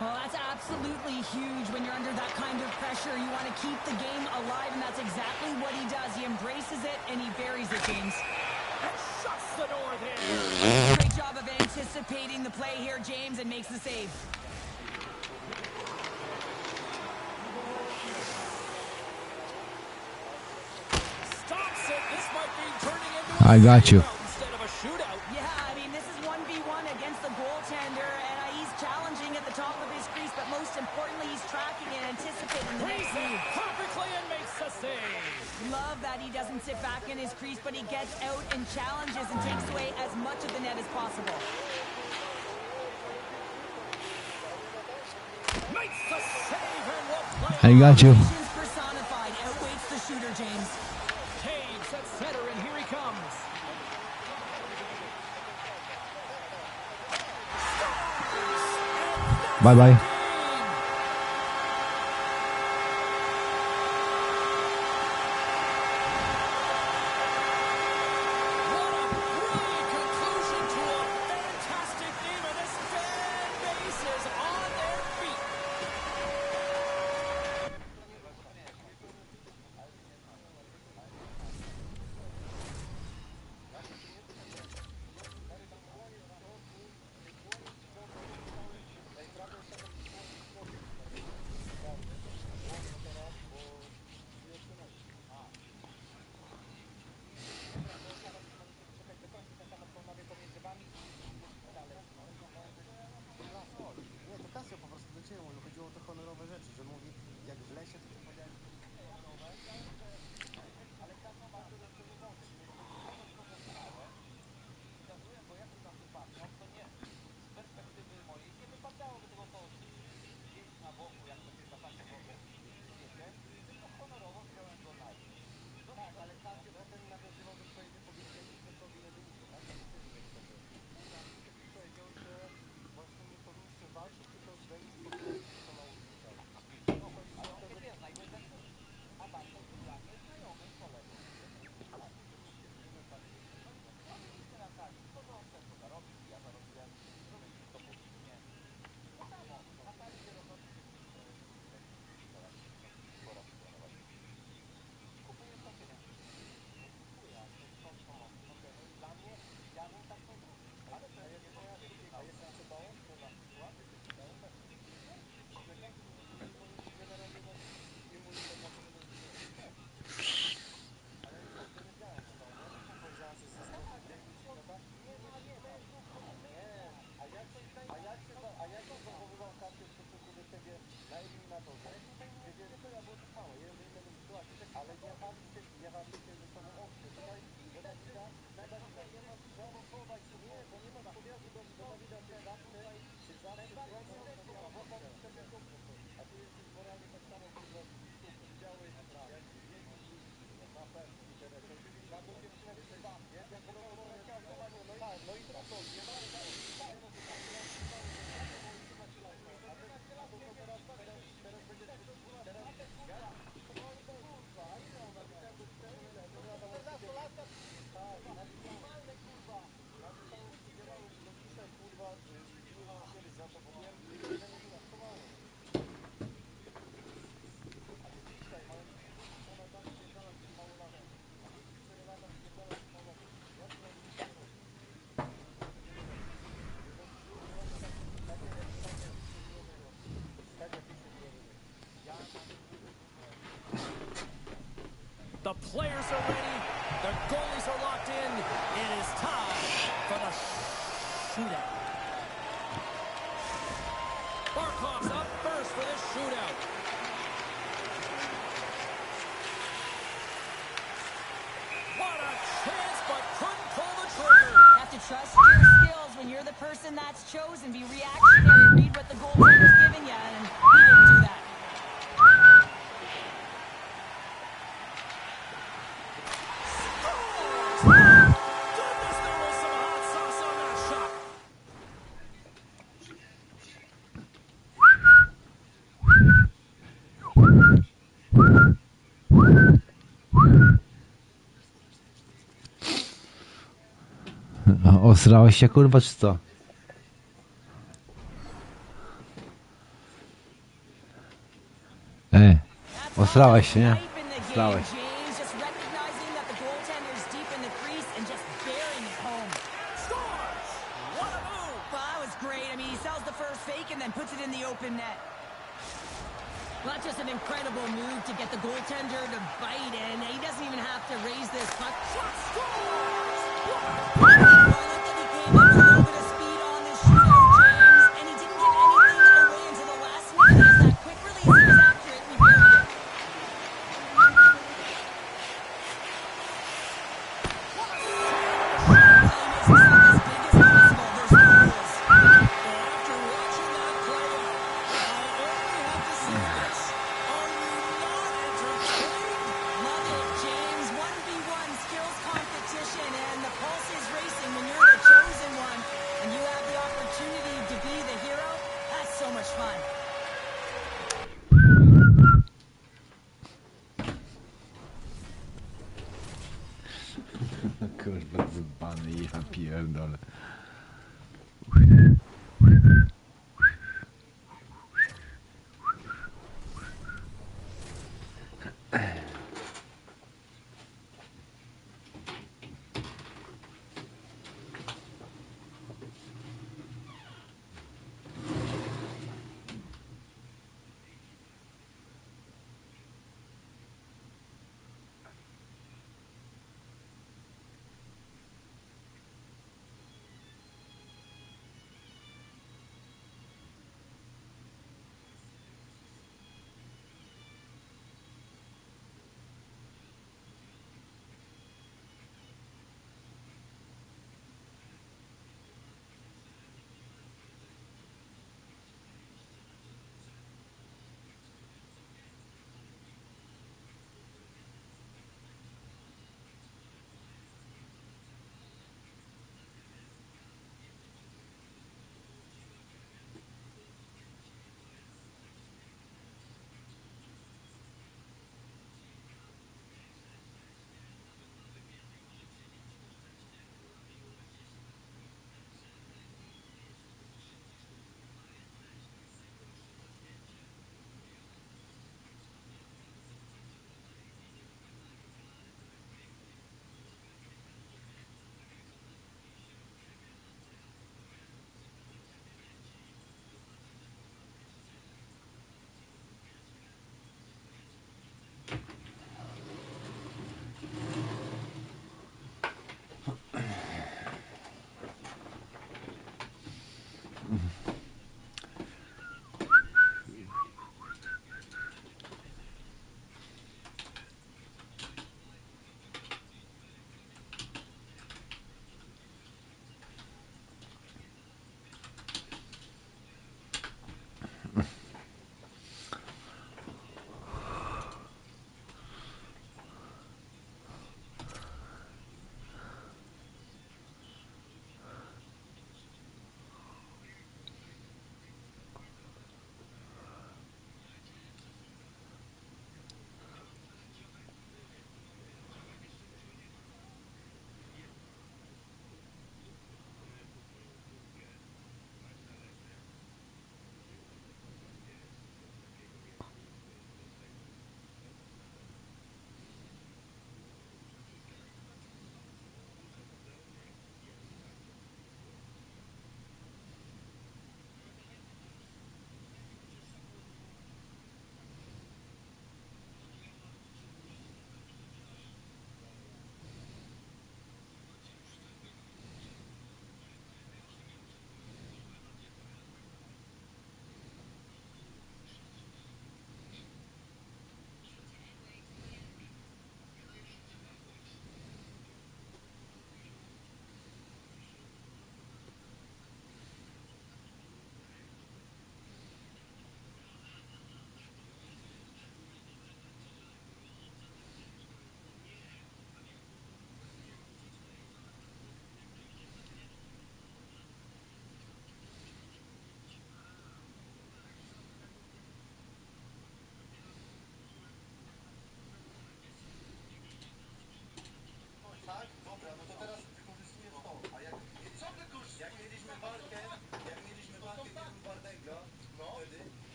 Well, that's absolutely huge when you're under that kind of pressure. You want to keep the game alive, and that's exactly what he does. He embraces it, and he buries it, James. And shuts the door there. Great job of anticipating the play here, James, and makes the save. Stops it. This might be turning into I got you. instead of a shootout. Yeah, I mean, this is 1v1 against the goaltender, and he's challenging at the top of his crease, but most importantly, he's tracking and anticipating the next Reads it move. perfectly and makes the save. Love that he doesn't sit back in his crease, but he gets out and challenges and takes away as much of the net as possible. Makes the save and will play I on. got you. Patience personified, outweights the shooter, James. Taves at center, and here he comes. Bye-bye. What a brilliant conclusion to a fantastic game, and this fan base is on their feet. Nie, to Kasio po prostu do ciebie mówił. Chodziło o te honorowe rzeczy, że mówi, jak w lesie, to powiedziałeś honorowe, ale Kasio ma to jeszcze wyłączyć. Wskazuję, bo jak na to patrzą, to nie. Z perspektywy mojej nie wypadałoby tego gdzieś na boku, jak to się czasami może wiecie, tylko honorowo wziąłem go na dół. No tak, ale Kasio potem nawiązywał do swojej wypowiedzi, jak to powinno wyjść, tak? Powiedział, że właśnie nie powinniśmy walczyć, tylko zdejść z podłogi, co na ulicy ciała. No chodzi o to, że wiesz, najważniejsze, a Bartek był dla mnie znajomym kolegą. Oczywiście na sali, to że on chce to zarobić, ja zarobiłem, zrobiliśmy to publicznie. To samo, na sali się roznosi się kupuję to pieniądze. Nie kupuję, ale to skąd to mogę? Okej, no i dla mnie, ja bym tak nie zrobił. Ale to jest nie moja sztuka. A jestem przebałem, to na przykład, jesteś przebałem, pewnie. Nie mój internacyjny ale nie powiedziałem to, nie? Powiedziałem, że system nie ma, a jak się zachowywał Kasio w stosunku do ciebie na eliminatorze? Gdzie to ja było trwałe, jeden inny sytuacji, ale jechaliście ze sobą ostro. Tutaj do Dawida nie ma prowokować, nie, bo nie ma powiatu do Dawida, ty zawsze a ty jesteś moralnie tak samo, kurwa, super. Widziałeś, jak na pewno, interesy. Na tą dziewczynę, kurwa, jak no i teraz to, nie ma, players are ready. The goalies are locked in. It is time for the shootout. Barkov's up first for this shootout. What a chance, but couldn't pull the trigger. You have to trust your skills when you're the person that's chosen. Be reactionary. Read what the goaltender's giving you, and he didn't do that. Goodness, there was some hot sauce on that shot. Osrałeś się, kurwa, czy co? Osrałeś się, nie? Osrałeś. James just recognizing that the goaltender's deep in the crease and just bearing it home. Scores! What a move! Well, that was great. I mean, he sells the first fake and then puts it in the open net. Well, that's just an incredible move to get the goaltender to bite, and he doesn't even have to raise this puck. Shot scores! Well, it looked like he came in with a little bit of speed on this shootout, James, and he didn't give anything away until the last minute. He has that quick release. He was after it, and he buried it. After watching that play out, I only have to say this. Are you not entertained? Love it, James. 1v1 skills competition, and the pulse is racing when you're the chosen one, and you have the opportunity to be the hero. That's so much fun. Kurwa, zbany, ja pierdolę.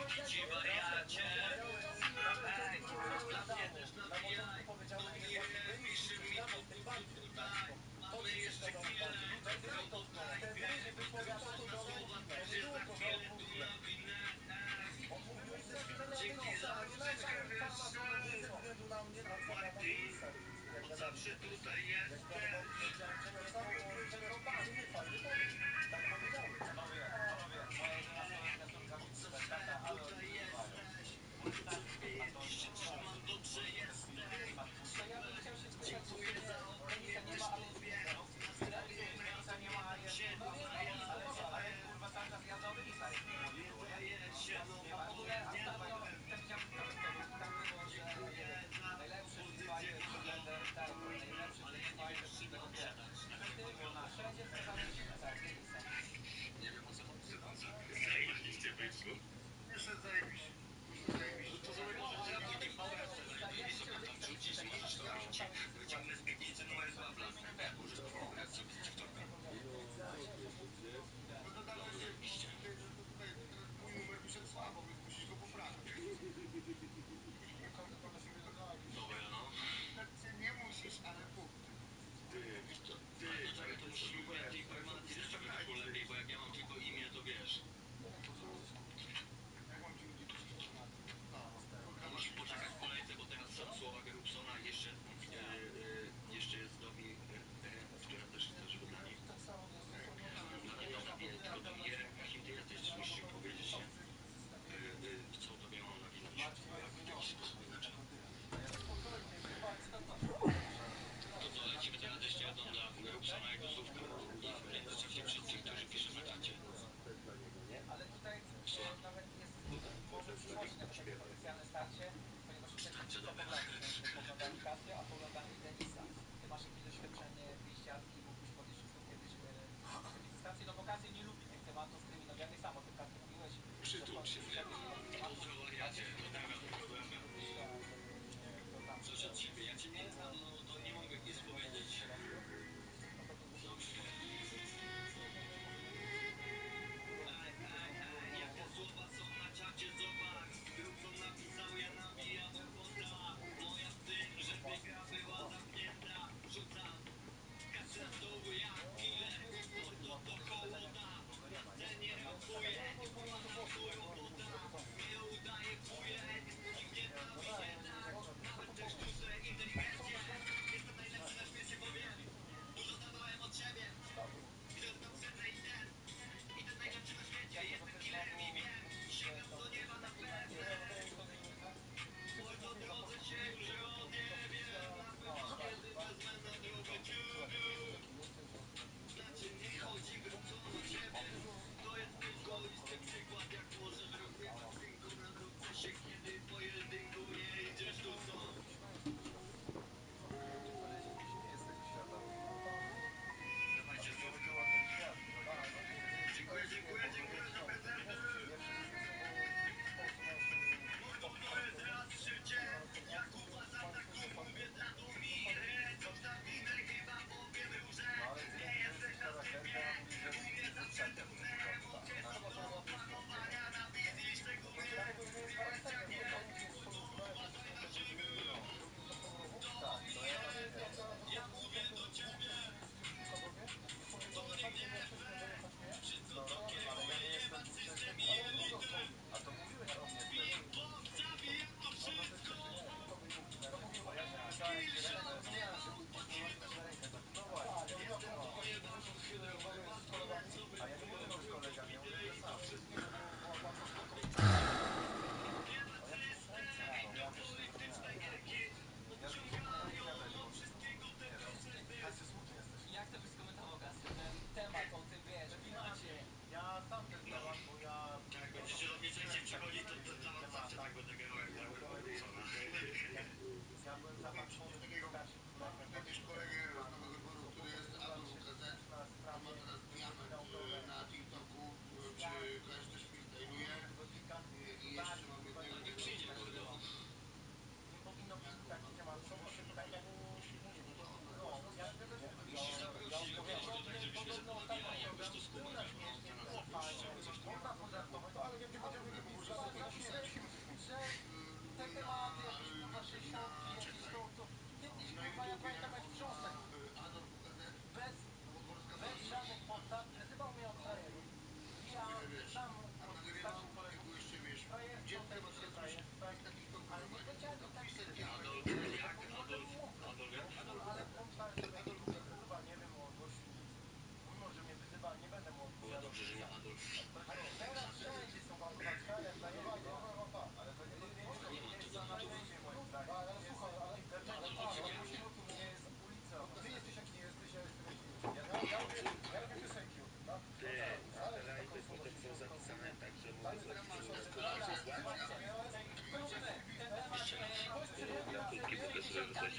Ci wariacie. Ej, dla mnie też nawijaj. No nie, pisze mi to tutaj. Mamy jeszcze chwilę. No tutaj, wiesz, ważne słowa, także za chwilę tu nawinę. Dzięki za muzyczkę, wiesz, Martin, od zawsze tutaj jestem. Od zawsze tutaj jestem.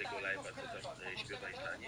tego live'a, co tam śpiewaj, tak?